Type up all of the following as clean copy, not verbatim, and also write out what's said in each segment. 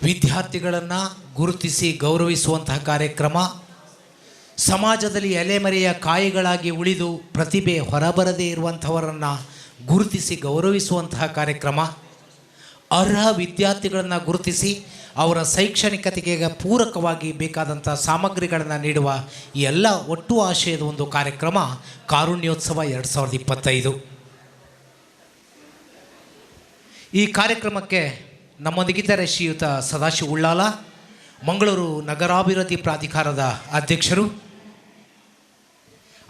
ವಿದ್ಯಾರ್ಥಿಗಳನ್ನು ಗುರುತಿಸಿ ಗೌರವಿಸುವಂತಹ ಕಾರ್ಯಕ್ರಮ, ಸಮಾಜದಲ್ಲಿ ಎಲೆಮರೆಯ ಕಾಯಿಗಳಾಗಿ ಉಳಿದು ಪ್ರತಿಭೆ ಹೊರಬರದೇ ಇರುವಂಥವರನ್ನು ಗುರುತಿಸಿ ಗೌರವಿಸುವಂತಹ ಕಾರ್ಯಕ್ರಮ, ಅರ್ಹ ವಿದ್ಯಾರ್ಥಿಗಳನ್ನು ಗುರುತಿಸಿ ಅವರ ಶೈಕ್ಷಣಿಕತೆಗೆ ಪೂರಕವಾಗಿ ಬೇಕಾದಂಥ ಸಾಮಗ್ರಿಗಳನ್ನು ನೀಡುವ ಈ ಎಲ್ಲ ಒಟ್ಟು ಆಶಯದ ಒಂದು ಕಾರ್ಯಕ್ರಮ ಕಾರುಣ್ಯೋತ್ಸವ 2025. ಈ ಕಾರ್ಯಕ್ರಮಕ್ಕೆ ನಮ್ಮೊಂದಿಗಿದ್ದಾರೆ ಶ್ರೀಯುತ ಸದಾಶಿವ ಉಳ್ಳಾಲ, ಮಂಗಳೂರು ನಗರಾಭಿವೃದ್ಧಿ ಪ್ರಾಧಿಕಾರದ ಅಧ್ಯಕ್ಷರು.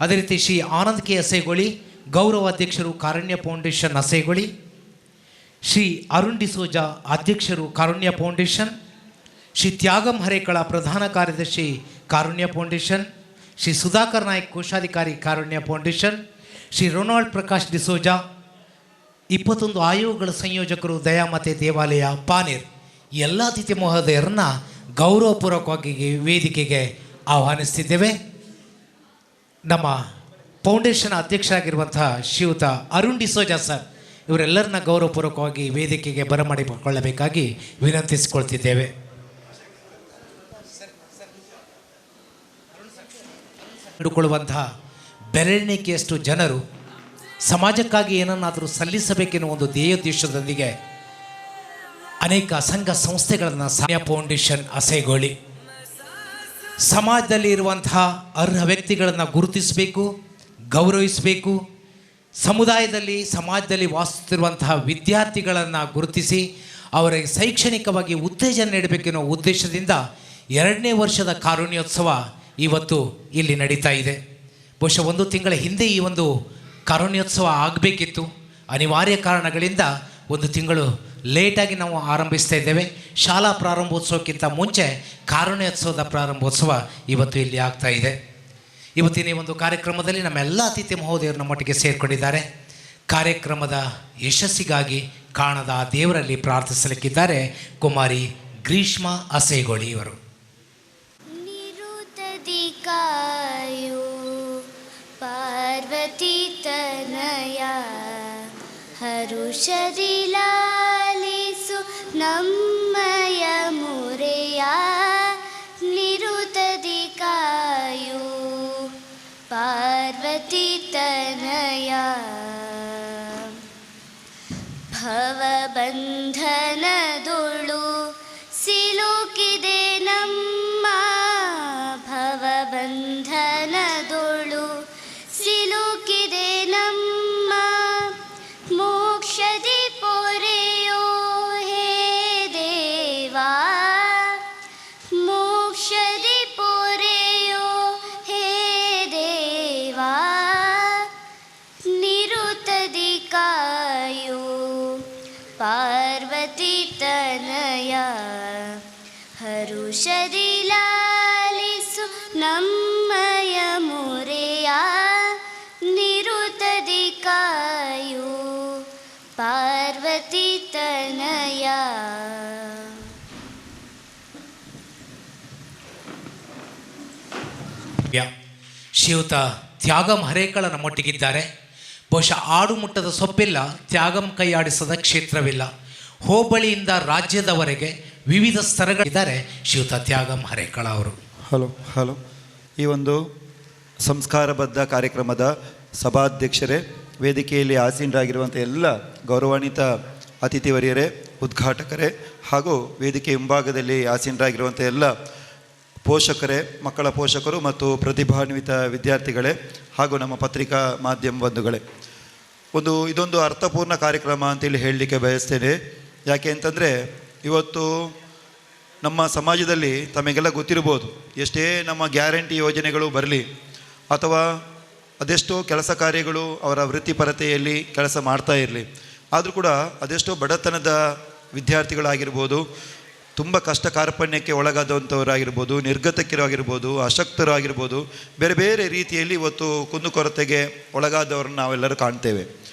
ಅದೇ ರೀತಿ ಶ್ರೀ ಆನಂದ್ ಕೆ ಅಸೇಗೊಳಿ, ಗೌರವ ಅಧ್ಯಕ್ಷರು ಕಾರುಣ್ಯ ಫೌಂಡೇಶನ್ ಅಸೇಗೊಳಿ. ಶ್ರೀ ಅರುಣ್ ಡಿಸೋಜಾ, ಅಧ್ಯಕ್ಷರು ಕಾರುಣ್ಯ ಫೌಂಡೇಶನ್. ಶ್ರೀ ತ್ಯಾಗಂ ಹರೇಕಳ, ಪ್ರಧಾನ ಕಾರ್ಯದರ್ಶಿ ಕಾರುಣ್ಯ ಫೌಂಡೇಶನ್. ಶ್ರೀ ಸುಧಾಕರ್ ನಾಯ್ಕ್, ಕೋಶಾಧಿಕಾರಿ ಕಾರುಣ್ಯ ಫೌಂಡೇಶನ್. ಶ್ರೀ ರೊನಾಲ್ಡ್ ಪ್ರಕಾಶ್ ಡಿಸೋಜಾ, 21 ಆಯೋಗಗಳ ಸಂಯೋಜಕರು ದಯಾಮತೆ ದೇವಾಲಯ ಪಾನೇರ್. ಈ ಎಲ್ಲ ಅತಿಥಿ ಮಹೋದಯರನ್ನು ಗೌರವಪೂರ್ವಕವಾಗಿ ವೇದಿಕೆಗೆ ಆಹ್ವಾನಿಸ್ತಿದ್ದೇವೆ. ನಮ್ಮ ಫೌಂಡೇಶನ್ ಅಧ್ಯಕ್ಷರಾಗಿರುವಂತಹ ಶ್ರೀಯುತ ಅರುಣ್ ಡಿಸೋಜಾ ಸರ್, ಇವರೆಲ್ಲರನ್ನ ಗೌರವಪೂರ್ವಕವಾಗಿ ವೇದಿಕೆಗೆ ಬರಮಾಡಿಕೊಳ್ಳಬೇಕಾಗಿ ವಿನಂತಿಸಿಕೊಳ್ತಿದ್ದೇವೆ. ಹಿಡಿಕೊಳ್ಳುವಂತಹ ಬೆರಳೆಣಿಕೆಯಷ್ಟು ಜನರು ಸಮಾಜಕ್ಕಾಗಿ ಏನನ್ನಾದರೂ ಸಲ್ಲಿಸಬೇಕೆನ್ನುವ ಒಂದು ಧ್ಯೇಯೋದ್ದೇಶದೊಂದಿಗೆ ಅನೇಕ ಸಂಘ ಸಂಸ್ಥೆಗಳನ್ನು ಫೌಂಡೇಶನ್ ಅಸೇಗೊಳಿ ಸಮಾಜದಲ್ಲಿ ಇರುವಂತಹ ಅರ್ಹ ವ್ಯಕ್ತಿಗಳನ್ನು ಗುರುತಿಸಬೇಕು, ಗೌರವಿಸಬೇಕು. ಸಮುದಾಯದಲ್ಲಿ ಸಮಾಜದಲ್ಲಿ ವಾಸಿಸುತ್ತಿರುವಂತಹ ವಿದ್ಯಾರ್ಥಿಗಳನ್ನು ಗುರುತಿಸಿ ಅವರಿಗೆ ಶೈಕ್ಷಣಿಕವಾಗಿ ಉತ್ತೇಜನ ನೀಡಬೇಕೆನ್ನುವ ಉದ್ದೇಶದಿಂದ 2ನೇ ವರ್ಷದ ಕಾರುಣ್ಯೋತ್ಸವ ಇವತ್ತು ಇಲ್ಲಿ ನಡೀತಾ ಇದೆ. ಬಹುಶಃ 1 ತಿಂಗಳ ಹಿಂದೆ ಈ ಒಂದು ಕಾರುಣ್ಯೋತ್ಸವ ಆಗಬೇಕಿತ್ತು. ಅನಿವಾರ್ಯ ಕಾರಣಗಳಿಂದ 1 ತಿಂಗಳು ಲೇಟಾಗಿ ನಾವು ಆರಂಭಿಸ್ತಾ ಇದ್ದೇವೆ. ಶಾಲಾ ಪ್ರಾರಂಭೋತ್ಸವಕ್ಕಿಂತ ಮುಂಚೆ ಕಾರುಣ್ಯೋತ್ಸವದ ಪ್ರಾರಂಭೋತ್ಸವ ಇವತ್ತು ಇಲ್ಲಿ ಆಗ್ತಾ ಇದೆ. ಇವತ್ತಿನ ಈ ಒಂದು ಕಾರ್ಯಕ್ರಮದಲ್ಲಿ ನಮ್ಮೆಲ್ಲ ಅತಿಥಿ ಮಹೋದಯರು ನಮ್ಮೊಟ್ಟಿಗೆ ಸೇರಿಕೊಂಡಿದ್ದಾರೆ. ಕಾರ್ಯಕ್ರಮದ ಯಶಸ್ಸಿಗಾಗಿ ಕಾಣದ ದೇವರಲ್ಲಿ ಪ್ರಾರ್ಥಿಸಲಿಕ್ಕಿದ್ದಾರೆ ಕುಮಾರಿ ಗ್ರೀಷ್ಮಾ ಅಸೇಗೊಳಿ ಇವರು. ಪಾರ್ವತಿ ತನಯ ಹರುಷದಿ ಲಾಲಿಸು ನಮ್ಮಯ ಮುರೆಯ ನಿರುತದಿ ಕಾಯು ಪಾರ್ವತಿ ತನಯ ಭವಬಂಧನದೊಳು ಸಿಲುಕಿದೆ ನಮ್ಮ ಭವಬಂಧನದೊಳು ಸಿಲುಕಿದೆ ನಮ್ಮ ಮೋಕ್ಷದಿ ಪೊರೆಯೋ ಹೇ ದೇವಾ ಮೋಕ್ಷದಿ ಪೊರೆಯೋ ಹೇ ದೇವಾ ನಿರುತದಿ ಕಾಯೋ ಪಾರ್ವತಿ ತನಯ ಹರುಷದಿ ಲಾಲಿಸು ನಮ್ಮಯ ಮುರೆಯ ನಿರುತದಿ ಕಾಯೋ ಪಾರ್ವತಿ ತನಯ. ಶ್ರೀಯುತ ತ್ಯಾಗಂ ಹರೇಕಳ ನಮ್ಮೊಟ್ಟಿಗಿದ್ದಾರೆ. ಬಹುಶಃ ಆಡು ಮುಟ್ಟದ ಸೊಪ್ಪಿಲ್ಲ, ತ್ಯಾಗಂ ಕೈಯಾಡಿಸದ ಕ್ಷೇತ್ರವಿಲ್ಲ. ಹೋಬಳಿಯಿಂದ ರಾಜ್ಯದವರೆಗೆ ವಿವಿಧ ಸ್ತರಗಳಿದ್ದಾರೆ ಶ್ರೀಯುತ ತ್ಯಾಗಂ ಹರೇಕಳ ಅವರು. ಹಲೋ. ಈ ಒಂದು ಸಂಸ್ಕಾರಬದ್ಧ ಕಾರ್ಯಕ್ರಮದ ಸಭಾಧ್ಯಕ್ಷರೇ, ವೇದಿಕೆಯಲ್ಲಿ ಆಸೀನರಾಗಿರುವಂಥ ಎಲ್ಲ ಗೌರವಾನ್ವಿತ ಅತಿಥಿವರಿಯರೇ, ಉದ್ಘಾಟಕರೇ ಹಾಗೂ ವೇದಿಕೆ ಹಿಂಭಾಗದಲ್ಲಿ ಆಸೀನರಾಗಿರುವಂಥ ಎಲ್ಲ ಪೋಷಕರೇ, ಮಕ್ಕಳ ಪೋಷಕರು ಮತ್ತು ಪ್ರತಿಭಾನ್ವಿತ ವಿದ್ಯಾರ್ಥಿಗಳೇ ಹಾಗೂ ನಮ್ಮ ಪತ್ರಿಕಾ ಮಾಧ್ಯಮ ಬಂಧುಗಳೇ, ಇದೊಂದು ಅರ್ಥಪೂರ್ಣ ಕಾರ್ಯಕ್ರಮ ಅಂತೇಳಿ ಹೇಳಲಿಕ್ಕೆ ಬಯಸ್ತೇನೆ. ಯಾಕೆ ಅಂತಂದರೆ ಇವತ್ತು ನಮ್ಮ ಸಮಾಜದಲ್ಲಿ ತಮಗೆಲ್ಲ ಗೊತ್ತಿರ್ಬೋದು, ಎಷ್ಟೇ ನಮ್ಮ ಗ್ಯಾರಂಟಿ ಯೋಜನೆಗಳು ಬರಲಿ ಅಥವಾ ಅದೆಷ್ಟೋ ಕೆಲಸ ಕಾರ್ಯಗಳು ಅವರ ವೃತ್ತಿಪರತೆಯಲ್ಲಿ ಕೆಲಸ ಮಾಡ್ತಾ ಇರಲಿ, ಆದರೂ ಕೂಡ ಅದೆಷ್ಟೋ ಬಡತನದ ವಿದ್ಯಾರ್ಥಿಗಳಾಗಿರ್ಬೋದು, ತುಂಬ ಕಷ್ಟ ಕಾರ್ಪಣ್ಯಕ್ಕೆ ಒಳಗಾದಂಥವರಾಗಿರ್ಬೋದು, ನಿರ್ಗತಿಕರಾಗಿರ್ಬೋದು, ಅಶಕ್ತರಾಗಿರ್ಬೋದು, ಬೇರೆ ಬೇರೆ ರೀತಿಯಲ್ಲಿ ಇವತ್ತು ಕುಂದುಕೊರತೆಗೆ ಒಳಗಾದವ್ರನ್ನ ನಾವೆಲ್ಲರೂ ಕಾಣ್ತೇವೆ.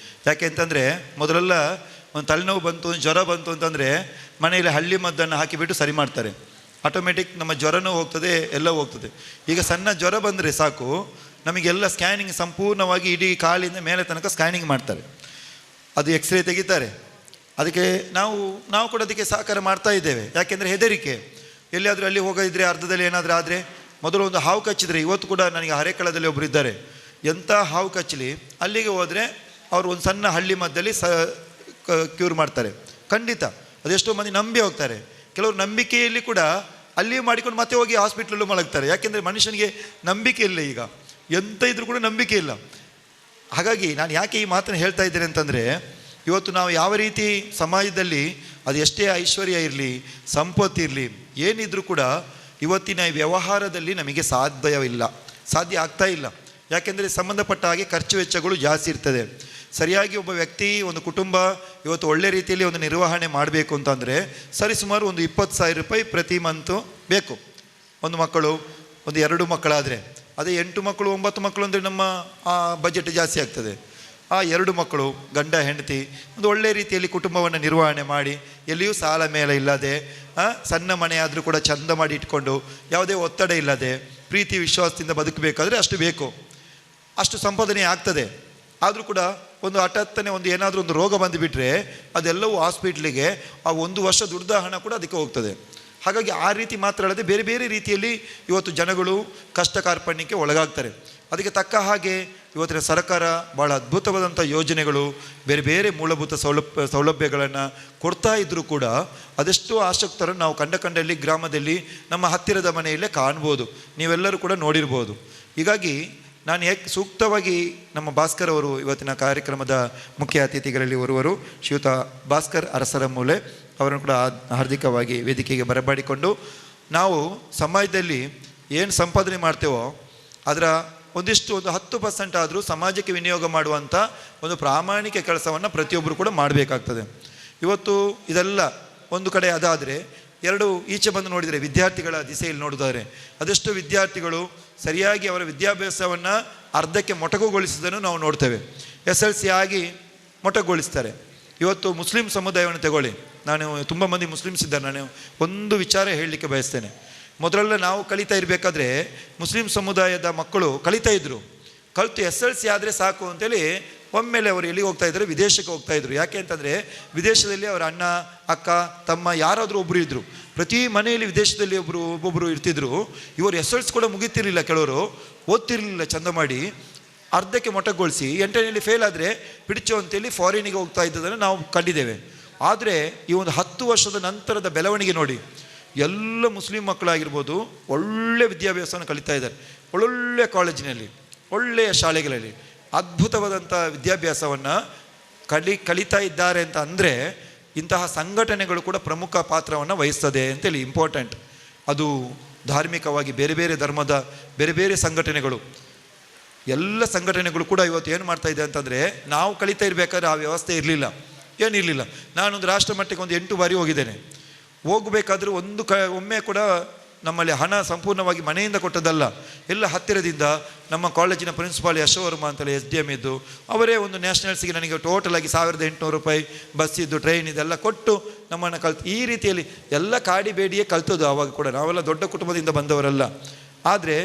ಯಾಕೆ ಅಂತಂದರೆ ಮೊದಲೆಲ್ಲ ಒಂದು ತಲೆನೋವು ಬಂತು, ಜ್ವರ ಬಂತು ಅಂತಂದರೆ ಮನೆಯಲ್ಲಿ ಹಳ್ಳಿ ಮದ್ದನ್ನು ಹಾಕಿಬಿಟ್ಟು ಸರಿ ಮಾಡ್ತಾರೆ. ಆಟೋಮೆಟಿಕ್ ನಮ್ಮ ಜ್ವರನೂ ಹೋಗ್ತದೆ, ಎಲ್ಲ ಹೋಗ್ತದೆ. ಈಗ ಸಣ್ಣ ಜ್ವರ ಬಂದರೆ ಸಾಕು, ನಮಗೆಲ್ಲ ಸ್ಕ್ಯಾನಿಂಗ್ ಸಂಪೂರ್ಣವಾಗಿ ಇಡೀ ಕಾಲಿಂದ ಮೇಲೆ ತನಕ ಸ್ಕ್ಯಾನಿಂಗ್ ಮಾಡ್ತಾರೆ. ಅದು ಎಕ್ಸ್ರೇ ತೆಗಿತಾರೆ, ಅದಕ್ಕೆ ನಾವು ಕೂಡ ಅದಕ್ಕೆ ಸಹಕಾರ ಮಾಡ್ತಾ ಇದ್ದೇವೆ. ಯಾಕೆಂದರೆ ಹೆದರಿಕೆ, ಎಲ್ಲಿಯಾದರೂ ಅಲ್ಲಿ ಹೋಗೋದಿದ್ರೆ ಅರ್ಧದಲ್ಲಿ ಏನಾದರೂ ಆದರೆ, ಮೊದಲು ಒಂದು ಹಾವು ಕಚ್ಚಿದರೆ, ಇವತ್ತು ಕೂಡ ನನಗೆ ಹರೇಕಳದಲ್ಲಿ ಒಬ್ಬರು ಇದ್ದಾರೆ, ಎಂಥ ಹಾವು ಕಚ್ಚಲಿ ಅಲ್ಲಿಗೆ ಹೋದರೆ ಅವರು ಒಂದು ಸಣ್ಣ ಹಳ್ಳಿ ಮಧ್ಯದಲ್ಲಿ ಕ್ಯೂರ್ ಮಾಡ್ತಾರೆ. ಖಂಡಿತ ಅದೆಷ್ಟೋ ಮಂದಿ ನಂಬಿ ಹೋಗ್ತಾರೆ. ಕೆಲವರು ನಂಬಿಕೆಯಲ್ಲಿ ಕೂಡ ಅಲ್ಲಿ ಮಾಡಿಕೊಂಡು ಮತ್ತೆ ಹೋಗಿ ಹಾಸ್ಪಿಟ್ಲಲ್ಲೂ ಮಲಗ್ತಾರೆ. ಯಾಕೆಂದರೆ ಮನುಷ್ಯನಿಗೆ ನಂಬಿಕೆ ಇಲ್ಲ, ಈಗ ಎಂತ ಇದ್ರೂ ಕೂಡ ನಂಬಿಕೆ ಇಲ್ಲ. ಹಾಗಾಗಿ ನಾನು ಯಾಕೆ ಈ ಮಾತನ್ನು ಹೇಳ್ತಾ ಇದ್ದೇನೆ ಅಂತಂದರೆ, ಇವತ್ತು ನಾವು ಯಾವ ರೀತಿ ಸಮಾಜದಲ್ಲಿ ಅದು ಎಷ್ಟೇ ಐಶ್ವರ್ಯ ಇರಲಿ, ಸಂಪತ್ತಿರಲಿ, ಏನಿದ್ರೂ ಕೂಡ ಇವತ್ತಿನ ಈ ವ್ಯವಹಾರದಲ್ಲಿ ನಮಗೆ ಸಾಧ್ಯ ಆಗ್ತಾ ಇಲ್ಲ. ಯಾಕೆಂದರೆ ಸಂಬಂಧಪಟ್ಟ ಹಾಗೆ ಖರ್ಚು ವೆಚ್ಚಗಳು ಜಾಸ್ತಿ ಇರ್ತದೆ. ಸರಿಯಾಗಿ ಒಬ್ಬ ವ್ಯಕ್ತಿ, ಒಂದು ಕುಟುಂಬ ಇವತ್ತು ಒಳ್ಳೆ ರೀತಿಯಲ್ಲಿ ಒಂದು ನಿರ್ವಹಣೆ ಮಾಡಬೇಕು ಅಂತಂದರೆ ಸರಿಸುಮಾರು ಒಂದು 20,000 ರೂಪಾಯಿ ಪ್ರತಿ ಮಂತು ಬೇಕು. ಒಂದು ಮಕ್ಕಳು, ಒಂದು 2 ಮಕ್ಕಳಾದರೆ, ಅದೇ 8 ಮಕ್ಕಳು 9 ಮಕ್ಕಳು ಅಂದರೆ ನಮ್ಮ ಬಜೆಟ್ ಜಾಸ್ತಿ ಆಗ್ತದೆ. ಆ 2 ಮಕ್ಕಳು, ಗಂಡ ಹೆಂಡತಿ ಒಂದು ಒಳ್ಳೆ ರೀತಿಯಲ್ಲಿ ಕುಟುಂಬವನ್ನು ನಿರ್ವಹಣೆ ಮಾಡಿ, ಎಲ್ಲಿಯೂ ಸಾಲ ಮೇಲೆ ಇಲ್ಲದೆ, ಸಣ್ಣ ಮನೆ ಆದರೂ ಕೂಡ ಚಂದ ಮಾಡಿ ಇಟ್ಕೊಂಡು, ಯಾವುದೇ ಒತ್ತಡ ಇಲ್ಲದೆ ಪ್ರೀತಿ ವಿಶ್ವಾಸದಿಂದ ಬದುಕಬೇಕಾದ್ರೆ ಅಷ್ಟು ಬೇಕು, ಅಷ್ಟು ಸಂಪಾದನೆ ಆಗ್ತದೆ. ಆದರೂ ಕೂಡ ಒಂದು ಹಠಾತ್ತನೆ ಒಂದು ಏನಾದರೂ ಒಂದು ರೋಗ ಬಂದುಬಿಟ್ರೆ ಅದೆಲ್ಲವೂ ಹಾಸ್ಪಿಟ್ಲಿಗೆ ಆ 1 ವರ್ಷ ದುಡ್ದ ಹಣ ಕೂಡ ಅದಕ್ಕೆ ಹೋಗ್ತದೆ. ಹಾಗಾಗಿ ಆ ರೀತಿ ಮಾತ್ರ ಅಲ್ಲದೆ ಬೇರೆ ಬೇರೆ ರೀತಿಯಲ್ಲಿ ಇವತ್ತು ಜನಗಳು ಕಷ್ಟ ಕಾರ್ಪಣ್ಯಕ್ಕೆ ಒಳಗಾಗ್ತಾರೆ. ಅದಕ್ಕೆ ತಕ್ಕ ಹಾಗೆ ಇವತ್ತಿನ ಸರ್ಕಾರ ಭಾಳ ಅದ್ಭುತವಾದಂಥ ಯೋಜನೆಗಳು, ಬೇರೆ ಬೇರೆ ಮೂಲಭೂತ ಸೌಲಭ್ಯಗಳನ್ನು ಕೊಡ್ತಾ ಇದ್ದರೂ ಕೂಡ ಅದೆಷ್ಟೋ ಆಸಕ್ತರನ್ನು ನಾವು ಕಂಡಲ್ಲಿ ಗ್ರಾಮದಲ್ಲಿ ನಮ್ಮ ಹತ್ತಿರದ ಮನೆಯಲ್ಲೇ ಕಾಣ್ಬೋದು, ನೀವೆಲ್ಲರೂ ಕೂಡ ನೋಡಿರ್ಬೋದು. ಹೀಗಾಗಿ ನಾನು ಸೂಕ್ತವಾಗಿ ನಮ್ಮ ಭಾಸ್ಕರ್ ಅವರು ಇವತ್ತಿನ ಕಾರ್ಯಕ್ರಮದ ಮುಖ್ಯ ಅತಿಥಿಗಳಲ್ಲಿ ಓರ್ವರು ಶ್ರೀಯುತ ಭಾಸ್ಕರ್ ಅರಸರ ಮೂಲೆ ಅವರನ್ನು ಕೂಡ ಹಾರ್ದಿಕವಾಗಿ ವೇದಿಕೆಗೆ ಬರಮಾಡಿಕೊಂಡು, ನಾವು ಸಮಾಜದಲ್ಲಿ ಏನು ಸಂಪಾದನೆ ಮಾಡ್ತೇವೋ ಅದರ ಒಂದು 10% ಆದರೂ ಸಮಾಜಕ್ಕೆ ವಿನಿಯೋಗ ಮಾಡುವಂಥ ಒಂದು ಪ್ರಾಮಾಣಿಕ ಕೆಲಸವನ್ನು ಪ್ರತಿಯೊಬ್ಬರು ಕೂಡ ಮಾಡಬೇಕಾಗ್ತದೆ. ಇವತ್ತು ಇದೆಲ್ಲ ಒಂದು ಕಡೆ ಅದಾದರೆ, ಎರಡು ಈಚೆ ಬಂದು ನೋಡಿದರೆ ವಿದ್ಯಾರ್ಥಿಗಳ ದಿಸೆಯಲ್ಲಿ ನೋಡಿದರೆ ಅದೆಷ್ಟು ವಿದ್ಯಾರ್ಥಿಗಳು ಸರಿಯಾಗಿ ಅವರ ವಿದ್ಯಾಭ್ಯಾಸವನ್ನು ಅರ್ಧಕ್ಕೆ ಮೊಟಕುಗೊಳಿಸಿದ್ದನ್ನು ನಾವು ನೋಡ್ತೇವೆ. SLC ಆಗಿ ಮೊಟಕುಗೊಳಿಸ್ತಾರೆ. ಇವತ್ತು ಮುಸ್ಲಿಂ ಸಮುದಾಯವನ್ನು ತಗೊಳ್ಳಿ, ನಾನು ತುಂಬ ಮಂದಿ ಮುಸ್ಲಿಮ್ಸ್ ಇದ್ದಾರೆ, ನಾನು ಒಂದು ವಿಚಾರ ಹೇಳಲಿಕ್ಕೆ ಬಯಸ್ತೇನೆ. ಮೊದಲೆಲ್ಲ ನಾವು ಕಲಿತಾ ಇರಬೇಕಾದ್ರೆ ಮುಸ್ಲಿಂ ಸಮುದಾಯದ ಮಕ್ಕಳು ಕಲಿತಾ ಇದ್ದರು, ಕಲಿತು SLC ಆದರೆ ಸಾಕು ಅಂತೇಳಿ ಒಮ್ಮೆಲೆ ಅವರು ಎಲ್ಲಿಗೆ ಹೋಗ್ತಾ ಇದ್ರು, ವಿದೇಶಕ್ಕೆ ಹೋಗ್ತಾ ಇದ್ರು. ಯಾಕೆ ಅಂತಂದರೆ ವಿದೇಶದಲ್ಲಿ ಅವರ ಅಣ್ಣ ಅಕ್ಕ ತಮ್ಮ ಯಾರಾದರೂ ಒಬ್ಬರು ಇದ್ದರು, ಪ್ರತಿ ಮನೆಯಲ್ಲಿ ವಿದೇಶದಲ್ಲಿ ಒಬ್ಬೊಬ್ಬರು ಇರ್ತಿದ್ರು. ಇವರು SLC ಕೂಡ ಮುಗಿತಿರಲಿಲ್ಲ, ಕೆಲವರು ಓದ್ತಿರ್ಲಿಲ್ಲ, ಚಂದ ಮಾಡಿ ಅರ್ಧಕ್ಕೆ ಮೊಟಕುಗೊಳಿಸಿ 8ನೇಲಿ ಫೇಲ್ ಆದರೆ ಪಿಡಿಚೋ ಅಂತೇಳಿ ಫಾರಿನಿಗೆ ಹೋಗ್ತಾ ಇದ್ದದನ್ನು ನಾವು ಕಂಡಿದ್ದೇವೆ. ಆದರೆ ಈ ಒಂದು 10 ವರ್ಷದ ನಂತರದ ಬೆಳವಣಿಗೆ ನೋಡಿ, ಎಲ್ಲ ಮುಸ್ಲಿಂ ಮಕ್ಕಳಾಗಿರ್ಬೋದು ಒಳ್ಳೆಯ ವಿದ್ಯಾಭ್ಯಾಸವನ್ನು ಕಲಿತಾ ಇದ್ದಾರೆ, ಒಳ್ಳೊಳ್ಳೆ ಕಾಲೇಜಿನಲ್ಲಿ, ಒಳ್ಳೆಯ ಶಾಲೆಗಳಲ್ಲಿ ಅದ್ಭುತವಾದಂಥ ವಿದ್ಯಾಭ್ಯಾಸವನ್ನು ಕಲಿತಾ ಇದ್ದಾರೆ ಅಂತ ಅಂದರೆ ಇಂತಹ ಸಂಘಟನೆಗಳು ಕೂಡ ಪ್ರಮುಖ ಪಾತ್ರವನ್ನು ವಹಿಸ್ತದೆ ಅಂತೇಳಿ ಇಂಪಾರ್ಟೆಂಟ್. ಅದು ಧಾರ್ಮಿಕವಾಗಿ ಬೇರೆ ಬೇರೆ ಧರ್ಮದ ಬೇರೆ ಬೇರೆ ಸಂಘಟನೆಗಳು, ಎಲ್ಲ ಸಂಘಟನೆಗಳು ಕೂಡ ಇವತ್ತು ಏನು ಮಾಡ್ತಾ ಇದೆ ಅಂತಂದರೆ, ನಾವು ಕಲಿತಾ ಇರಬೇಕಾದ್ರೆ ಆ ವ್ಯವಸ್ಥೆ ಇರಲಿಲ್ಲ, ಏನಿರಲಿಲ್ಲ. ನಾನೊಂದು ರಾಷ್ಟ್ರ ಮಟ್ಟಕ್ಕೆ ಒಂದು 8 ಬಾರಿ ಹೋಗಿದ್ದೇನೆ. ಹೋಗಬೇಕಾದ್ರೂ ಒಮ್ಮೆ ಕೂಡ ನಮ್ಮಲ್ಲಿ ಹಣ ಸಂಪೂರ್ಣವಾಗಿ ಮನೆಯಿಂದ ಕೊಟ್ಟದಲ್ಲ, ಎಲ್ಲ ಹತ್ತಿರದಿಂದ ನಮ್ಮ ಕಾಲೇಜಿನ ಪ್ರಿನ್ಸಿಪಾಲ್ ಯಶೋವರ್ಮ ಅಂತೇಳಿ SDM ಇದ್ದು, ಅವರೇ ಒಂದು ನ್ಯಾಷನಲ್ಸಿಗೆ ನನಗೆ ಟೋಟಲ್ ಆಗಿ 1,800 ರೂಪಾಯಿ ಬಸ್ಸಿದ್ದು, ಟ್ರೈನ್ ಇದೆಲ್ಲ ಕೊಟ್ಟು ನಮ್ಮನ್ನು ಈ ರೀತಿಯಲ್ಲಿ ಎಲ್ಲ ಕಾಡಿ ಬೇಡಿಯೇ ಕಲ್ತದ್ದು. ಆವಾಗ ಕೂಡ ನಾವೆಲ್ಲ ದೊಡ್ಡ ಕುಟುಂಬದಿಂದ ಬಂದವರಲ್ಲ. ಆದರೆ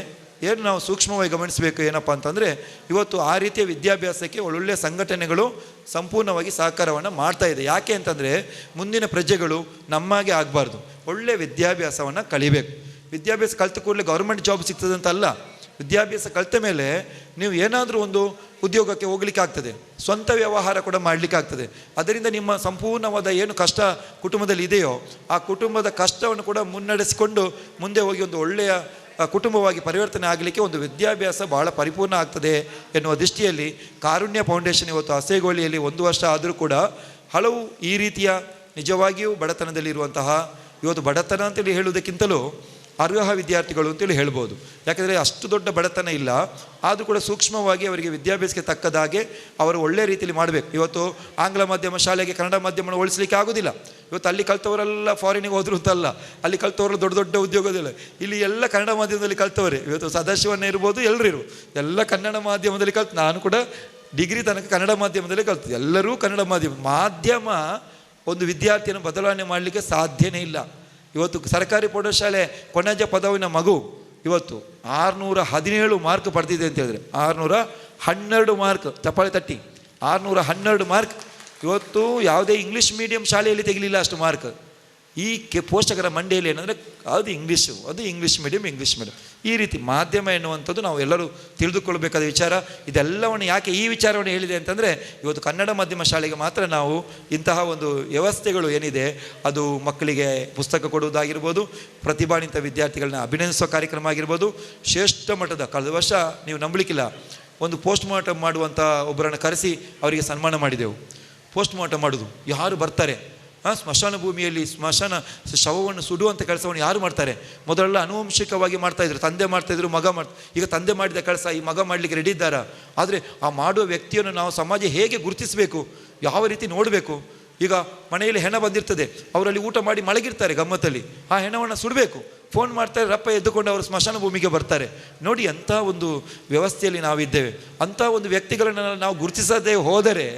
ಏನು ನಾವು ಸೂಕ್ಷ್ಮವಾಗಿ ಗಮನಿಸಬೇಕು ಏನಪ್ಪ ಅಂತಂದರೆ, ಇವತ್ತು ಆ ರೀತಿಯ ವಿದ್ಯಾಭ್ಯಾಸಕ್ಕೆ ಒಳ್ಳೊಳ್ಳೆಯ ಸಂಘಟನೆಗಳು ಸಂಪೂರ್ಣವಾಗಿ ಸಹಕಾರವನ್ನು ಮಾಡ್ತಾ ಇದೆ. ಯಾಕೆ ಅಂತಂದರೆ ಮುಂದಿನ ಪ್ರಜೆಗಳು ನಮ್ಮಾಗೆ ಆಗಬಾರ್ದು, ಒಳ್ಳೆಯ ವಿದ್ಯಾಭ್ಯಾಸವನ್ನು ಕಲಿಬೇಕು. ವಿದ್ಯಾಭ್ಯಾಸ ಕಲಿತ ಕೂಡಲೇ ಗೌರ್ಮೆಂಟ್ ಜಾಬ್ ಸಿಗ್ತದಂತಲ್ಲ, ವಿದ್ಯಾಭ್ಯಾಸ ಕಲಿತ ಮೇಲೆ ನೀವು ಏನಾದರೂ ಒಂದು ಉದ್ಯೋಗಕ್ಕೆ ಹೋಗ್ಲಿಕ್ಕೆ ಆಗ್ತದೆ, ಸ್ವಂತ ವ್ಯವಹಾರ ಕೂಡ ಮಾಡಲಿಕ್ಕೆ ಆಗ್ತದೆ. ಅದರಿಂದ ನಿಮ್ಮ ಸಂಪೂರ್ಣವಾದ ಏನು ಕಷ್ಟ ಕುಟುಂಬದಲ್ಲಿ ಇದೆಯೋ ಆ ಕುಟುಂಬದ ಕಷ್ಟವನ್ನು ಕೂಡ ಮುನ್ನಡೆಸಿಕೊಂಡು ಮುಂದೆ ಹೋಗಿ ಒಂದು ಒಳ್ಳೆಯ ಕುಟುಂಬವಾಗಿ ಪರಿವರ್ತನೆ ಆಗಲಿಕ್ಕೆ ಒಂದು ವಿದ್ಯಾಭ್ಯಾಸ ಬಹಳ ಪರಿಪೂರ್ಣ ಆಗ್ತದೆ ಎನ್ನುವ ದೃಷ್ಟಿಯಲ್ಲಿ ಕಾರುಣ್ಯ ಫೌಂಡೇಶನ್ ಇವತ್ತು ಹಸೆಗೋಳಿಯಲ್ಲಿ 1 ವರ್ಷ ಆದರೂ ಕೂಡ ಹಲವು ಈ ರೀತಿಯ ನಿಜವಾಗಿಯೂ ಬಡತನದಲ್ಲಿರುವಂತಹ, ಇವತ್ತು ಬಡತನ ಅಂತೇಳಿ ಹೇಳುವುದಕ್ಕಿಂತಲೂ ಅರ್ಹ ವಿದ್ಯಾರ್ಥಿಗಳು ಅಂತೇಳಿ ಹೇಳ್ಬೋದು. ಯಾಕೆಂದರೆ ಅಷ್ಟು ದೊಡ್ಡ ಬಡತನ ಇಲ್ಲ, ಆದರೂ ಕೂಡ ಸೂಕ್ಷ್ಮವಾಗಿ ಅವರಿಗೆ ವಿದ್ಯಾಭ್ಯಾಸಕ್ಕೆ ತಕ್ಕದಾಗೆ ಅವರು ಒಳ್ಳೆಯ ರೀತಿಯಲ್ಲಿ ಮಾಡಬೇಕು. ಇವತ್ತು ಆಂಗ್ಲ ಮಾಧ್ಯಮ ಶಾಲೆಗೆ ಕನ್ನಡ ಮಾಧ್ಯಮವನ್ನು ಹೋಲಿಸಲಿಕ್ಕೆ ಆಗೋದಿಲ್ಲ. ಇವತ್ತು ಅಲ್ಲಿ ಕಲ್ತವರೆಲ್ಲ ಫಾರಿನಿಗೆ ಹೋದ್ರು ಅಂತಲ್ಲ, ಅಲ್ಲಿ ಕಲ್ತವರು ದೊಡ್ಡ ದೊಡ್ಡ ಉದ್ಯೋಗದಿಲ್ಲ, ಇಲ್ಲಿ ಎಲ್ಲ ಕನ್ನಡ ಮಾಧ್ಯಮದಲ್ಲಿ ಕಲ್ತವರೇ. ಇವತ್ತು ಸದಾಶಿವಣ್ಣ ಇರ್ಬೋದು, ಎಲ್ಲರೂ ಎಲ್ಲ ಕನ್ನಡ ಮಾಧ್ಯಮದಲ್ಲಿ ಕಲ್ತು, ನಾನು ಕೂಡ ಡಿಗ್ರಿ ತನಕ ಕನ್ನಡ ಮಾಧ್ಯಮದಲ್ಲೇ ಕಲ್ತು, ಎಲ್ಲರೂ ಕನ್ನಡ ಮಾಧ್ಯಮ ಒಂದು ವಿದ್ಯಾರ್ಥಿಯನ್ನು ಬದಲಾವಣೆ ಮಾಡಲಿಕ್ಕೆ ಸಾಧ್ಯನೇ ಇಲ್ಲ. ಇವತ್ತು ಸರ್ಕಾರಿ ಪ್ರೌಢಶಾಲೆ ಕೊನೆಜ ಪದವಿನ ಮಗು ಇವತ್ತು 617 ಮಾರ್ಕ್ ಪಡೆದಿದೆ ಅಂತ ಹೇಳಿದ್ರೆ, 612 ಮಾರ್ಕ್, ಚಪ್ಪಾಳೆ ತಟ್ಟಿ, 612 ಮಾರ್ಕ್ ಇವತ್ತು ಯಾವುದೇ ಇಂಗ್ಲೀಷ್ ಮೀಡಿಯಂ ಶಾಲೆಯಲ್ಲಿ ತೆಗಿಲಿಲ್ಲ ಅಷ್ಟು ಮಾರ್ಕ್. ಈ ಪೋಷಕರ ಮಂಡೆಯಲ್ಲಿ ಏನಂದರೆ ಅದು ಇಂಗ್ಲೀಷು, ಅದು ಇಂಗ್ಲೀಷ್ ಮೀಡಿಯಂ. ಈ ರೀತಿ ಮಾಧ್ಯಮ ಎನ್ನುವಂಥದ್ದು ನಾವು ಎಲ್ಲರೂ ತಿಳಿದುಕೊಳ್ಬೇಕಾದ ವಿಚಾರ. ಇದೆಲ್ಲವನ್ನು ಯಾಕೆ ಈ ವಿಚಾರವನ್ನು ಹೇಳಿದೆ ಅಂತಂದರೆ, ಇವತ್ತು ಕನ್ನಡ ಮಾಧ್ಯಮ ಶಾಲೆಗೆ ಮಾತ್ರ ನಾವು ಇಂತಹ ಒಂದು ವ್ಯವಸ್ಥೆಗಳು ಏನಿದೆ ಅದು ಮಕ್ಕಳಿಗೆ ಪುಸ್ತಕ ಕೊಡುವುದಾಗಿರ್ಬೋದು, ಪ್ರತಿಭಾನ್ವಿತ ವಿದ್ಯಾರ್ಥಿಗಳನ್ನ ಅಭಿನಂದಿಸುವ ಕಾರ್ಯಕ್ರಮ ಆಗಿರ್ಬೋದು, ಶ್ರೇಷ್ಠ ಮಟ್ಟದ ಕಳೆದ ವರ್ಷ ನೀವು ನಂಬಲಿಕ್ಕಿಲ್ಲ, ಒಂದು ಪೋಸ್ಟ್ ಮಾರ್ಟಮ್ ಮಾಡುವಂಥ ಒಬ್ಬರನ್ನು ಕರೆಸಿ ಅವರಿಗೆ ಸನ್ಮಾನ ಮಾಡಿದೆವು. ಪೋಸ್ಟ್ ಮಾರ್ಟಮ್ ಮಾಡೋದು ಯಾರು ಬರ್ತಾರೆ? ಸ್ಮಶಾನ ಭೂಮಿಯಲ್ಲಿ ಶವವನ್ನು ಸುಡುವಂಥ ಕೆಲಸವನ್ನು ಯಾರು ಮಾಡ್ತಾರೆ? ಮೊದಲೆಲ್ಲ ಆನುವಂಶಿಕವಾಗಿ ಮಾಡ್ತಾಯಿದ್ರು, ತಂದೆ ಮಾಡ್ತಾಯಿದ್ರು, ಮಗ ಈಗ ತಂದೆ ಮಾಡಿದ ಕೆಲಸ ಈ ಮಗ ಮಾಡಲಿಕ್ಕೆ ರೆಡಿ ಇದ್ದಾರಾ? ಆದರೆ ಆ ಮಾಡುವ ವ್ಯಕ್ತಿಯನ್ನು ನಾವು ಸಮಾಜ ಹೇಗೆ ಗುರುತಿಸಬೇಕು, ಯಾವ ರೀತಿ ನೋಡಬೇಕು? ಈಗ ಮನೆಯಲ್ಲಿ ಹೆಣ ಬಂದಿರ್ತದೆ, ಅವರಲ್ಲಿ ಊಟ ಮಾಡಿ ಮಲಗಿರ್ತಾರೆ ಗಮ್ಮತ್ತಲ್ಲಿ, ಆ ಹೆಣವನ್ನು ಸುಡಬೇಕು, ಫೋನ್ ಮಾಡ್ತಾರೆ, ರಪ್ಪ ಎದ್ದುಕೊಂಡು ಅವರು ಸ್ಮಶಾನ ಭೂಮಿಗೆ ಬರ್ತಾರೆ. ನೋಡಿ, ಅಂಥ ಒಂದು ವ್ಯವಸ್ಥೆಯಲ್ಲಿ ನಾವಿದ್ದೇವೆ. ಅಂಥ ಒಂದು ವ್ಯಕ್ತಿಗಳನ್ನು ನಾವು ಗುರುತಿಸದೇ ಹೋದರೆ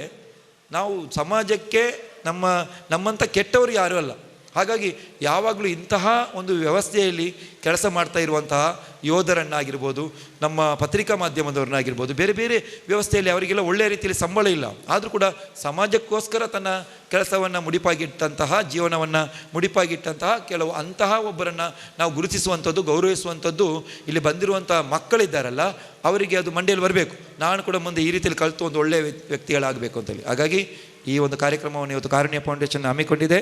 ನಾವು ಸಮಾಜಕ್ಕೆ ನಮ್ಮಂಥ ಕೆಟ್ಟವರು ಯಾರೂ ಅಲ್ಲ. ಹಾಗಾಗಿ ಯಾವಾಗಲೂ ಇಂತಹ ಒಂದು ವ್ಯವಸ್ಥೆಯಲ್ಲಿ ಕೆಲಸ ಮಾಡ್ತಾ ಇರುವಂತಹ ಯೋಧರನ್ನಾಗಿರ್ಬೋದು, ನಮ್ಮ ಪತ್ರಿಕಾ ಮಾಧ್ಯಮದವ್ರನ್ನಾಗಿರ್ಬೋದು, ಬೇರೆ ಬೇರೆ ವ್ಯವಸ್ಥೆಯಲ್ಲಿ ಅವರಿಗೆಲ್ಲ ಒಳ್ಳೆಯ ರೀತಿಯಲ್ಲಿ ಸಂಬಳ ಇಲ್ಲ, ಆದರೂ ಕೂಡ ಸಮಾಜಕ್ಕೋಸ್ಕರ ತನ್ನ ಕೆಲಸವನ್ನು ಮುಡಿಪಾಗಿಟ್ಟಂತಹ, ಜೀವನವನ್ನು ಮುಡಿಪಾಗಿಟ್ಟಂತಹ ಕೆಲವು ಅಂತಹ ಒಬ್ಬರನ್ನು ನಾವು ಗುರುತಿಸುವಂಥದ್ದು, ಗೌರವಿಸುವಂಥದ್ದು ಇಲ್ಲಿ ಬಂದಿರುವಂಥ ಮಕ್ಕಳಿದ್ದಾರಲ್ಲ ಅವರಿಗೆ ಅದು ಮಂಡ್ಯಲ್ಲಿ ಬರಬೇಕು. ನಾನು ಕೂಡ ಮುಂದೆ ಈ ರೀತಿಯಲ್ಲಿ ಕಲಿತು ಒಂದು ಒಳ್ಳೆಯ ವ್ಯಕ್ತಿಗಳಾಗಬೇಕು ಅಂತೇಳಿ. ಹಾಗಾಗಿ ಈ ಒಂದು ಕಾರ್ಯಕ್ರಮವನ್ನು ಇವತ್ತು ಕಾರುಣ್ಯ ಫೌಂಡೇಶನ್ ಹಮ್ಮಿಕೊಂಡಿದೆ.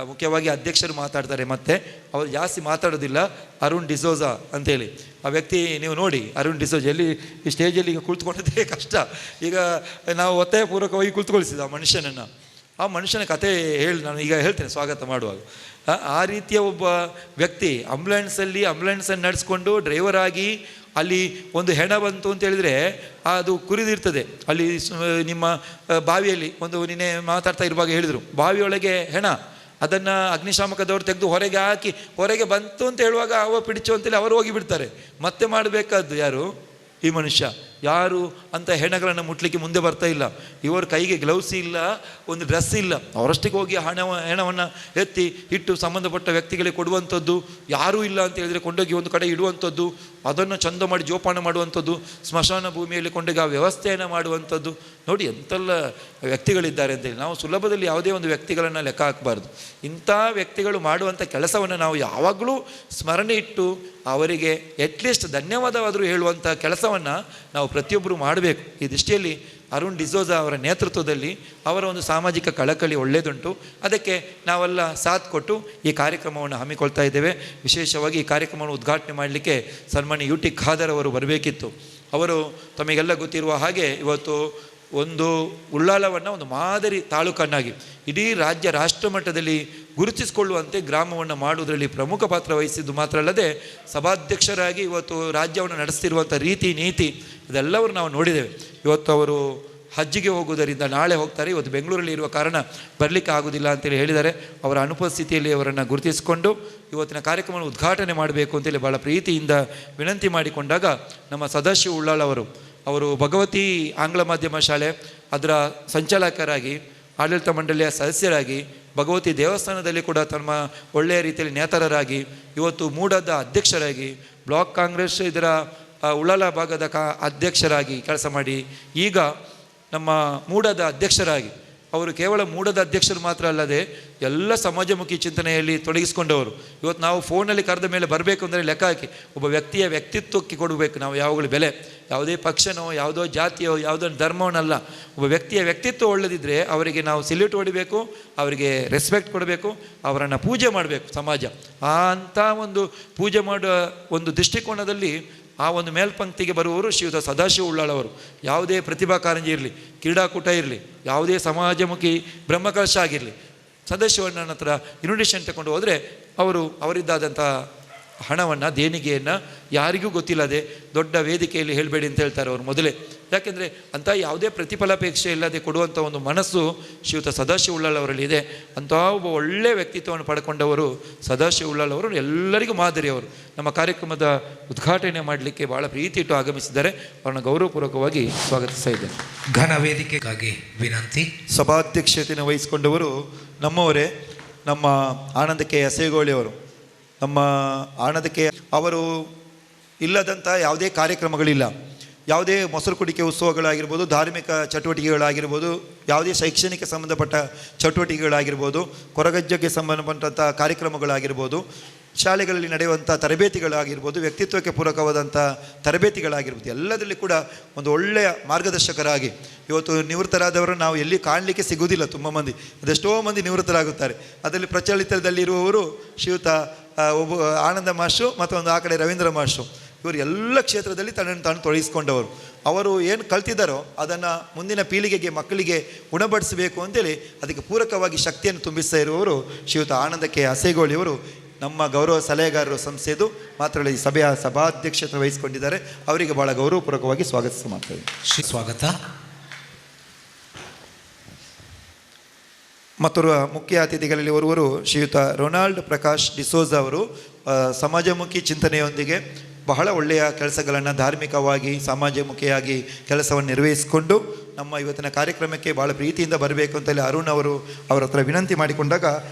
ಮುಖ್ಯವಾಗಿ ಅಧ್ಯಕ್ಷರು ಮಾತಾಡ್ತಾರೆ, ಮತ್ತು ಅವರು ಜಾಸ್ತಿ ಮಾತಾಡೋದಿಲ್ಲ. ಅರುಣ್ ಡಿಸೋಜಾ ಅಂತೇಳಿ ಆ ವ್ಯಕ್ತಿ, ನೀವು ನೋಡಿ ಅರುಣ್ ಡಿಸೋಜಾ ಎಲ್ಲಿ ಈ ಸ್ಟೇಜಲ್ಲಿ ಈಗ ಕುಳಿತುಕೊಂಡದೇ ಕಷ್ಟ. ಈಗ ನಾವು ಒತ್ತಾಯಪೂರ್ವಕವಾಗಿ ಕುಳಿತುಕೊಳಿಸಿದ ಆ ಮನುಷ್ಯನನ್ನು, ಆ ಮನುಷ್ಯನ ಕತೆ ನಾನು ಈಗ ಹೇಳ್ತೇನೆ ಸ್ವಾಗತ ಮಾಡುವಾಗ. ಆ ರೀತಿಯ ಒಬ್ಬ ವ್ಯಕ್ತಿ ಆಂಬ್ಯುಲೆನ್ಸನ್ನು ನಡೆಸ್ಕೊಂಡು ಡ್ರೈವರ್ ಆಗಿ ಅಲ್ಲಿ ಒಂದು ಹೆಣ ಬಂತು ಅಂತ ಹೇಳಿದರೆ ಅದು ಕುರಿದಿರ್ತದೆ. ಅಲ್ಲಿ ನಿಮ್ಮ ಬಾವಿಯಲ್ಲಿ ಒಂದು ನಿನ್ನೆ ಮಾತಾಡ್ತಾ ಇರುವಾಗ ಹೇಳಿದರು, ಬಾವಿಯೊಳಗೆ ಹೆಣ, ಅದನ್ನು ಅಗ್ನಿಶಾಮಕದವ್ರು ತೆಗೆದು ಹೊರಗೆ ಹಾಕಿ, ಹೊರಗೆ ಬಂತು ಅಂತ ಹೇಳುವಾಗ ಅವ ಪಿಡಿಚು ಅಂತೇಳಿ ಅವರು ಹೋಗಿ ಬಿಡ್ತಾರೆ. ಮತ್ತೆ ಮಾಡಬೇಕಾದ್ದು ಯಾರು? ಈ ಮನುಷ್ಯ. ಯಾರು ಅಂತ ಹೆಣಗಳನ್ನು ಮುಟ್ಲಿಕ್ಕೆ ಮುಂದೆ ಬರ್ತಾ ಇಲ್ಲ. ಇವರು ಕೈಗೆ ಗ್ಲೌಸ್ ಇಲ್ಲ, ಒಂದು ಡ್ರೆಸ್ ಇಲ್ಲ, ಅವರಷ್ಟಿಗೆ ಹೋಗಿ ಹೆಣವನ್ನು ಎತ್ತಿ ಇಟ್ಟು ಸಂಬಂಧಪಟ್ಟ ವ್ಯಕ್ತಿಗಳಿಗೆ ಕೊಡುವಂಥದ್ದು ಯಾರೂ ಇಲ್ಲ ಅಂತ ಹೇಳಿದರೆ ಕೊಂಡೋಗಿ ಒಂದು ಕಡೆ ಇಡುವಂಥದ್ದು, ಅದನ್ನು ಚಂದ ಮಾಡಿ ಜೋಪಾನ ಮಾಡುವಂಥದ್ದು, ಸ್ಮಶಾನ ಭೂಮಿಯಲ್ಲಿ ಕೊಂಡೋಗಿ ಆ ವ್ಯವಸ್ಥೆಯನ್ನು ಮಾಡುವಂಥದ್ದು. ನೋಡಿ ಎಂತೆಲ್ಲ ವ್ಯಕ್ತಿಗಳಿದ್ದಾರೆ ಅಂತೇಳಿ. ನಾವು ಸುಲಭದಲ್ಲಿ ಯಾವುದೇ ಒಂದು ವ್ಯಕ್ತಿಗಳನ್ನು ಲೆಕ್ಕ ಹಾಕಬಾರ್ದು. ಇಂಥ ವ್ಯಕ್ತಿಗಳು ಮಾಡುವಂಥ ಕೆಲಸವನ್ನು ನಾವು ಯಾವಾಗಲೂ ಸ್ಮರಣೆ ಇಟ್ಟು ಅವರಿಗೆ ಅಟ್ಲೀಸ್ಟ್ ಧನ್ಯವಾದವಾದರೂ ಹೇಳುವಂಥ ಕೆಲಸವನ್ನು ನಾವು ಪ್ರತಿಯೊಬ್ಬರು ಮಾಡಬೇಕು. ಈ ದೃಷ್ಟಿಯಲ್ಲಿ ಅರುಣ್ ಡಿಸೋಜಾ ಅವರ ನೇತೃತ್ವದಲ್ಲಿ ಅವರ ಒಂದು ಸಾಮಾಜಿಕ ಕಳಕಳಿ ಒಳ್ಳೆಯದುಂಟು. ಅದಕ್ಕೆ ನಾವೆಲ್ಲ ಸಾಥ್ ಕೊಟ್ಟು ಈ ಕಾರ್ಯಕ್ರಮವನ್ನು ಹಮ್ಮಿಕೊಳ್ತಾ ಇದ್ದೇವೆ. ವಿಶೇಷವಾಗಿ ಈ ಕಾರ್ಯಕ್ರಮವನ್ನು ಉದ್ಘಾಟನೆ ಮಾಡಲಿಕ್ಕೆ ಸನ್ಮಾನ್ಯ ಯು ಟಿ ಖಾದರ್ ಅವರು ಬರಬೇಕಿತ್ತು. ಅವರು ತಮಗೆಲ್ಲ ಗೊತ್ತಿರುವ ಹಾಗೆ ಇವತ್ತು ಒಂದು ಉಳ್ಳಾಲವನ್ನು ಒಂದು ಮಾದರಿ ತಾಲೂಕನ್ನಾಗಿ ಇಡೀ ರಾಷ್ಟ್ರ ಮಟ್ಟದಲ್ಲಿ ಗುರುತಿಸಿಕೊಳ್ಳುವಂತೆ ಗ್ರಾಮವನ್ನು ಮಾಡುವುದರಲ್ಲಿ ಪ್ರಮುಖ ಪಾತ್ರ ವಹಿಸಿದ್ದು ಮಾತ್ರ ಅಲ್ಲದೆ ಸಭಾಧ್ಯಕ್ಷರಾಗಿ ಇವತ್ತು ರಾಜ್ಯವನ್ನು ನಡೆಸ್ತಿರುವಂಥ ರೀತಿ ನೀತಿ ಇದೆಲ್ಲವರು ನಾವು ನೋಡಿದ್ದೇವೆ. ಇವತ್ತು ಅವರು ಹಜ್ಜಿಗೆ ಹೋಗುವುದರಿಂದ ನಾಳೆ ಹೋಗ್ತಾರೆ, ಇವತ್ತು ಬೆಂಗಳೂರಲ್ಲಿ ಇರುವ ಕಾರಣ ಬರಲಿಕ್ಕೆ ಆಗೋದಿಲ್ಲ ಅಂತೇಳಿ ಹೇಳಿದ್ದಾರೆ. ಅವರ ಅನುಪಸ್ಥಿತಿಯಲ್ಲಿ ಅವರನ್ನು ಗುರುತಿಸಿಕೊಂಡು ಇವತ್ತಿನ ಕಾರ್ಯಕ್ರಮವನ್ನು ಉದ್ಘಾಟನೆ ಮಾಡಬೇಕು ಅಂತೇಳಿ ಭಾಳ ಪ್ರೀತಿಯಿಂದ ವಿನಂತಿ ಮಾಡಿಕೊಂಡಾಗ ನಮ್ಮ ಸದಾಶಿವ ಉಳ್ಳಾಳ್ ಅವರು ಭಗವತಿ ಆಂಗ್ಲ ಮಾಧ್ಯಮ ಶಾಲೆ ಅದರ ಸಂಚಾಲಕರಾಗಿ, ಆಡಳಿತ ಮಂಡಳಿಯ ಸದಸ್ಯರಾಗಿ, ಭಗವತಿ ದೇವಸ್ಥಾನದಲ್ಲಿ ಕೂಡ ತಮ್ಮ ಒಳ್ಳೆಯ ರೀತಿಯಲ್ಲಿ ನೇತಾರರಾಗಿ, ಇವತ್ತು ಮೂಡದ ಅಧ್ಯಕ್ಷರಾಗಿ, ಬ್ಲಾಕ್ ಕಾಂಗ್ರೆಸ್ ಇದರ ಉಳ್ಳಾಲ ಭಾಗದ ಅಧ್ಯಕ್ಷರಾಗಿ ಕೆಲಸ ಮಾಡಿ, ಈಗ ನಮ್ಮ ಮೂಡದ ಅಧ್ಯಕ್ಷರಾಗಿ, ಅವರು ಕೇವಲ ಮೂಡದ ಅಧ್ಯಕ್ಷರು ಮಾತ್ರ ಅಲ್ಲದೆ ಎಲ್ಲ ಸಮಾಜಮುಖಿ ಚಿಂತನೆಯಲ್ಲಿ ತೊಡಗಿಸಿಕೊಂಡವರು. ಇವತ್ತು ನಾವು ಫೋನಲ್ಲಿ ಕರೆದ ಮೇಲೆ ಬರಬೇಕು ಅಂದರೆ ಲೆಕ್ಕ ಹಾಕಿ ಒಬ್ಬ ವ್ಯಕ್ತಿಯ ವ್ಯಕ್ತಿತ್ವಕ್ಕೆ ಕೊಡಬೇಕು ನಾವು ಯಾವಾಗಲೂ ಬೆಲೆ. ಯಾವುದೇ ಪಕ್ಷನೋ, ಯಾವುದೋ ಜಾತಿಯೋ, ಯಾವುದೋ ಧರ್ಮವನ್ನಲ್ಲ. ಒಬ್ಬ ವ್ಯಕ್ತಿಯ ವ್ಯಕ್ತಿತ್ವ ಒಳ್ಳೆದಿದ್ದರೆ ಅವರಿಗೆ ನಾವು ಸೆಲ್ಯೂಟ್ ಹೊಡಿಬೇಕು, ಅವರಿಗೆ ರೆಸ್ಪೆಕ್ಟ್ ಕೊಡಬೇಕು, ಅವರನ್ನು ಪೂಜೆ ಮಾಡಬೇಕು ಸಮಾಜ. ಅಂಥ ಒಂದು ಪೂಜೆ ಮಾಡುವ ಒಂದು ದೃಷ್ಟಿಕೋನದಲ್ಲಿ ಆ ಒಂದು ಮೇಲ್ಪಂಕ್ತಿಗೆ ಬರುವವರು ಶ್ರೀಯುತ ಸದಾಶಿವ ಉಳ್ಳಾಳ್ ಅವರು. ಯಾವುದೇ ಪ್ರತಿಭಾ ಕಾರಂಜಿ ಇರಲಿ, ಕ್ರೀಡಾಕೂಟ ಇರಲಿ, ಯಾವುದೇ ಸಮಾಜಮುಖಿ ಬ್ರಹ್ಮಕಲಶ ಆಗಿರಲಿ, ಸದಾಶಿವಣ್ಣನ ಹತ್ರ ಇನ್ವಿಟೇಷನ್ ತಗೊಂಡು ಹೋದರೆ ಅವರಿದ್ದಾದಂಥ ಹಣವನ್ನು, ದೇಣಿಗೆಯನ್ನು ಯಾರಿಗೂ ಗೊತ್ತಿಲ್ಲದೆ ದೊಡ್ಡ ವೇದಿಕೆಯಲ್ಲಿ ಹೇಳಬೇಡಿ ಅಂತ ಹೇಳ್ತಾರೆ ಅವರು ಮೊದಲೇ. ಯಾಕೆಂದರೆ ಅಂಥ ಯಾವುದೇ ಪ್ರತಿಫಲಾಪೇಕ್ಷೆ ಇಲ್ಲದೆ ಕೊಡುವಂಥ ಒಂದು ಮನಸ್ಸು ಶ್ರೀಯುತ ಸದಾಶಿವ ಉಳ್ಳಾಳ್ ಅವರಲ್ಲಿ ಇದೆ. ಅಂಥ ಒಬ್ಬ ಒಳ್ಳೆಯ ವ್ಯಕ್ತಿತ್ವವನ್ನು ಪಡ್ಕೊಂಡವರು ಸದಾಶಿವ ಉಳ್ಳಾಳ್ ಅವರು ಎಲ್ಲರಿಗೂ ಮಾದರಿಯವರು. ನಮ್ಮ ಕಾರ್ಯಕ್ರಮದ ಉದ್ಘಾಟನೆ ಮಾಡಲಿಕ್ಕೆ ಭಾಳ ಪ್ರೀತಿ ಇಟ್ಟು ಆಗಮಿಸಿದ್ದಾರೆ. ಅವರನ್ನು ಗೌರವಪೂರ್ವಕವಾಗಿ ಸ್ವಾಗತಿಸ್ತಾ ಇದ್ದೇನೆ. ಘನ ವೇದಿಕೆಗಾಗಿ ವಿನಂತಿ. ಸಭಾಧ್ಯಕ್ಷತೆಯನ್ನು ವಹಿಸಿಕೊಂಡವರು ನಮ್ಮವರೇ, ನಮ್ಮ ಆನಂದ ಕೆ ಅಸೇಗೋಳಿ ಅವರು. ನಮ್ಮ ಆನಂದ ಕೆ ಅವರು ಇಲ್ಲದಂಥ ಯಾವುದೇ ಕಾರ್ಯಕ್ರಮಗಳಿಲ್ಲ. ಯಾವುದೇ ಮೊಸರು ಕುಡಿಕೆ ಉತ್ಸವಗಳಾಗಿರ್ಬೋದು, ಧಾರ್ಮಿಕ ಚಟುವಟಿಕೆಗಳಾಗಿರ್ಬೋದು, ಯಾವುದೇ ಶೈಕ್ಷಣಿಕ ಸಂಬಂಧಪಟ್ಟ ಚಟುವಟಿಕೆಗಳಾಗಿರ್ಬೋದು, ಕೊರಗಜ್ಜಗೆ ಸಂಬಂಧಪಟ್ಟಂಥ ಕಾರ್ಯಕ್ರಮಗಳಾಗಿರ್ಬೋದು, ಶಾಲೆಗಳಲ್ಲಿ ನಡೆಯುವಂಥ ತರಬೇತಿಗಳಾಗಿರ್ಬೋದು, ವ್ಯಕ್ತಿತ್ವಕ್ಕೆ ಪೂರಕವಾದಂಥ ತರಬೇತಿಗಳಾಗಿರ್ಬೋದು, ಎಲ್ಲದರಲ್ಲಿ ಕೂಡ ಒಂದು ಒಳ್ಳೆಯ ಮಾರ್ಗದರ್ಶಕರಾಗಿ ಇವತ್ತು ನಿವೃತ್ತರಾದವರು ನಾವು ಎಲ್ಲಿ ಕಾಣಲಿಕ್ಕೆ ಸಿಗುವುದಿಲ್ಲ. ತುಂಬ ಮಂದಿ, ಅದೆಷ್ಟೋ ಮಂದಿ ನಿವೃತ್ತರಾಗುತ್ತಾರೆ. ಅದರಲ್ಲಿ ಪ್ರಚಲಿತದಲ್ಲಿರುವವರು ಶ್ರೀಯುತ ಒಬ್ಬ ಆನಂದ ಮಾಸ್ಟ್ರು ಮತ್ತು ಒಂದು ಆ ಕಡೆ ರವೀಂದ್ರ ಮಾಸ್ಟ್ರು. ಇವರು ಎಲ್ಲ ಕ್ಷೇತ್ರದಲ್ಲಿ ತನ್ನನ್ನು ತಾನು ತೊಡಗಿಸ್ಕೊಂಡವರು. ಅವರು ಏನು ಕಲ್ತಿದ್ದಾರೋ ಅದನ್ನು ಮುಂದಿನ ಪೀಳಿಗೆಗೆ, ಮಕ್ಕಳಿಗೆ ಉಣಬಡಿಸಬೇಕು ಅಂತೇಳಿ ಅದಕ್ಕೆ ಪೂರಕವಾಗಿ ಶಕ್ತಿಯನ್ನು ತುಂಬಿಸ್ತಾ ಇರುವವರು ಶ್ರೀಯುತ ಆನಂದ ಕೆ ಅಸೇಗೋಳಿಯವರು ನಮ್ಮ ಗೌರವ ಸಲಹೆಗಾರರು ಸಂಸ್ಥೆದು ಮಾತ್ರ ಈ ಸಭೆಯ ಸಭಾಧ್ಯಕ್ಷತೆ ವಹಿಸಿಕೊಂಡಿದ್ದಾರೆ. ಅವರಿಗೆ ಭಾಳ ಗೌರವಪೂರ್ವಕವಾಗಿ ಸ್ವಾಗತಿಸ ಮಾಡ್ತೇವೆ. ಸ್ವಾಗತ. ಮತ್ತೋರ್ವ ಮುಖ್ಯ ಅತಿಥಿಗಳಲ್ಲಿ ಓರ್ವರು ಶ್ರೀಯುತ ರೊನಾಲ್ಡ್ ಪ್ರಕಾಶ್ ಡಿಸೋಜ ಅವರು ಸಮಾಜಮುಖಿ ಚಿಂತನೆಯೊಂದಿಗೆ ಬಹಳ ಒಳ್ಳೆಯ ಕೆಲಸಗಳನ್ನು ಧಾರ್ಮಿಕವಾಗಿ ಸಮಾಜಮುಖಿಯಾಗಿ ಕೆಲಸವನ್ನು ನಿರ್ವಹಿಸಿಕೊಂಡು ನಮ್ಮ ಇವತ್ತಿನ ಕಾರ್ಯಕ್ರಮಕ್ಕೆ ಭಾಳ ಪ್ರೀತಿಯಿಂದ ಬರಬೇಕು ಅಂತೇಳಿ ಅರುಣ್ ಅವರು ಅವರ ಹತ್ರ ವಿನಂತಿ ಮಾಡಿಕೊಂಡಾಗ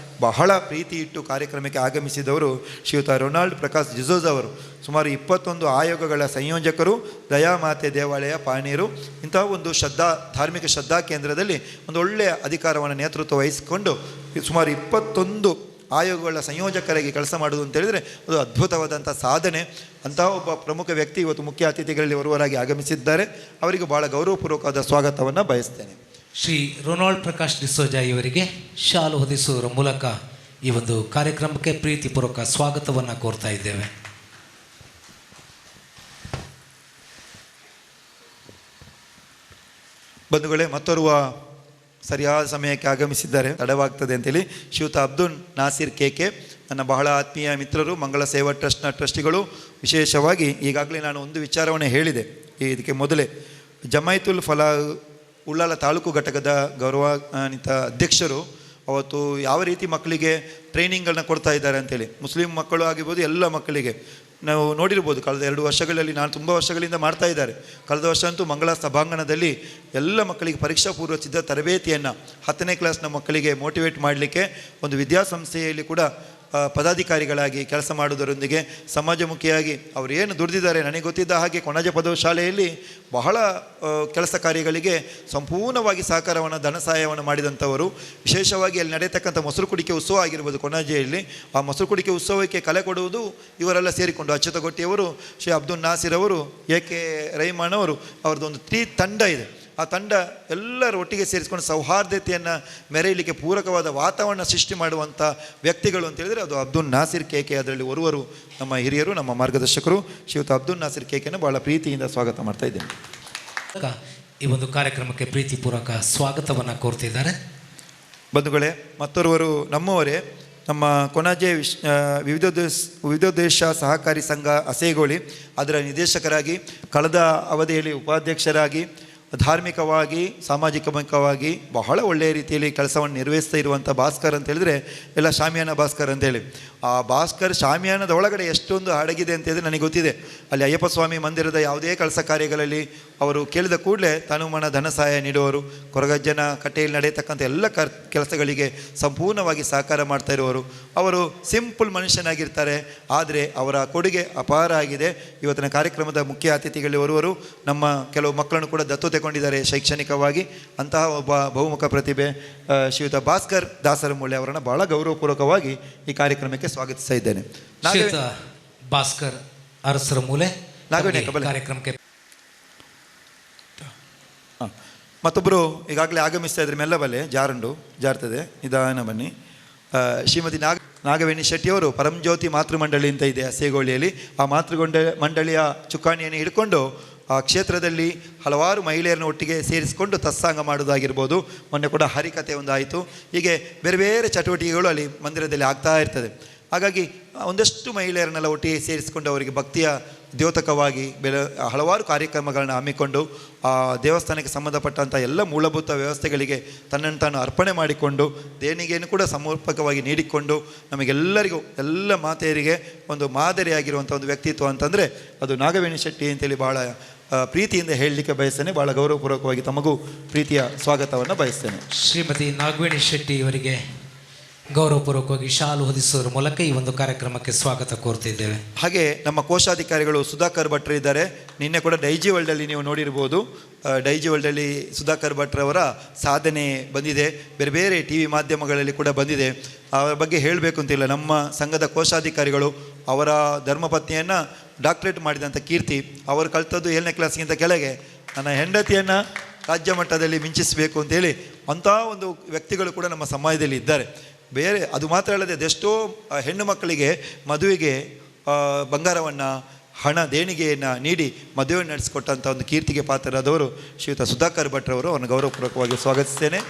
ಬಹಳ ಪ್ರೀತಿ ಇಟ್ಟು ಕಾರ್ಯಕ್ರಮಕ್ಕೆ ಆಗಮಿಸಿದವರು ಶ್ರೀಯುತ ರೊನಾಲ್ಡ್ ಪ್ರಕಾಶ್ ಡಿಸೋಜ ಅವರು. ಸುಮಾರು 21 ಆಯೋಗಗಳ ಸಂಯೋಜಕರು, ದಯಾಮಾತೆ ದೇವಾಲಯ ಪಾಣೀರು, ಇಂತಹ ಒಂದು ಧಾರ್ಮಿಕ ಶ್ರದ್ಧಾ ಕೇಂದ್ರದಲ್ಲಿ ಒಂದು ಒಳ್ಳೆಯ ಅಧಿಕಾರವನ್ನು ನೇತೃತ್ವ ವಹಿಸಿಕೊಂಡು ಸುಮಾರು 21 ಆಯೋಗಗಳ ಸಂಯೋಜಕರಾಗಿ ಕೆಲಸ ಮಾಡುವುದು ಅಂತ ಹೇಳಿದರೆ ಅದು ಅದ್ಭುತವಾದಂಥ ಸಾಧನೆ. ಅಂತಹ ಒಬ್ಬ ಪ್ರಮುಖ ವ್ಯಕ್ತಿ ಇವತ್ತು ಮುಖ್ಯ ಅತಿಥಿಗಳಲ್ಲಿ ಒರ್ವರಾಗಿ ಆಗಮಿಸಿದ್ದಾರೆ. ಅವರಿಗೆ ಭಾಳ ಗೌರವಪೂರ್ವಕವಾದ ಸ್ವಾಗತವನ್ನು ಬಯಸ್ತೇನೆ. ಶ್ರೀ ರೊನಾಲ್ಡ್ ಪ್ರಕಾಶ್ ಡಿಸೋಜಾ ಇವರಿಗೆ ಶಾಲು ಹೊದಿಸುವುದರ ಮೂಲಕ ಈ ಒಂದು ಕಾರ್ಯಕ್ರಮಕ್ಕೆ ಪ್ರೀತಿಪೂರ್ವಕ ಸ್ವಾಗತವನ್ನು ಕೋರ್ತಾ ಇದ್ದೇವೆ. ಬಂಧುಗಳೇ, ಮತ್ತೋರ್ವ ಸರಿಯಾದ ಸಮಯಕ್ಕೆ ಆಗಮಿಸಿದ್ದಾರೆ, ತಡವಾಗ್ತದೆ ಅಂತೇಳಿ ಶ್ರೀಯುತ ಅಬ್ದುಲ್ ನಾಸಿರ್ KK, ನನ್ನ ಬಹಳ ಆತ್ಮೀಯ ಮಿತ್ರರು, ಮಂಗಳ ಸೇವಾ ಟ್ರಸ್ಟ್ನ ಟ್ರಸ್ಟಿಗಳು. ವಿಶೇಷವಾಗಿ ಈಗಾಗಲೇ ನಾನು ಒಂದು ವಿಚಾರವನ್ನು ಹೇಳಿದೆ ಇದಕ್ಕೆ ಮೊದಲೇ. ಜಮಾಯಿತುಲ್ ಫಲಾಹ್ ಉಳ್ಳಾಲ ತಾಲೂಕು ಘಟಕದ ಗೌರವಾನ್ವಿತ ಅಧ್ಯಕ್ಷರು ಅವತ್ತು ಯಾವ ರೀತಿ ಮಕ್ಕಳಿಗೆ ಟ್ರೈನಿಂಗ್ಗಳನ್ನ ಕೊಡ್ತಾ ಇದ್ದಾರೆ ಅಂತೇಳಿ, ಮುಸ್ಲಿಂ ಮಕ್ಕಳು ಆಗಿರ್ಬೋದು, ಎಲ್ಲ ಮಕ್ಕಳಿಗೆ ನಾವು ನೋಡಿರ್ಬೋದು. ಕಳೆದ 2 ವರ್ಷಗಳಲ್ಲಿ ನಾನು ತುಂಬ ವರ್ಷಗಳಿಂದ ಮಾಡ್ತಾ ಇದ್ದಾರೆ. ಕಳೆದ ವರ್ಷ ಅಂತೂ ಮಂಗಳ ಸಭಾಂಗಣದಲ್ಲಿ ಎಲ್ಲ ಮಕ್ಕಳಿಗೆ ಪರೀಕ್ಷಾ ಪೂರ್ವ ಸಿದ್ಧ ತರಬೇತಿಯನ್ನು 10ನೇ ಕ್ಲಾಸ್ನ ಮಕ್ಕಳಿಗೆ ಮೋಟಿವೇಟ್ ಮಾಡಲಿಕ್ಕೆ ಒಂದು ವಿದ್ಯಾಸಂಸ್ಥೆಯಲ್ಲಿ ಕೂಡ ಪದಾಧಿಕಾರಿಗಳಾಗಿ ಕೆಲಸ ಮಾಡುವುದರೊಂದಿಗೆ ಸಮಾಜಮುಖಿಯಾಗಿ ಅವರು ಏನು ದುಡಿದಿದ್ದಾರೆ. ನನಗೆ ಗೊತ್ತಿದ್ದ ಹಾಗೆ ಕೊಣಾಜ ಪದವಿ ಶಾಲೆಯಲ್ಲಿ ಬಹಳ ಕೆಲಸ ಕಾರ್ಯಗಳಿಗೆ ಸಂಪೂರ್ಣವಾಗಿ ಸಹಕಾರವನ್ನು, ಧನ ಸಹಾಯವನ್ನು ಮಾಡಿದಂಥವರು. ವಿಶೇಷವಾಗಿ ಅಲ್ಲಿ ನಡೆಯತಕ್ಕಂಥ ಮೊಸರು ಕುಡಿಕೆ ಉತ್ಸವ ಆಗಿರ್ಬೋದು ಕೊಣಾಜೆಯಲ್ಲಿ, ಆ ಮೊಸರು ಕುಡಿಕೆ ಉತ್ಸವಕ್ಕೆ ಕಲೆ ಕೊಡುವುದು ಇವರೆಲ್ಲ ಸೇರಿಕೊಂಡು ಅಚ್ಯುತಗೊಟ್ಟಿಯವರು, ಶ್ರೀ ಅಬ್ದುಲ್ ನಾಸಿರ್ ಅವರು, AK ರೈಮಾನ್ ಅವರು, ಅವ್ರದ್ದೊಂದು 3 ತಂಡ ಇದೆ. ಆ ತಂಡ ಎಲ್ಲರೂ ಒಟ್ಟಿಗೆ ಸೇರಿಸ್ಕೊಂಡು ಸೌಹಾರ್ದತೆಯನ್ನು ಮೆರೆಯಲಿಕ್ಕೆ ಪೂರಕವಾದ ವಾತಾವರಣ ಸೃಷ್ಟಿ ಮಾಡುವಂಥ ವ್ಯಕ್ತಿಗಳು ಅಂತ ಹೇಳಿದರೆ ಅದು ಅಬ್ದುಲ್ ನಾಸಿರ್ KK. ಅದರಲ್ಲಿ ಒರ್ವರು ನಮ್ಮ ಹಿರಿಯರು, ನಮ್ಮ ಮಾರ್ಗದರ್ಶಕರು ಶ್ರೀಯುತ ಅಬ್ದುಲ್ ನಾಸಿರ್ KKನ ಭಾಳ ಪ್ರೀತಿಯಿಂದ ಸ್ವಾಗತ ಮಾಡ್ತಾ ಇದ್ದೇನೆ. ಈ ಒಂದು ಕಾರ್ಯಕ್ರಮಕ್ಕೆ ಪ್ರೀತಿಪೂರ್ವಕ ಸ್ವಾಗತವನ್ನು ಕೋರ್ತಿದ್ದಾರೆ. ಬಂಧುಗಳೇ, ಮತ್ತೋರ್ವರು ನಮ್ಮವರೇ, ನಮ್ಮ ಕೊಣಾಜೆ ವಿವಿಧೋದ್ದೇಶ ಸಹಕಾರಿ ಸಂಘ ಅಸೇಗೋಳಿ ಅದರ ನಿರ್ದೇಶಕರಾಗಿ, ಕಳೆದ ಅವಧಿಯಲ್ಲಿ ಉಪಾಧ್ಯಕ್ಷರಾಗಿ, ಧಾರ್ಮಿಕವಾಗಿ ಸಾಮಾಜಿಕವಾಗಿ ಬಹಳ ಒಳ್ಳೆಯ ರೀತಿಯಲ್ಲಿ ಕೆಲಸವನ್ನು ನಿರ್ವಹಿಸ್ತಾ ಇರುವಂಥ ಭಾಸ್ಕರ್ ಅಂತ ಹೇಳಿದ್ರೆ ಎಲ್ಲ ಶಾಮಿಯಾನ ಭಾಸ್ಕರ್ ಅಂತೇಳಿ. ಆ ಭಾಸ್ಕರ್ ಶಾಮಿಯಾನದ ಒಳಗಡೆ ಎಷ್ಟೊಂದು ಅಡಗಿದೆ ಅಂತ ಹೇಳಿದ್ರೆ ನನಗೆ ಗೊತ್ತಿದೆ. ಅಲ್ಲಿ ಅಯ್ಯಪ್ಪ ಸ್ವಾಮಿ ಮಂದಿರದ ಯಾವುದೇ ಕೆಲಸ ಕಾರ್ಯಗಳಲ್ಲಿ ಅವರು ಕೇಳಿದ ಕೂಡಲೇ ತನುಮನ ಧನ ಸಹಾಯ ನೀಡುವವರು, ಕೊರಗಜ್ಜನ ಕಟ್ಟೆಯಲ್ಲಿ ನಡೆಯತಕ್ಕಂಥ ಎಲ್ಲ ಕೆಲಸಗಳಿಗೆ ಸಂಪೂರ್ಣವಾಗಿ ಸಹಕಾರ ಮಾಡ್ತಾ ಇರುವವರು. ಅವರು ಸಿಂಪಲ್ ಮನುಷ್ಯನಾಗಿರ್ತಾರೆ, ಆದರೆ ಅವರ ಕೊಡುಗೆ ಅಪಾರ ಆಗಿದೆ. ಇವತ್ತಿನ ಕಾರ್ಯಕ್ರಮದ ಮುಖ್ಯ ಅತಿಥಿಗಳಲ್ಲಿ ಒರ್ವರು ನಮ್ಮ ಕೆಲವು ಮಕ್ಕಳನ್ನು ಕೂಡ ದತ್ತು ತೆಗೊಂಡಿದ್ದಾರೆ ಶೈಕ್ಷಣಿಕವಾಗಿ. ಅಂತಹ ಒಬ್ಬ ಬಹುಮುಖ ಪ್ರತಿಭೆ ಶ್ರೀಯುತ ಭಾಸ್ಕರ್ ದಾಸರಮೂಳೆ ಅವರನ್ನು ಬಹಳ ಗೌರವಪೂರ್ವಕವಾಗಿ ಈ ಕಾರ್ಯಕ್ರಮಕ್ಕೆ ಸ್ವಾಗತಿಸ್ತಾ ಇದ್ದೇನೆ. ಭಾಸ್ಕರ್ ಅರಸರಮೂಲೆ ಕಾರ್ಯಕ್ರಮಕ್ಕೆ. ಮತ್ತೊಬ್ಬರು ಈಗಾಗಲೇ ಆಗಮಿಸ್ತಾ ಇದ್ರೆ ಮೆಲ್ಲಬಲ್ಲೆ ಜಾರ್ತದೆ, ನಿಧಾನ ಬನ್ನಿ. ಶ್ರೀಮತಿ ನಾಗವೇಣಿ ಶೆಟ್ಟಿಯವರು ಪರಂಜ್ಯೋತಿ ಮಾತೃಮಂಡಳಿ ಅಂತ ಇದೆ ಅಸೇಗೋಳಿಯಲ್ಲಿ. ಆ ಮಂಡಳಿಯ ಚುಕ್ಕಾಣಿಯನ್ನು ಹಿಡ್ಕೊಂಡು ಆ ಕ್ಷೇತ್ರದಲ್ಲಿ ಹಲವಾರು ಮಹಿಳೆಯರನ್ನು ಒಟ್ಟಿಗೆ ಸೇರಿಸಿಕೊಂಡು ತತ್ಸಾಂಗ ಮಾಡೋದಾಗಿರ್ಬೋದು. ಮೊನ್ನೆ ಕೂಡ ಹರಿಕತೆ ಒಂದು ಆಯಿತು. ಹೀಗೆ ಬೇರೆ ಬೇರೆ ಚಟುವಟಿಕೆಗಳು ಅಲ್ಲಿ ಮಂದಿರದಲ್ಲಿ ಆಗ್ತಾ ಇರ್ತದೆ. ಹಾಗಾಗಿ ಒಂದಷ್ಟು ಮಹಿಳೆಯರನ್ನೆಲ್ಲ ಒಟ್ಟಿಗೆ ಸೇರಿಸಿಕೊಂಡು ಅವರಿಗೆ ಭಕ್ತಿಯ ದ್ಯೋತಕವಾಗಿ ಹಲವಾರು ಕಾರ್ಯಕ್ರಮಗಳನ್ನ ಹಮ್ಮಿಕೊಂಡು ಆ ದೇವಸ್ಥಾನಕ್ಕೆ ಸಂಬಂಧಪಟ್ಟಂಥ ಎಲ್ಲ ಮೂಲಭೂತ ವ್ಯವಸ್ಥೆಗಳಿಗೆ ತನ್ನನ್ನು ತಾನು ಅರ್ಪಣೆ ಮಾಡಿಕೊಂಡು ದೇಣಿಗೆಯನ್ನು ಕೂಡ ಸಮರ್ಪಕವಾಗಿ ನೀಡಿಕೊಂಡು ನಮಗೆಲ್ಲರಿಗೂ, ಎಲ್ಲ ಮಾತೆಯರಿಗೆ ಒಂದು ಮಾದರಿಯಾಗಿರುವಂಥ ಒಂದು ವ್ಯಕ್ತಿತ್ವ ಅಂತಂದರೆ ಅದು ನಾಗವೇಣಿ ಶೆಟ್ಟಿ ಅಂತೇಳಿ ಭಾಳ ಪ್ರೀತಿಯಿಂದ ಹೇಳಲಿಕ್ಕೆ ಬಯಸ್ತೇನೆ. ಭಾಳ ಗೌರವಪೂರ್ವಕವಾಗಿ ತಮಗೂ ಪ್ರೀತಿಯ ಸ್ವಾಗತವನ್ನು ಬಯಸ್ತೇನೆ. ಶ್ರೀಮತಿ ನಾಗವೇಣಿ ಶೆಟ್ಟಿ ಇವರಿಗೆ ಗೌರವಪೂರ್ವಕವಾಗಿ ಶಾಲು ಹೊದಿಸುವುದರ ಮೂಲಕ ಈ ಒಂದು ಕಾರ್ಯಕ್ರಮಕ್ಕೆ ಸ್ವಾಗತ ಕೋರ್ತಿದ್ದೇವೆ. ಹಾಗೆ ನಮ್ಮ ಕೋಶಾಧಿಕಾರಿಗಳು ಸುಧಾಕರ್ ಭಟ್ರು ಇದ್ದಾರೆ. ನಿನ್ನೆ ಕೂಡ ಡೈಜಿ ವರ್ಲ್ಡಲ್ಲಿ ನೀವು ನೋಡಿರ್ಬೋದು. ಡೈಜಿ ವರ್ಲ್ಡಲ್ಲಿ ಸುಧಾಕರ್ ಭಟ್ರವರ ಸಾಧನೆ ಬಂದಿದೆ, ಬೇರೆ ಬೇರೆ ಟಿ ವಿ ಮಾಧ್ಯಮಗಳಲ್ಲಿ ಕೂಡ ಬಂದಿದೆ. ಅವರ ಬಗ್ಗೆ ಹೇಳಬೇಕು ಅಂತಿಲ್ಲ. ನಮ್ಮ ಸಂಘದ ಕೋಶಾಧಿಕಾರಿಗಳು ಅವರ ಧರ್ಮಪತ್ನಿಯನ್ನು ಡಾಕ್ಟರೇಟ್ ಮಾಡಿದಂಥ ಕೀರ್ತಿ, ಅವರು ಕಲಿತದ್ದು 7ನೇ ಕ್ಲಾಸ್ಗಿಂತ ಕೆಳಗೆ. ನನ್ನ ಹೆಂಡತಿಯನ್ನು ರಾಜ್ಯ ಮಟ್ಟದಲ್ಲಿ ಮಿಂಚಿಸಬೇಕು ಅಂತೇಳಿ ಅಂಥ ಒಂದು ವ್ಯಕ್ತಿಗಳು ಕೂಡ ನಮ್ಮ ಸಮಾಜದಲ್ಲಿ ಇದ್ದಾರೆ. ಬೇರೆ ಅದು ಮಾತ್ರ ಅಲ್ಲದೆ ಅದೆಷ್ಟೋ ಹೆಣ್ಣು ಮಕ್ಕಳಿಗೆ ಮದುವೆಗೆ ಬಂಗಾರವನ್ನು ಹಣ ದೇಣಿಗೆಯನ್ನು ನೀಡಿ ಮದುವೆ ನಡೆಸಿಕೊಟ್ಟಂಥ ಒಂದು ಕೀರ್ತಿಗೆ ಪಾತ್ರರಾದವರು ಶ್ರೀಯುತ ಸುಧಾಕರ್ ಭಟ್ರವರು. ಅವರನ್ನು ಗೌರವಪೂರ್ವಕವಾಗಿ ಸ್ವಾಗತಿಸ್ತೇನೆ.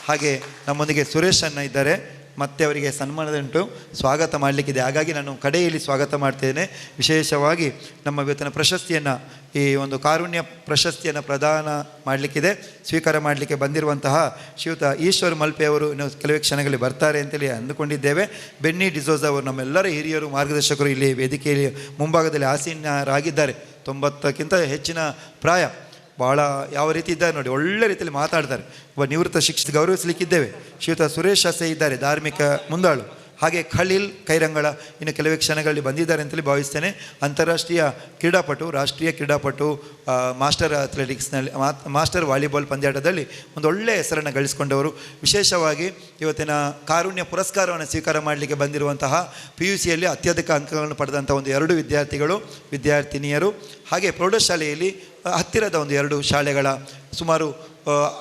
ಹಾಗೆ ನಮ್ಮೊಂದಿಗೆ ಸುರೇಶ್ ಅಣ್ಣ ಇದ್ದಾರೆ, ಮತ್ತೆ ಅವರಿಗೆ ಸನ್ಮಾನದುಂಟು, ಸ್ವಾಗತ ಮಾಡಲಿಕ್ಕಿದೆ. ಹಾಗಾಗಿ ನಾನು ಕಡೆಯಲ್ಲಿ ಸ್ವಾಗತ ಮಾಡ್ತೇನೆ. ವಿಶೇಷವಾಗಿ ನಮ್ಮ ಇವತ್ತಿನ ಪ್ರಶಸ್ತಿಯನ್ನು, ಈ ಒಂದು ಕಾರುಣ್ಯ ಪ್ರಶಸ್ತಿಯನ್ನು ಪ್ರದಾನ ಮಾಡಲಿಕ್ಕಿದೆ. ಸ್ವೀಕಾರ ಮಾಡಲಿಕ್ಕೆ ಬಂದಿರುವಂತಹ ಶ್ರೀಯುತ ಈಶ್ವರ್ ಮಲ್ಪೆ ಅವರು ಇನ್ನು ಕೆಲವೇ ಕ್ಷಣಗಳಲ್ಲಿ ಬರ್ತಾರೆ ಅಂತೇಳಿ ಅಂದುಕೊಂಡಿದ್ದೇವೆ. ಬೆನ್ನಿ ಡಿಸೋಜ್ ಅವರು ನಮ್ಮೆಲ್ಲರ ಹಿರಿಯರು, ಮಾರ್ಗದರ್ಶಕರು ಇಲ್ಲಿ ವೇದಿಕೆಯಲ್ಲಿ ಮುಂಭಾಗದಲ್ಲಿ ಆಸೀನರಾಗಿದ್ದಾರೆ. 90ಕ್ಕಿಂತ ಹೆಚ್ಚಿನ ಪ್ರಾಯ, ಭಾಳ ಯಾವ ರೀತಿ ಇದ್ದಾರೆ ನೋಡಿ, ಒಳ್ಳೆ ರೀತಿಯಲ್ಲಿ ಮಾತಾಡ್ತಾರೆ. ಒಬ್ಬ ನಿವೃತ್ತ ಶಿಕ್ಷಕ ಗೌರವಿಸಲಿಕ್ಕಿದ್ದೇವೆ. ಶ್ರೀಯುತ ಸುರೇಶ್ ಅಸೆ ಇದ್ದಾರೆ, ಧಾರ್ಮಿಕ ಮುಂದಾಳು. ಹಾಗೆ ಖಲೀಲ್ ಕೈರಂಗಳ ಇನ್ನು ಕೆಲವೇ ಕ್ಷಣಗಳಲ್ಲಿ ಬಂದಿದ್ದಾರೆ ಅಂತೇಳಿ ಭಾವಿಸ್ತೇನೆ. ಅಂತಾರಾಷ್ಟ್ರೀಯ ಕ್ರೀಡಾಪಟು, ರಾಷ್ಟ್ರೀಯ ಕ್ರೀಡಾಪಟು, ಮಾಸ್ಟರ್ ಅಥ್ಲೆಟಿಕ್ಸ್ನಲ್ಲಿ ಮಾಸ್ಟರ್ ವಾಲಿಬಾಲ್ ಪಂದ್ಯಾಟದಲ್ಲಿ ಒಂದು ಒಳ್ಳೆಯ ಹೆಸರನ್ನು ಗಳಿಸಿಕೊಂಡವರು. ವಿಶೇಷವಾಗಿ ಇವತ್ತಿನ ಕಾರುಣ್ಯ ಪುರಸ್ಕಾರವನ್ನು ಸ್ವೀಕಾರ ಮಾಡಲಿಕ್ಕೆ ಬಂದಿರುವಂತಹ PUCಯಲ್ಲಿ ಅತ್ಯಧಿಕ ಅಂಕಗಳನ್ನು ಪಡೆದಂಥ ಒಂದು 2 ವಿದ್ಯಾರ್ಥಿನಿಯರು. ಹಾಗೆ ಪ್ರೌಢಶಾಲೆಯಲ್ಲಿ ಹತ್ತಿರದ ಒಂದು 2 ಶಾಲೆಗಳ ಸುಮಾರು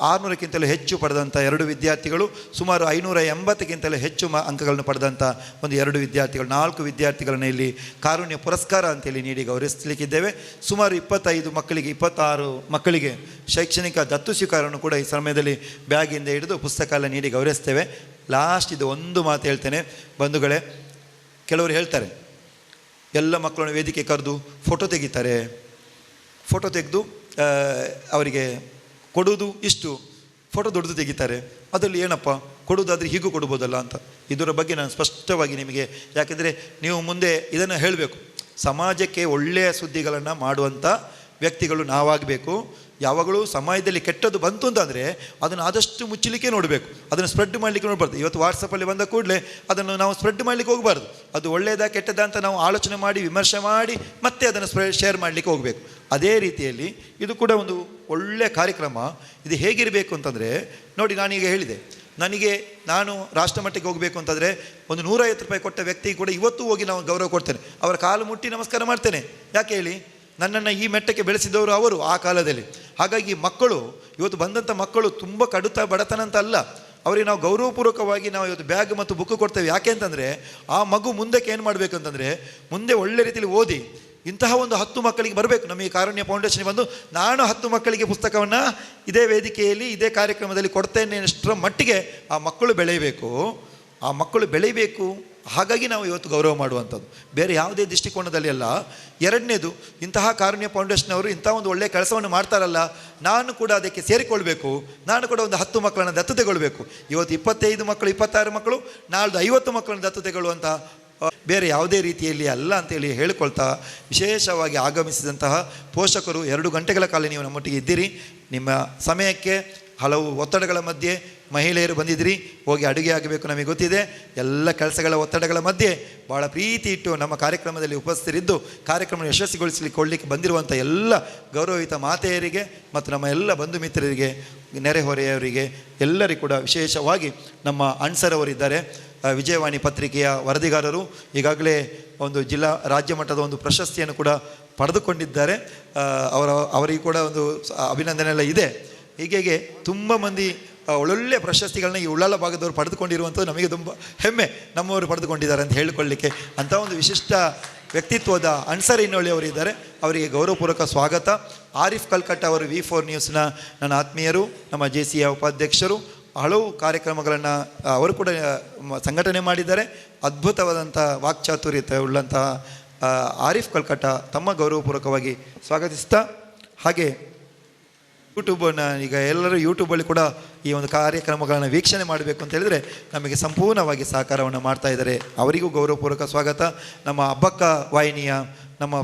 600ಕ್ಕಿಂತಲೂ ಹೆಚ್ಚು ಪಡೆದಂಥ 2 ವಿದ್ಯಾರ್ಥಿಗಳು, ಸುಮಾರು 580ಕ್ಕಿಂತಲೂ ಹೆಚ್ಚು ಅಂಕಗಳನ್ನು ಪಡೆದಂಥ ಒಂದು 2 ವಿದ್ಯಾರ್ಥಿಗಳು, 4 ವಿದ್ಯಾರ್ಥಿಗಳನ್ನು ಇಲ್ಲಿ ಕಾರುಣ್ಯ ಪುರಸ್ಕಾರ ಅಂತೇಳಿ ನೀಡಿ ಗೌರವಿಸಲಿಕ್ಕಿದ್ದೇವೆ. ಸುಮಾರು 26 ಮಕ್ಕಳಿಗೆ ಶೈಕ್ಷಣಿಕ ದತ್ತು ಸ್ವೀಕಾರವನ್ನು ಕೂಡ ಈ ಸಮಯದಲ್ಲಿ ಬ್ಯಾಗಿಂದ ಹಿಡಿದು ಪುಸ್ತಕ ಎಲ್ಲ ನೀಡಿ ಗೌರವಿಸ್ತೇವೆ. ಲಾಸ್ಟ್ ಇದು ಒಂದು ಮಾತು ಹೇಳ್ತೇನೆ ಬಂಧುಗಳೇ. ಕೆಲವರು ಹೇಳ್ತಾರೆ ಎಲ್ಲ ಮಕ್ಕಳನ್ನು ವೇದಿಕೆ ಕರೆದು ಫೋಟೋ ತೆಗಿತಾರೆ, ಫೋಟೋ ತೆಗೆದು ಅವರಿಗೆ ಕೊಡುವುದು ಇಷ್ಟು, ಫೋಟೋ ದೊಡ್ಡದು ತೆಗಿತಾರೆ, ಅದರಲ್ಲಿ ಏನಪ್ಪ ಕೊಡುವುದಾದರೆ ಹೀಗೂ ಕೊಡ್ಬೋದಲ್ಲ ಅಂತ. ಇದರ ಬಗ್ಗೆ ನಾನು ಸ್ಪಷ್ಟವಾಗಿ ನಿಮಗೆ, ಯಾಕೆಂದರೆ ನೀವು ಮುಂದೆ ಇದನ್ನು ಹೇಳಬೇಕು, ಸಮಾಜಕ್ಕೆ ಒಳ್ಳೆಯ ಸುದ್ದಿಗಳನ್ನು ಮಾಡುವಂಥ ವ್ಯಕ್ತಿಗಳು ನಾವಾಗಬೇಕು. ಯಾವಾಗಲೂ ಸಮಾಜದಲ್ಲಿ ಕೆಟ್ಟದ್ದು ಬಂತು ಅಂತಂದರೆ ಅದನ್ನು ಆದಷ್ಟು ಮುಚ್ಚಲಿಕ್ಕೆ ನೋಡಬೇಕು, ಅದನ್ನು ಸ್ಪ್ರೆಡ್ ಮಾಡಲಿಕ್ಕೆ ನೋಡಬಾರ್ದು. ಇವತ್ತು ವಾಟ್ಸಪ್ಪಲ್ಲಿ ಬಂದ ಕೂಡಲೇ ಅದನ್ನು ನಾವು ಸ್ಪ್ರೆಡ್ ಮಾಡಲಿಕ್ಕೆ ಹೋಗಬಾರ್ದು. ಅದು ಒಳ್ಳೆಯದಾ ಕೆಟ್ಟದಾ ಅಂತ ನಾವು ಆಲೋಚನೆ ಮಾಡಿ ವಿಮರ್ಶೆ ಮಾಡಿ ಮತ್ತೆ ಅದನ್ನು ಶೇರ್ ಮಾಡಲಿಕ್ಕೆ ಹೋಗಬೇಕು. ಅದೇ ರೀತಿಯಲ್ಲಿ ಇದು ಕೂಡ ಒಂದು ಒಳ್ಳೆಯ ಕಾರ್ಯಕ್ರಮ. ಇದು ಹೇಗಿರಬೇಕು ಅಂತಂದರೆ ನೋಡಿ, ನಾನೀಗ ಹೇಳಿದೆ, ನಾನು ರಾಷ್ಟ್ರಮಟ್ಟಕ್ಕೆ ಹೋಗಬೇಕು ಅಂತಂದರೆ ಒಂದು 150 ರೂಪಾಯಿ ಕೊಟ್ಟ ವ್ಯಕ್ತಿಗೆ ಕೂಡ ಇವತ್ತು ಹೋಗಿ ನಾವು ಗೌರವ ಕೊಡ್ತೇನೆ, ಅವರ ಕಾಲು ಮುಟ್ಟಿ ನಮಸ್ಕಾರ ಮಾಡ್ತೇನೆ. ಯಾಕೆ ಹೇಳಿ, ನನ್ನನ್ನು ಈ ಮೆಟ್ಟಕ್ಕೆ ಬೆಳೆಸಿದವರು ಅವರು ಆ ಕಾಲದಲ್ಲಿ. ಹಾಗಾಗಿ ಮಕ್ಕಳು ಇವತ್ತು ಬಂದಂಥ ಮಕ್ಕಳು ತುಂಬ ಬಡತನ ಅಂತ ಅಲ್ಲ, ಅವರಿಗೆ ನಾವು ಗೌರವಪೂರ್ವಕವಾಗಿ ನಾವು ಇವತ್ತು ಬ್ಯಾಗ್ ಮತ್ತು ಬುಕ್ ಕೊಡ್ತೇವೆ. ಯಾಕೆ ಅಂತಂದರೆ ಆ ಮಗು ಮುಂದಕ್ಕೆ ಏನು ಮಾಡಬೇಕು ಅಂತಂದರೆ ಮುಂದೆ ಒಳ್ಳೆ ರೀತಿಯಲ್ಲಿ ಓದಿ ಇಂತಹ ಒಂದು 10 ಮಕ್ಕಳಿಗೆ ಬರಬೇಕು. ನಮಗೆ ಕಾರುಣ್ಯ ಫೌಂಡೇಶನ್ ಬಂದು ನಾನು 10 ಮಕ್ಕಳಿಗೆ ಪುಸ್ತಕವನ್ನು ಇದೇ ವೇದಿಕೆಯಲ್ಲಿ ಇದೇ ಕಾರ್ಯಕ್ರಮದಲ್ಲಿ ಕೊಡ್ತೇನೆ ಅಷ್ಟರ ಮಟ್ಟಿಗೆ ಆ ಮಕ್ಕಳು ಬೆಳೆಯಬೇಕು. ಹಾಗಾಗಿ ನಾವು ಇವತ್ತು ಗೌರವ ಮಾಡುವಂಥದ್ದು, ಬೇರೆ ಯಾವುದೇ ದೃಷ್ಟಿಕೋನದಲ್ಲಿ ಅಲ್ಲ. ಎರಡನೇದು, ಇಂತಹ ಕಾರುಣ್ಯ ಫೌಂಡೇಶನ್ ಅವರು ಇಂಥ ಒಂದು ಒಳ್ಳೆಯ ಕೆಲಸವನ್ನು ಮಾಡ್ತಾರಲ್ಲ, ನಾನು ಕೂಡ ಅದಕ್ಕೆ ಸೇರಿಕೊಳ್ಬೇಕು, ನಾನು ಕೂಡ ಒಂದು 10 ಮಕ್ಕಳನ್ನು ದತ್ತು ತೆಗೊಳ್ಬೇಕು. ಇವತ್ತು 25 ಮಕ್ಕಳು 26 ಮಕ್ಕಳು, ನಾಳ್ದು 50 ಮಕ್ಕಳನ್ನು ದತ್ತು ತೆಗೊಳ್ಳುವಂಥ ಬೇರೆ ಯಾವುದೇ ರೀತಿಯಲ್ಲಿ ಅಲ್ಲ ಅಂತೇಳಿ ಹೇಳಿಕೊಳ್ತಾ, ವಿಶೇಷವಾಗಿ ಆಗಮಿಸಿದಂತಹ ಪೋಷಕರು 2 ಗಂಟೆಗಳ ಕಾಲ ನೀವು ನಮ್ಮೊಟ್ಟಿಗೆ ಇದ್ದೀರಿ. ನಿಮ್ಮ ಸಮಯಕ್ಕೆ ಹಲವು ಒತ್ತಡಗಳ ಮಧ್ಯೆ ಮಹಿಳೆಯರು ಬಂದಿದ್ರಿ, ಹೋಗಿ ಅಡುಗೆ ಆಗಬೇಕು ನಮಗೆ ಗೊತ್ತಿದೆ. ಎಲ್ಲ ಕೆಲಸಗಳ ಒತ್ತಡಗಳ ಮಧ್ಯೆ ಭಾಳ ಪ್ರೀತಿ ಇಟ್ಟು ನಮ್ಮ ಕಾರ್ಯಕ್ರಮದಲ್ಲಿ ಉಪಸ್ಥಿತರಿದ್ದು ಕಾರ್ಯಕ್ರಮ ಯಶಸ್ವಿಗೊಳಿಸಲಿಕ್ಕೆ ಬಂದಿರುವಂಥ ಎಲ್ಲ ಗೌರವಯುತ ಮಾತೆಯರಿಗೆ ಮತ್ತು ನಮ್ಮ ಎಲ್ಲ ಬಂಧು ಮಿತ್ರರಿಗೆ, ನೆರೆಹೊರೆಯವರಿಗೆ ಎಲ್ಲರಿಗೂ ಕೂಡ ವಿಶೇಷವಾಗಿ ನಮ್ಮ ಅಣ್ಸರವರಿದ್ದಾರೆ, ವಿಜಯವಾಣಿ ಪತ್ರಿಕೆಯ ವರದಿಗಾರರು, ಈಗಾಗಲೇ ಒಂದು ರಾಜ್ಯ ಮಟ್ಟದ ಒಂದು ಪ್ರಶಸ್ತಿಯನ್ನು ಕೂಡ ಪಡೆದುಕೊಂಡಿದ್ದಾರೆ. ಅವರಿಗೆ ಕೂಡ ಒಂದು ಅಭಿನಂದನೆ ಎಲ್ಲ ಇದೆ. ಹೀಗೆ ತುಂಬ ಮಂದಿ ಒಳ್ಳೊಳ್ಳೆ ಪ್ರಶಸ್ತಿಗಳನ್ನ ಈ ಉಳ್ಳಾಲ ಭಾಗದವರು ಪಡೆದುಕೊಂಡಿರುವಂಥದ್ದು ನಮಗೆ ತುಂಬ ಹೆಮ್ಮೆ. ನಮ್ಮವರು ಪಡೆದುಕೊಂಡಿದ್ದಾರೆ ಅಂತ ಹೇಳಿಕೊಳ್ಳಲಿಕ್ಕೆ ಅಂಥ ಒಂದು ವಿಶಿಷ್ಟ ವ್ಯಕ್ತಿತ್ವದ ಅನ್ಸರ್ ಇನ್ನೊಳ್ಳಿ ಅವರು ಇದ್ದಾರೆ, ಅವರಿಗೆ ಗೌರವಪೂರ್ವಕ ಸ್ವಾಗತ. ಆರಿಫ್ ಕಲ್ಕಟ್ಟ ಅವರು V4 ನ್ಯೂಸ್ನ ನನ್ನ ಆತ್ಮೀಯರು, ನಮ್ಮ JCಯ ಉಪಾಧ್ಯಕ್ಷರು, ಹಲವು ಕಾರ್ಯಕ್ರಮಗಳನ್ನು ಅವರು ಕೂಡ ಸಂಘಟನೆ ಮಾಡಿದ್ದಾರೆ. ಅದ್ಭುತವಾದಂಥ ವಾಕ್ಚಾತುರ್ಯತೆ ಉಳ್ಳಂತಹ ಆರಿಫ್ ಕಲ್ಕಟ್ಟ ತಮ್ಮ ಗೌರವಪೂರ್ವಕವಾಗಿ ಸ್ವಾಗತಿಸ್ತಾ, ಹಾಗೆ ಯೂಟ್ಯೂಬನ್ನು ಈಗ ಎಲ್ಲರೂ ಯೂಟ್ಯೂಬಲ್ಲಿ ಕೂಡ ಈ ಒಂದು ಕಾರ್ಯಕ್ರಮಗಳನ್ನು ವೀಕ್ಷಣೆ ಮಾಡಬೇಕು ಅಂತ ಹೇಳಿದರೆ ನಮಗೆ ಸಂಪೂರ್ಣವಾಗಿ ಸಹಕಾರವನ್ನು ಮಾಡ್ತಾ ಇದ್ದಾರೆ. ಅವರಿಗೂ ಗೌರವಪೂರ್ವಕ ಸ್ವಾಗತ. ನಮ್ಮ ಹಬ್ಬಕ್ಕ ವಾಹಿನಿಯ ನಮ್ಮ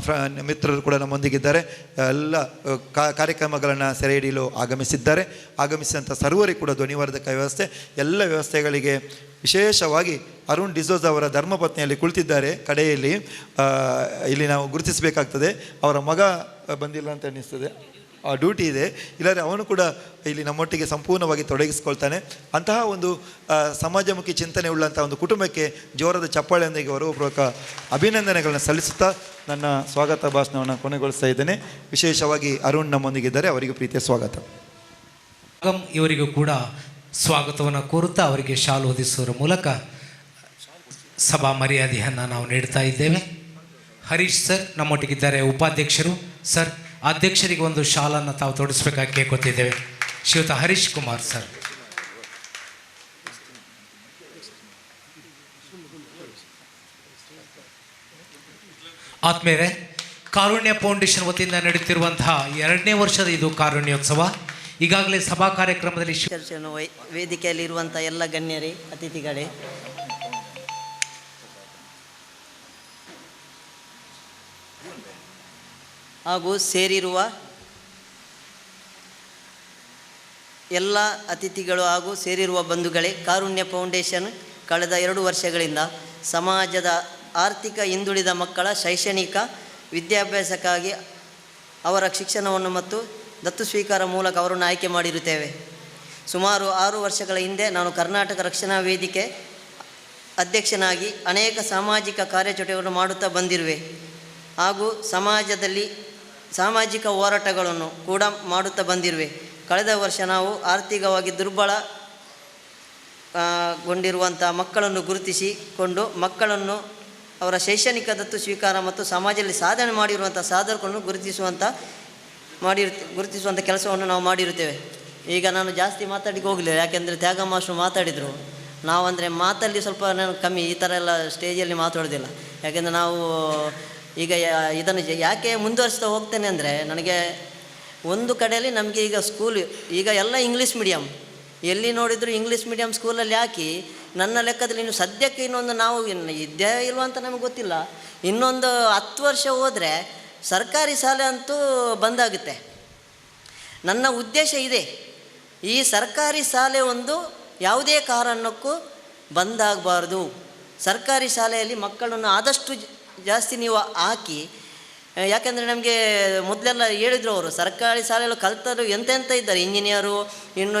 ಮಿತ್ರರು ಕೂಡ ನಮ್ಮೊಂದಿಗಿದ್ದಾರೆ. ಎಲ್ಲ ಕಾರ್ಯಕ್ರಮಗಳನ್ನು ಸೆರೆ ಹಿಡಿಯಲು ಆಗಮಿಸಿದಂಥ ಸರ್ವರಿಗೆ ಕೂಡ ಧ್ವನಿವರ್ಧಕ ವ್ಯವಸ್ಥೆ, ಎಲ್ಲ ವ್ಯವಸ್ಥೆಗಳಿಗೆ ವಿಶೇಷವಾಗಿ ಅರುಣ್ ಡಿಸೋಜ್ ಅವರ ಧರ್ಮಪತ್ನಿಯಲ್ಲಿ ಕುಳಿತಿದ್ದಾರೆ ಕಡೆಯಲ್ಲಿ. ಇಲ್ಲಿ ನಾವು ಗುರುತಿಸಬೇಕಾಗ್ತದೆ. ಅವರ ಮಗ ಬಂದಿಲ್ಲ ಅಂತ ಅನ್ನಿಸ್ತದೆ, ಆ ಡ್ಯೂಟಿ ಇದೆ. ಇಲ್ಲಾಂದರೆ ಅವನು ಕೂಡ ಇಲ್ಲಿ ನಮ್ಮೊಟ್ಟಿಗೆ ಸಂಪೂರ್ಣವಾಗಿ ತೊಡಗಿಸ್ಕೊಳ್ತಾನೆ. ಅಂತಹ ಒಂದು ಸಮಾಜಮುಖಿ ಚಿಂತನೆ ಉಳ್ಳಂಥ ಒಂದು ಕುಟುಂಬಕ್ಕೆ ಜೋರದ ಚಪ್ಪಾಳೆಯೊಂದಿಗೆ ಗೌರವಪೂರ್ವಕ ಅಭಿನಂದನೆಗಳನ್ನು ಸಲ್ಲಿಸುತ್ತಾ ನನ್ನ ಸ್ವಾಗತ ಭಾಷಣವನ್ನು ಕೊನೆಗೊಳಿಸ್ತಾ ಇದ್ದೇನೆ. ವಿಶೇಷವಾಗಿ ಅರುಣ್ ನಮ್ಮೊಂದಿಗಿದ್ದಾರೆ, ಅವರಿಗೆ ಪ್ರೀತಿಯ ಸ್ವಾಗತ. ಇವರಿಗೂ ಕೂಡ ಸ್ವಾಗತವನ್ನು ಕೋರುತ್ತಾ ಅವರಿಗೆ ಶಾಲು ಹೊದಿಸುವ ಮೂಲಕ ಸಭಾ ಮರ್ಯಾದೆಯನ್ನು ನಾವು ನೀಡ್ತಾ ಇದ್ದೇವೆ. ಹರೀಶ್ ಸರ್ ನಮ್ಮೊಟ್ಟಿಗಿದ್ದಾರೆ, ಉಪಾಧ್ಯಕ್ಷರು. ಸರ್, ಅಧ್ಯಕ್ಷರಿಗೆ ಒಂದು ಶಾಲನ್ನು ತಾವು ತೊಡಿಸ್ಬೇಕಾಗಿ ಕೇಳ್ಕೊತಿದ್ದೇವೆ. ಶ್ರೀಯುತ ಹರೀಶ್ ಕುಮಾರ್ ಸರ್. ಆದ್ಮೇಲೆ ಕಾರುಣ್ಯ ಫೌಂಡೇಶನ್ ವತಿಯಿಂದ ನಡೆಯುತ್ತಿರುವಂತಹ 2ನೇ ವರ್ಷದ ಇದು ಕಾರುಣ್ಯೋತ್ಸವ. ಈಗಾಗಲೇ ಸಭಾ ಕಾರ್ಯಕ್ರಮದಲ್ಲಿ ವೇದಿಕೆಯಲ್ಲಿರುವಂಥ ಎಲ್ಲ ಗಣ್ಯರೇ, ಅತಿಥಿಗಳೇ, ಹಾಗೂ ಸೇರಿರುವ ಎಲ್ಲ ಅತಿಥಿಗಳು ಹಾಗೂ ಸೇರಿರುವ ಬಂಧುಗಳೇ, ಕಾರುಣ್ಯ ಫೌಂಡೇಶನ್ ಕಳೆದ 2 ವರ್ಷಗಳಿಂದ ಸಮಾಜದ ಆರ್ಥಿಕ ಹಿಂದುಳಿದ ಮಕ್ಕಳ ಶೈಕ್ಷಣಿಕ ವಿದ್ಯಾಭ್ಯಾಸಕ್ಕಾಗಿ ಅವರ ಶಿಕ್ಷಣವನ್ನು ಮತ್ತು ದತ್ತು ಸ್ವೀಕಾರ ಮೂಲಕ ಅವರನ್ನು ಆಯ್ಕೆ ಮಾಡಿರುತ್ತೇವೆ. ಸುಮಾರು 6 ವರ್ಷಗಳ ಹಿಂದೆ ನಾನು ಕರ್ನಾಟಕ ರಕ್ಷಣಾ ವೇದಿಕೆ ಅಧ್ಯಕ್ಷನಾಗಿ ಅನೇಕ ಸಾಮಾಜಿಕ ಕಾರ್ಯಚಟುವಟಿಕೆಗಳನ್ನು ಮಾಡುತ್ತಾ ಬಂದಿರುವೆ. ಹಾಗೂ ಸಮಾಜದಲ್ಲಿ ಸಾಮಾಜಿಕ ಹೋರಾಟಗಳನ್ನು ಕೂಡ ಮಾಡುತ್ತಾ ಬಂದಿರುವೆ. ಕಳೆದ ವರ್ಷ ನಾವು ಆರ್ಥಿಕವಾಗಿ ಗೊಂಡಿರುವಂಥ ಮಕ್ಕಳನ್ನು ಗುರುತಿಸಿಕೊಂಡು ಮಕ್ಕಳನ್ನು ಅವರ ಶೈಕ್ಷಣಿಕ ದತ್ತು ಸ್ವೀಕಾರ ಮತ್ತು ಸಮಾಜದಲ್ಲಿ ಸಾಧನೆ ಮಾಡಿರುವಂಥ ಸಾಧಕರನ್ನು ಗುರುತಿಸುವಂಥ ಕೆಲಸವನ್ನು ನಾವು ಮಾಡಿರುತ್ತೇವೆ. ಈಗ ನಾನು ಜಾಸ್ತಿ ಮಾತಾಡಿಗೆ ಹೋಗಲಿಲ್ಲ, ಯಾಕೆಂದರೆ ತ್ಯಾಗ ಮಾಸ್ಟ್ರು ಮಾತಾಡಿದರು. ನಾವಂದರೆ ಮಾತಲ್ಲಿ ಸ್ವಲ್ಪ ನಾನು ಕಮ್ಮಿ, ಈ ಥರ ಎಲ್ಲ ಸ್ಟೇಜಲ್ಲಿ ಮಾತಾಡೋದಿಲ್ಲ. ಯಾಕೆಂದರೆ ನಾವು ಈಗ ಇದನ್ನು ಯಾಕೆ ಮುಂದುವರಿಸ್ತಾ ಹೋಗ್ತೇನೆ ಅಂದರೆ, ನನಗೆ ಒಂದು ಕಡೆಯಲ್ಲಿ ನಮಗೆ ಈಗ ಸ್ಕೂಲ್ ಈಗ ಎಲ್ಲ ಇಂಗ್ಲೀಷ್ ಮೀಡಿಯಮ್, ಎಲ್ಲಿ ನೋಡಿದರೂ ಇಂಗ್ಲೀಷ್ ಮೀಡಿಯಮ್ ಸ್ಕೂಲಲ್ಲಿ ಹಾಕಿ ನನ್ನ ಲೆಕ್ಕದಲ್ಲಿ ಇನ್ನು ಸದ್ಯಕ್ಕೆ ಇನ್ನೊಂದು ನಾವು ಇದ್ದೇ ಇಲ್ವ ಅಂತ ನಮಗೆ ಗೊತ್ತಿಲ್ಲ, ಇನ್ನೊಂದು 10 ವರ್ಷ ಹೋದರೆ ಸರ್ಕಾರಿ ಶಾಲೆ ಅಂತೂ ಬಂದಾಗುತ್ತೆ. ನನ್ನ ಉದ್ದೇಶ ಇದೆ, ಈ ಸರ್ಕಾರಿ ಶಾಲೆ ಒಂದು ಯಾವುದೇ ಕಾರಣಕ್ಕೂ ಬಂದಾಗಬಾರ್ದು. ಸರ್ಕಾರಿ ಶಾಲೆಯಲ್ಲಿ ಮಕ್ಕಳನ್ನು ಆದಷ್ಟು ಜಾಸ್ತಿ ನೀವು ಹಾಕಿ, ಯಾಕೆಂದರೆ ನಮಗೆ ಮೊದಲೆಲ್ಲ ಹೇಳಿದರು ಅವರು, ಸರ್ಕಾರಿ ಶಾಲೆಯಲ್ಲಿ ಕಲ್ತರು ಎಂತೆಂಥ ಇದ್ದಾರೆ, ಇಂಜಿನಿಯರು, ಇನ್ನು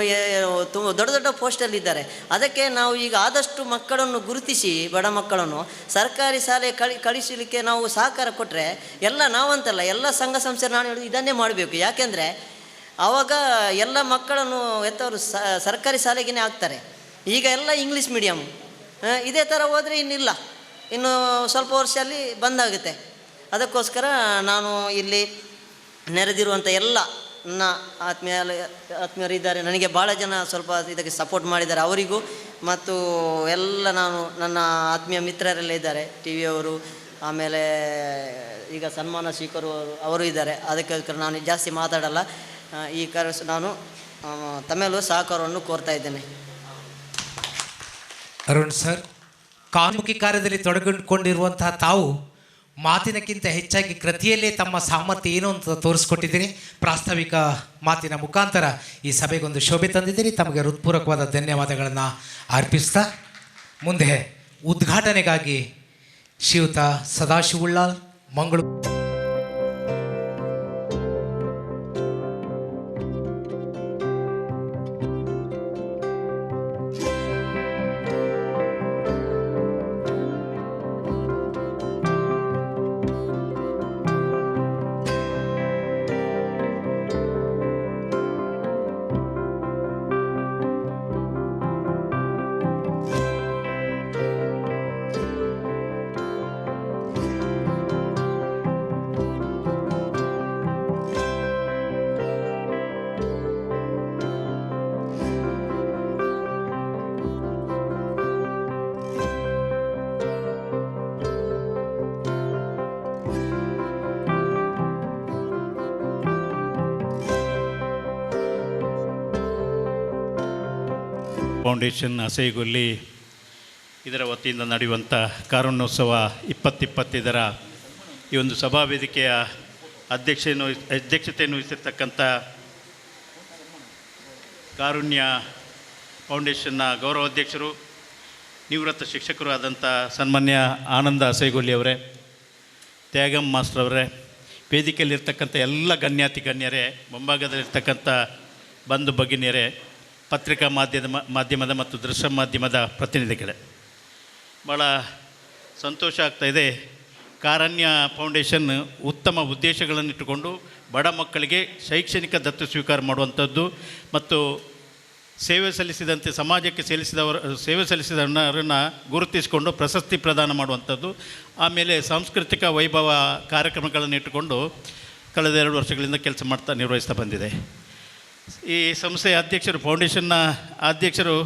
ದೊಡ್ಡ ದೊಡ್ಡ ಪೋಸ್ಟಲ್ಲಿದ್ದಾರೆ. ಅದಕ್ಕೆ ನಾವು ಈಗ ಆದಷ್ಟು ಮಕ್ಕಳನ್ನು ಗುರುತಿಸಿ, ಬಡ ಮಕ್ಕಳನ್ನು ಸರ್ಕಾರಿ ಶಾಲೆ ಕಳಿಸಲಿಕ್ಕೆ ನಾವು ಸಹಕಾರ ಕೊಟ್ಟರೆ, ಎಲ್ಲ ನಾವಂತಲ್ಲ ಎಲ್ಲ ಸಂಘ ಸಂಸ್ಥೆ ನಾನು ಹೇಳೋದು ಇದನ್ನೇ ಮಾಡಬೇಕು. ಯಾಕೆಂದರೆ ಆವಾಗ ಎಲ್ಲ ಮಕ್ಕಳನ್ನು ಎತ್ತವರು ಸರ್ಕಾರಿ ಶಾಲೆಗೇ ಆಗ್ತಾರೆ. ಈಗ ಎಲ್ಲ ಇಂಗ್ಲೀಷ್ ಮೀಡಿಯಮ್, ಇದೇ ಥರ ಹೋದರೆ ಇನ್ನಿಲ್ಲ, ಇನ್ನು ಸ್ವಲ್ಪ ವರ್ಷದಲ್ಲಿ ಬಂದಾಗುತ್ತೆ. ಅದಕ್ಕೋಸ್ಕರ ನಾನು ಇಲ್ಲಿ ನೆರೆದಿರುವಂಥ ಎಲ್ಲ ನನ್ನ ಆತ್ಮೀಯರಿದ್ದಾರೆ, ನನಗೆ ಭಾಳ ಜನ ಸ್ವಲ್ಪ ಇದಕ್ಕೆ ಸಪೋರ್ಟ್ ಮಾಡಿದ್ದಾರೆ, ಅವರಿಗೂ ಮತ್ತು ಎಲ್ಲ ನಾನು ನನ್ನ ಆತ್ಮೀಯ ಮಿತ್ರರೆಲ್ಲ ಇದ್ದಾರೆ, ಟಿ ವಿಯವರು, ಆಮೇಲೆ ಈಗ ಸನ್ಮಾನ ಸ್ವೀಕರಿಸುವವರು ಅವರು ಇದ್ದಾರೆ. ಅದಕ್ಕೋಸ್ಕರ ನಾನು ಜಾಸ್ತಿ ಮಾತಾಡಲ್ಲ. ಈ ನಾನು ತಮ್ಮೆಲ್ಲೂ ಸಹಕಾರವನ್ನು ಕೋರ್ತಾ ಇದ್ದೇನೆ. ಅರುಣ್ ಸರ್, ಕಾಮುಖಿ ಕಾರ್ಯದಲ್ಲಿ ತೊಡಗಿಕೊಂಡಿರುವಂತಹ ತಾವು ಮಾತಿನಕ್ಕಿಂತ ಹೆಚ್ಚಾಗಿ ಕೃತಿಯಲ್ಲೇ ತಮ್ಮ ಸಾಮರ್ಥ್ಯ ಏನು ಅಂತ ತೋರಿಸ್ಕೊಟ್ಟಿದ್ದೀರಿ. ಪ್ರಾಸ್ತಾವಿಕ ಮಾತಿನ ಮುಖಾಂತರ ಈ ಸಭೆಗೊಂದು ಶೋಭೆ ತಂದಿದ್ದೀರಿ. ತಮಗೆ ಹೃತ್ಪೂರ್ವಕವಾದ ಧನ್ಯವಾದಗಳನ್ನು ಅರ್ಪಿಸ್ತಾ ಮುಂದೆ ಉದ್ಘಾಟನೆಗಾಗಿ ಶ್ರೀಯುತ ಸದಾಶಿವುಳ್ಳಾಲ್ ಮಂಗಳೂರು. ಫೌಂಡೇಶನ್ ಅಸೈಗೊಲ್ಲಿ ಇದರ ವತಿಯಿಂದ ನಡೆಯುವಂಥ ಕಾರುಣ್ಯೋತ್ಸವ 2020 ಈ ಒಂದು ಸಭಾ ವೇದಿಕೆಯ ಅಧ್ಯಕ್ಷತೆಯನ್ನು ವಹಿಸಿರ್ತಕ್ಕಂಥ ಕಾರುಣ್ಯ ಫೌಂಡೇಶನ್ನ ಗೌರವ ಅಧ್ಯಕ್ಷರು, ನಿವೃತ್ತ ಶಿಕ್ಷಕರು ಆದಂಥ ಸನ್ಮಾನ್ಯ ಆನಂದ ಅಸೈಗೊಲ್ಲಿ ಅವರೇ, ತ್ಯಾಗಮ್ ಮಾಸ್ಟರ್ ಅವರೇ, ವೇದಿಕೆಯಲ್ಲಿರ್ತಕ್ಕಂಥ ಎಲ್ಲ ಗಣ್ಯರೇ, ಮುಂಭಾಗದಲ್ಲಿರ್ತಕ್ಕಂಥ ಬಂಧು ಭಗಿನಿಯರೇ, ಪತ್ರಿಕಾ ಮಾಧ್ಯಮದ ಮತ್ತು ದೃಶ್ಯ ಮಾಧ್ಯಮದ ಪ್ರತಿನಿಧಿಗಳೇ, ಭಾಳ ಸಂತೋಷ ಆಗ್ತಾಯಿದೆ. ಕಾರುಣ್ಯ ಫೌಂಡೇಶನ್ ಉತ್ತಮ ಉದ್ದೇಶಗಳನ್ನಿಟ್ಟುಕೊಂಡು ಬಡ ಮಕ್ಕಳಿಗೆ ಶೈಕ್ಷಣಿಕ ದತ್ತು ಸ್ವೀಕಾರ ಮಾಡುವಂಥದ್ದು ಮತ್ತು ಸೇವೆ ಸಮಾಜಕ್ಕೆ ಸೇವೆ ಸಲ್ಲಿಸಿದವರನ್ನು ಗುರುತಿಸಿಕೊಂಡು ಪ್ರಶಸ್ತಿ ಪ್ರದಾನ ಮಾಡುವಂಥದ್ದು, ಆಮೇಲೆ ಸಾಂಸ್ಕೃತಿಕ ವೈಭವ ಕಾರ್ಯಕ್ರಮಗಳನ್ನು ಇಟ್ಟುಕೊಂಡು ಕಳೆದ 2 ವರ್ಷಗಳಿಂದ ನಿರ್ವಹಿಸ್ತಾ ಬಂದಿದೆ. ಈ ಸಂಸ್ಥೆಯ ಅಧ್ಯಕ್ಷರು, ಫೌಂಡೇಶನ್ನ ಅಧ್ಯಕ್ಷರು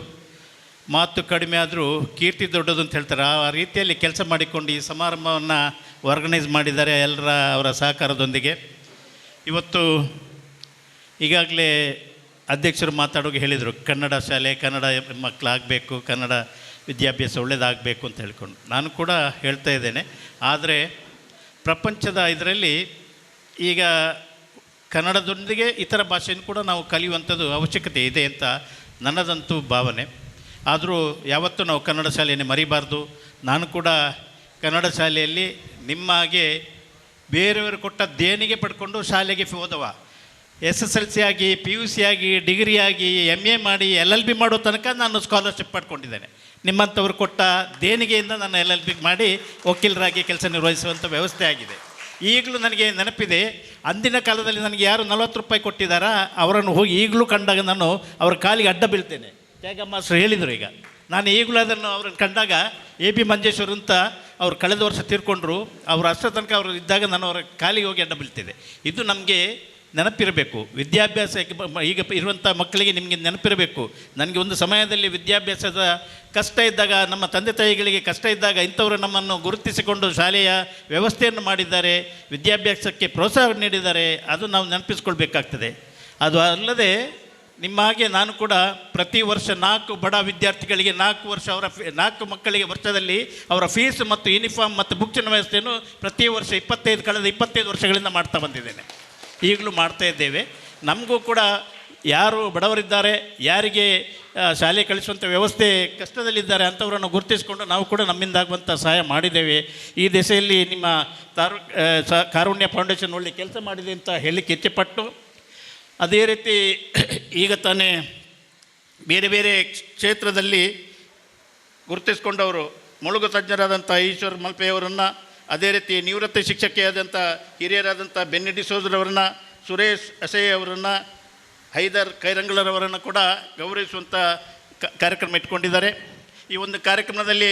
ಮಾತು ಕಡಿಮೆ ಆದರೂ ಕೀರ್ತಿ ದೊಡ್ಡದು ಅಂತ ಹೇಳ್ತಾರೆ. ಆ ರೀತಿಯಲ್ಲಿ ಕೆಲಸ ಮಾಡಿಕೊಂಡು ಈ ಸಮಾರಂಭವನ್ನು ಆರ್ಗನೈಸ್ ಮಾಡಿದ್ದಾರೆ ಅವರ ಸಹಕಾರದೊಂದಿಗೆ. ಇವತ್ತು ಈಗಾಗಲೇ ಅಧ್ಯಕ್ಷರು ಮಾತಾಡೋಕೆ ಹೇಳಿದರು, ಕನ್ನಡ ಶಾಲೆ, ಕನ್ನಡ ಮಕ್ಕಳಾಗಬೇಕು, ಕನ್ನಡ ವಿದ್ಯಾಭ್ಯಾಸ ಒಳ್ಳೆಯದಾಗಬೇಕು ಅಂತ ಹೇಳ್ಕೊಂಡು. ನಾನು ಕೂಡ ಹೇಳ್ತಾ ಇದ್ದೇನೆ. ಆದರೆ ಪ್ರಪಂಚದ ಇದರಲ್ಲಿ ಈಗ ಕನ್ನಡದೊಂದಿಗೆ ಇತರ ಭಾಷೆಯನ್ನು ಕೂಡ ನಾವು ಕಲಿಯುವಂಥದ್ದು ಅವಶ್ಯಕತೆ ಇದೆ ಅಂತ ನನ್ನದಂತೂ ಭಾವನೆ. ಆದರೂ ಯಾವತ್ತೂ ನಾವು ಕನ್ನಡ ಶಾಲೆಯನ್ನು ಮರಿಬಾರ್ದು. ನಾನು ಕೂಡ ಕನ್ನಡ ಶಾಲೆಯಲ್ಲಿ ನಿಮ್ಮಾಗೆ ಬೇರೆಯವರು ಕೊಟ್ಟ ದೇಣಿಗೆ ಪಡ್ಕೊಂಡು ಶಾಲೆಗೆ ಹೋದವ. SSLC ಆಗಿ, PUC ಆಗಿ, ಡಿಗ್ರಿ ಆಗಿ, MA ಮಾಡಿ, LLB ಮಾಡೋ ತನಕ ನಾನು ಸ್ಕಾಲರ್ಶಿಪ್ ಪಡ್ಕೊಂಡಿದ್ದೇನೆ. ನಿಮ್ಮಂಥವ್ರು ಕೊಟ್ಟ ದೇಣಿಗೆಯಿಂದ ನಾನು LLB ಮಾಡಿ ವಕೀಲರಾಗಿ ಕೆಲಸ ನಿರ್ವಹಿಸುವಂಥ ವ್ಯವಸ್ಥೆ ಆಗಿದೆ. ಈಗಲೂ ನನಗೆ ನೆನಪಿದೆ, ಅಂದಿನ ಕಾಲದಲ್ಲಿ ನನಗೆ ಯಾರು 40 ರೂಪಾಯಿ ಕೊಟ್ಟಿದ್ದಾರಾ ಅವರನ್ನು ಹೋಗಿ ಈಗಲೂ ಕಂಡಾಗ ನಾನು ಅವರ ಕಾಲಿಗೆ ಅಡ್ಡ ಬೀಳ್ತೇನೆ. ತ್ಯಾಗಮ್ಮ ಮಾಸ್ಟರ್ ಹೇಳಿದರು. ಈಗ ನಾನು ಈಗಲೂ ಅದನ್ನು ಅವ್ರನ್ನ ಕಂಡಾಗ AB ಮಂಜೇಶ್ವರ್ ಅಂತ ಅವ್ರು ಕಳೆದ ವರ್ಷ ತೀರ್ಕೊಂಡ್ರು, ಅವರು ಅಷ್ಟರ ತನಕ ಅವರು ಇದ್ದಾಗ ನಾನು ಅವರ ಕಾಲಿಗೆ ಹೋಗಿ ಅಡ್ಡ ಬೀಳ್ತಿದ್ದೆ. ಇದು ನಮಗೆ ನೆನಪಿರಬೇಕು. ವಿದ್ಯಾಭ್ಯಾಸ ಈಗ ಇರುವಂಥ ಮಕ್ಕಳಿಗೆ ನಿಮಗೆ ನೆನಪಿರಬೇಕು. ನನಗೆ ಒಂದು ಸಮಯದಲ್ಲಿ ವಿದ್ಯಾಭ್ಯಾಸದ ಕಷ್ಟ ಇದ್ದಾಗ, ನಮ್ಮ ತಂದೆ ತಾಯಿಗಳಿಗೆ ಕಷ್ಟ ಇದ್ದಾಗ ಇಂಥವರು ನಮ್ಮನ್ನು ಗುರುತಿಸಿಕೊಂಡು ಶಾಲೆಯ ವ್ಯವಸ್ಥೆಯನ್ನು ಮಾಡಿದ್ದಾರೆ, ವಿದ್ಯಾಭ್ಯಾಸಕ್ಕೆ ಪ್ರೋತ್ಸಾಹ ನೀಡಿದ್ದಾರೆ. ಅದು ನಾವು ನೆನಪಿಸ್ಕೊಳ್ಬೇಕಾಗ್ತದೆ. ಅದು ಅಲ್ಲದೆ ನಿಮ್ಮ ಹಾಗೆ ನಾನು ಕೂಡ ಪ್ರತಿ ವರ್ಷ 4 ಬಡ ವಿದ್ಯಾರ್ಥಿಗಳಿಗೆ 4 ವರ್ಷ 4 ಮಕ್ಕಳಿಗೆ ವರ್ಷದಲ್ಲಿ ಅವರ ಫೀಸ್ ಮತ್ತು ಯೂನಿಫಾರ್ಮ್ ಮತ್ತು ಬುಕ್ಸಿನ ವ್ಯವಸ್ಥೆಯನ್ನು ಪ್ರತಿ ವರ್ಷ ಕಳೆದ 25 ವರ್ಷಗಳಿಂದ ಮಾಡ್ತಾ ಬಂದಿದ್ದೇನೆ. ಈಗಲೂ ಮಾಡ್ತಾ ಇದ್ದೇವೆ. ನಮಗೂ ಕೂಡ ಯಾರು ಬಡವರಿದ್ದಾರೆ, ಯಾರಿಗೆ ಶಾಲೆ ಕಳಿಸುವಂಥ ವ್ಯವಸ್ಥೆ ಕಷ್ಟದಲ್ಲಿದ್ದಾರೆ ಅಂಥವರನ್ನು ಗುರುತಿಸಿಕೊಂಡು ನಾವು ಕೂಡ ನಮ್ಮಿಂದಾಗುವಂಥ ಸಹಾಯ ಮಾಡಿದ್ದೇವೆ. ಈ ದಿಸೆಯಲ್ಲಿ ನಿಮ್ಮ ಕಾರುಣ್ಯ ಫೌಂಡೇಶನ್ ಒಳ್ಳೆ ಕೆಲಸ ಮಾಡಿದೆ ಅಂತ ಹೇಳಲಿಕ್ಕೆ ಇಚ್ಛೆಪಟ್ಟು, ಅದೇ ರೀತಿ ಈಗ ತಾನೇ ಬೇರೆ ಬೇರೆ ಕ್ಷೇತ್ರದಲ್ಲಿ ಗುರುತಿಸಿಕೊಂಡವರು ಮುಳುಗು ತಜ್ಞರಾದಂಥ ಈಶ್ವರ್ ಮಲ್ಪೆಯವರನ್ನು, ಅದೇ ರೀತಿ ನಿವೃತ್ತ ಶಿಕ್ಷಕಿಯಾದಂಥ ಹಿರಿಯರಾದಂಥ ಬೆನ್ನಿ ಸೋದರವರನ್ನು, ಸುರೇಶ್ ಅಸೇ ಅವರನ್ನು, ಹೈದರ್ ಕೈರಂಗಳರವರನ್ನು ಕೂಡ ಗೌರವಿಸುವಂಥ ಕಾರ್ಯಕ್ರಮ ಇಟ್ಕೊಂಡಿದ್ದಾರೆ. ಈ ಒಂದು ಕಾರ್ಯಕ್ರಮದಲ್ಲಿ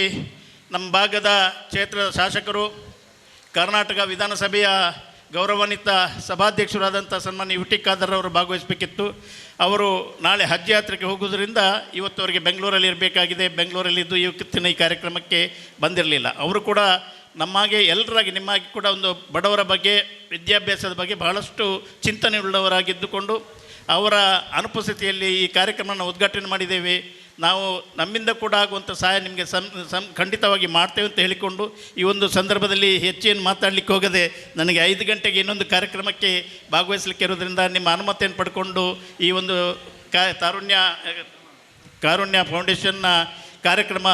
ನಮ್ಮ ಭಾಗದ ಕ್ಷೇತ್ರದ ಶಾಸಕರು, ಕರ್ನಾಟಕ ವಿಧಾನಸಭೆಯ ಗೌರವಾನ್ವಿತ ಸಭಾಧ್ಯಕ್ಷರಾದಂಥ ಸನ್ಮಾನ್ಯ UT ಖಾದರ್ ಅವರು ಭಾಗವಹಿಸಬೇಕಿತ್ತು. ಅವರು ನಾಳೆ ಹಜ್ ಯಾತ್ರೆಗೆ ಹೋಗೋದ್ರಿಂದ ಇವತ್ತು ಅವರಿಗೆ ಬೆಂಗಳೂರಲ್ಲಿ ಇರಬೇಕಾಗಿದೆ. ಬೆಂಗಳೂರಲ್ಲಿದ್ದು ಇವತ್ತಿನ ಈ ಕಾರ್ಯಕ್ರಮಕ್ಕೆ ಬಂದಿರಲಿಲ್ಲ. ಅವರು ಕೂಡ ನಮ್ಮಾಗೆ ಎಲ್ಲರಾಗಿ ನಿಮ್ಮಾಗಿ ಕೂಡ ಒಂದು ಬಡವರ ಬಗ್ಗೆ, ವಿದ್ಯಾಭ್ಯಾಸದ ಬಗ್ಗೆ ಬಹಳಷ್ಟು ಚಿಂತನೆ ಉಳ್ಳವರಾಗಿದ್ದುಕೊಂಡು ಅವರ ಅನುಪಸ್ಥಿತಿಯಲ್ಲಿ ಈ ಕಾರ್ಯಕ್ರಮವನ್ನು ಉದ್ಘಾಟನೆ ಮಾಡಿದ್ದೇವೆ. ನಾವು ನಮ್ಮಿಂದ ಕೂಡ ಆಗುವಂಥ ಸಹಾಯ ನಿಮಗೆ ಖಂಡಿತವಾಗಿ ಮಾಡ್ತೇವೆ ಅಂತ ಹೇಳಿಕೊಂಡು ಈ ಒಂದು ಸಂದರ್ಭದಲ್ಲಿ ಹೆಚ್ಚೇನು ಮಾತಾಡಲಿಕ್ಕೆ ಹೋಗದೆ ನನಗೆ 5 ಗಂಟೆಗೆ ಇನ್ನೊಂದು ಕಾರ್ಯಕ್ರಮಕ್ಕೆ ಭಾಗವಹಿಸಲಿಕ್ಕೆ ಇರೋದ್ರಿಂದ ನಿಮ್ಮ ಅನುಮತಿಯನ್ನು ಪಡ್ಕೊಂಡು ಈ ಒಂದು ಕಾರುಣ್ಯ ಫೌಂಡೇಶನ್ನ ಕಾರ್ಯಕ್ರಮ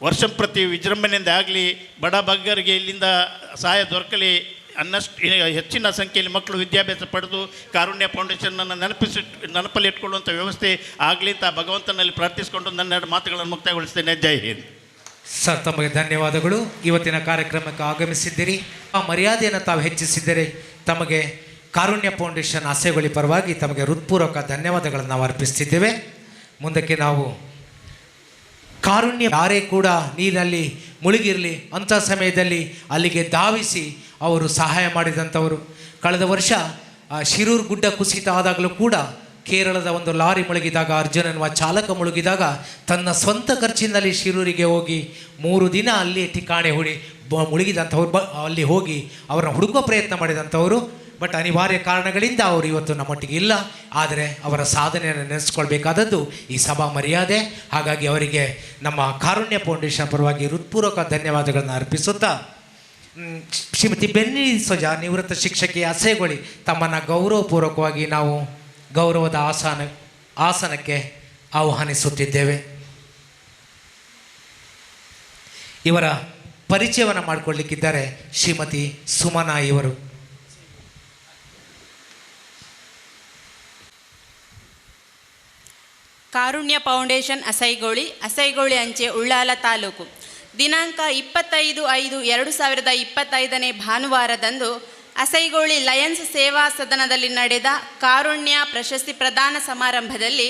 ವರ್ಷಂಪ್ರತಿ ವಿಜೃಂಭಣೆಯಿಂದ ಆಗಲಿ, ಬಡ ಬಗ್ಗರಿಗೆ ಇಲ್ಲಿಂದ ಸಹಾಯ ದೊರಕಲಿ, ಹೆಚ್ಚಿನ ಸಂಖ್ಯೆಯಲ್ಲಿ ಮಕ್ಕಳು ವಿದ್ಯಾಭ್ಯಾಸ ಪಡೆದು ಕಾರುಣ್ಯ ಫೌಂಡೇಶನನ್ನು ನೆನಪಲ್ಲಿ ಇಟ್ಕೊಳ್ಳುವಂಥ ವ್ಯವಸ್ಥೆ ಆಗಲಿ ಅಂತ ಭಗವಂತನಲ್ಲಿ ಪ್ರಾರ್ಥಿಸಿಕೊಂಡು ನನ್ನ 2 ಮಾತುಗಳನ್ನು ಮುಕ್ತಾಯಗೊಳಿಸ್ತೇನೆ. ಜೈ ಹಿಂದ್. ಸರ್, ತಮಗೆ ಧನ್ಯವಾದಗಳು. ಇವತ್ತಿನ ಕಾರ್ಯಕ್ರಮಕ್ಕೆ ಆಗಮಿಸಿದ್ದೀರಿ, ಆ ಮರ್ಯಾದೆಯನ್ನು ತಾವು ಹೆಚ್ಚಿಸಿದ್ದೀರಿ. ತಮಗೆ ಕಾರುಣ್ಯ ಫೌಂಡೇಶನ್ ಆಸೆಗೊಳಿ ಪರವಾಗಿ ತಮಗೆ ಹೃತ್ಪೂರ್ವಕ ಧನ್ಯವಾದಗಳನ್ನು ನಾವು ಅರ್ಪಿಸ್ತಿದ್ದೇವೆ. ಮುಂದಕ್ಕೆ ನಾವು ಕಾರುಣ್ಯ ಯಾರೇ ಕೂಡ ನೀರಿನಲ್ಲಿ ಮುಳುಗಿರಲಿ ಅಂಥ ಸಮಯದಲ್ಲಿ ಅಲ್ಲಿಗೆ ಧಾವಿಸಿ ಅವರು ಸಹಾಯ ಮಾಡಿದಂಥವರು. ಕಳೆದ ವರ್ಷ ಶಿರೂರು ಗುಡ್ಡ ಕುಸಿತ ಆದಾಗಲೂ ಕೂಡ ಕೇರಳದ ಒಂದು ಲಾರಿ ಮುಳುಗಿದಾಗ, ಅರ್ಜುನ್ ಎನ್ನುವ ಚಾಲಕ ಮುಳುಗಿದಾಗ ತನ್ನ ಸ್ವಂತ ಖರ್ಚಿನಲ್ಲಿ ಶಿರೂರಿಗೆ ಹೋಗಿ 3 ದಿನ ಅಲ್ಲಿ ಠಿಕಾಣೆ ಮುಳುಗಿದಂಥವ್ರು ಅಲ್ಲಿ ಹೋಗಿ ಅವರನ್ನು ಹುಡುಕುವ ಪ್ರಯತ್ನ ಮಾಡಿದಂಥವರು ಬಟ್ ಅನಿವಾರ್ಯ ಕಾರಣಗಳಿಂದ ಅವರು ಇವತ್ತು ನಮ್ಮೊಟ್ಟಿಗೆ ಇಲ್ಲ. ಆದರೆ ಅವರ ಸಾಧನೆಯನ್ನು ನೆನೆಸ್ಕೊಳ್ಬೇಕಾದದ್ದು ಈ ಸಭಾ ಮರ್ಯಾದೆ. ಹಾಗಾಗಿ ಅವರಿಗೆ ನಮ್ಮ ಕಾರುಣ್ಯ ಫೌಂಡೇಶನ್ ಪರವಾಗಿ ಹೃತ್ಪೂರ್ವಕ ಧನ್ಯವಾದಗಳನ್ನು ಅರ್ಪಿಸುತ್ತಾ, ಶ್ರೀಮತಿ ಬೆನ್ನಿ ಡಿಸೋಜ ನಿವೃತ್ತ ಶಿಕ್ಷಕಿ ಅಸೇಗೊಳಿ ತಮ್ಮನ್ನು ಗೌರವಪೂರ್ವಕವಾಗಿ ನಾವು ಗೌರವದ ಆಸನಕ್ಕೆ ಆಹ್ವಾನಿಸುತ್ತಿದ್ದೇವೆ. ಇವರ ಪರಿಚಯವನ್ನು ಮಾಡಿಕೊಳ್ಳಲಿಕ್ಕಿದ್ದಾರೆ ಶ್ರೀಮತಿ ಸುಮನಾ ಇವರು. ಕಾರುಣ್ಯ ಫೌಂಡೇಶನ್ ಅಸೈಗೋಳಿ ಅಂಚೆ ಉಳ್ಳಾಲ ತಾಲೂಕು. ದಿನಾಂಕ 25/5/2025 ಭಾನುವಾರದಂದು ಅಸೈಗೋಳಿ ಲಯನ್ಸ್ ಸೇವಾ ಸದನದಲ್ಲಿ ನಡೆದ ಕಾರುಣ್ಯ ಪ್ರಶಸ್ತಿ ಪ್ರದಾನ ಸಮಾರಂಭದಲ್ಲಿ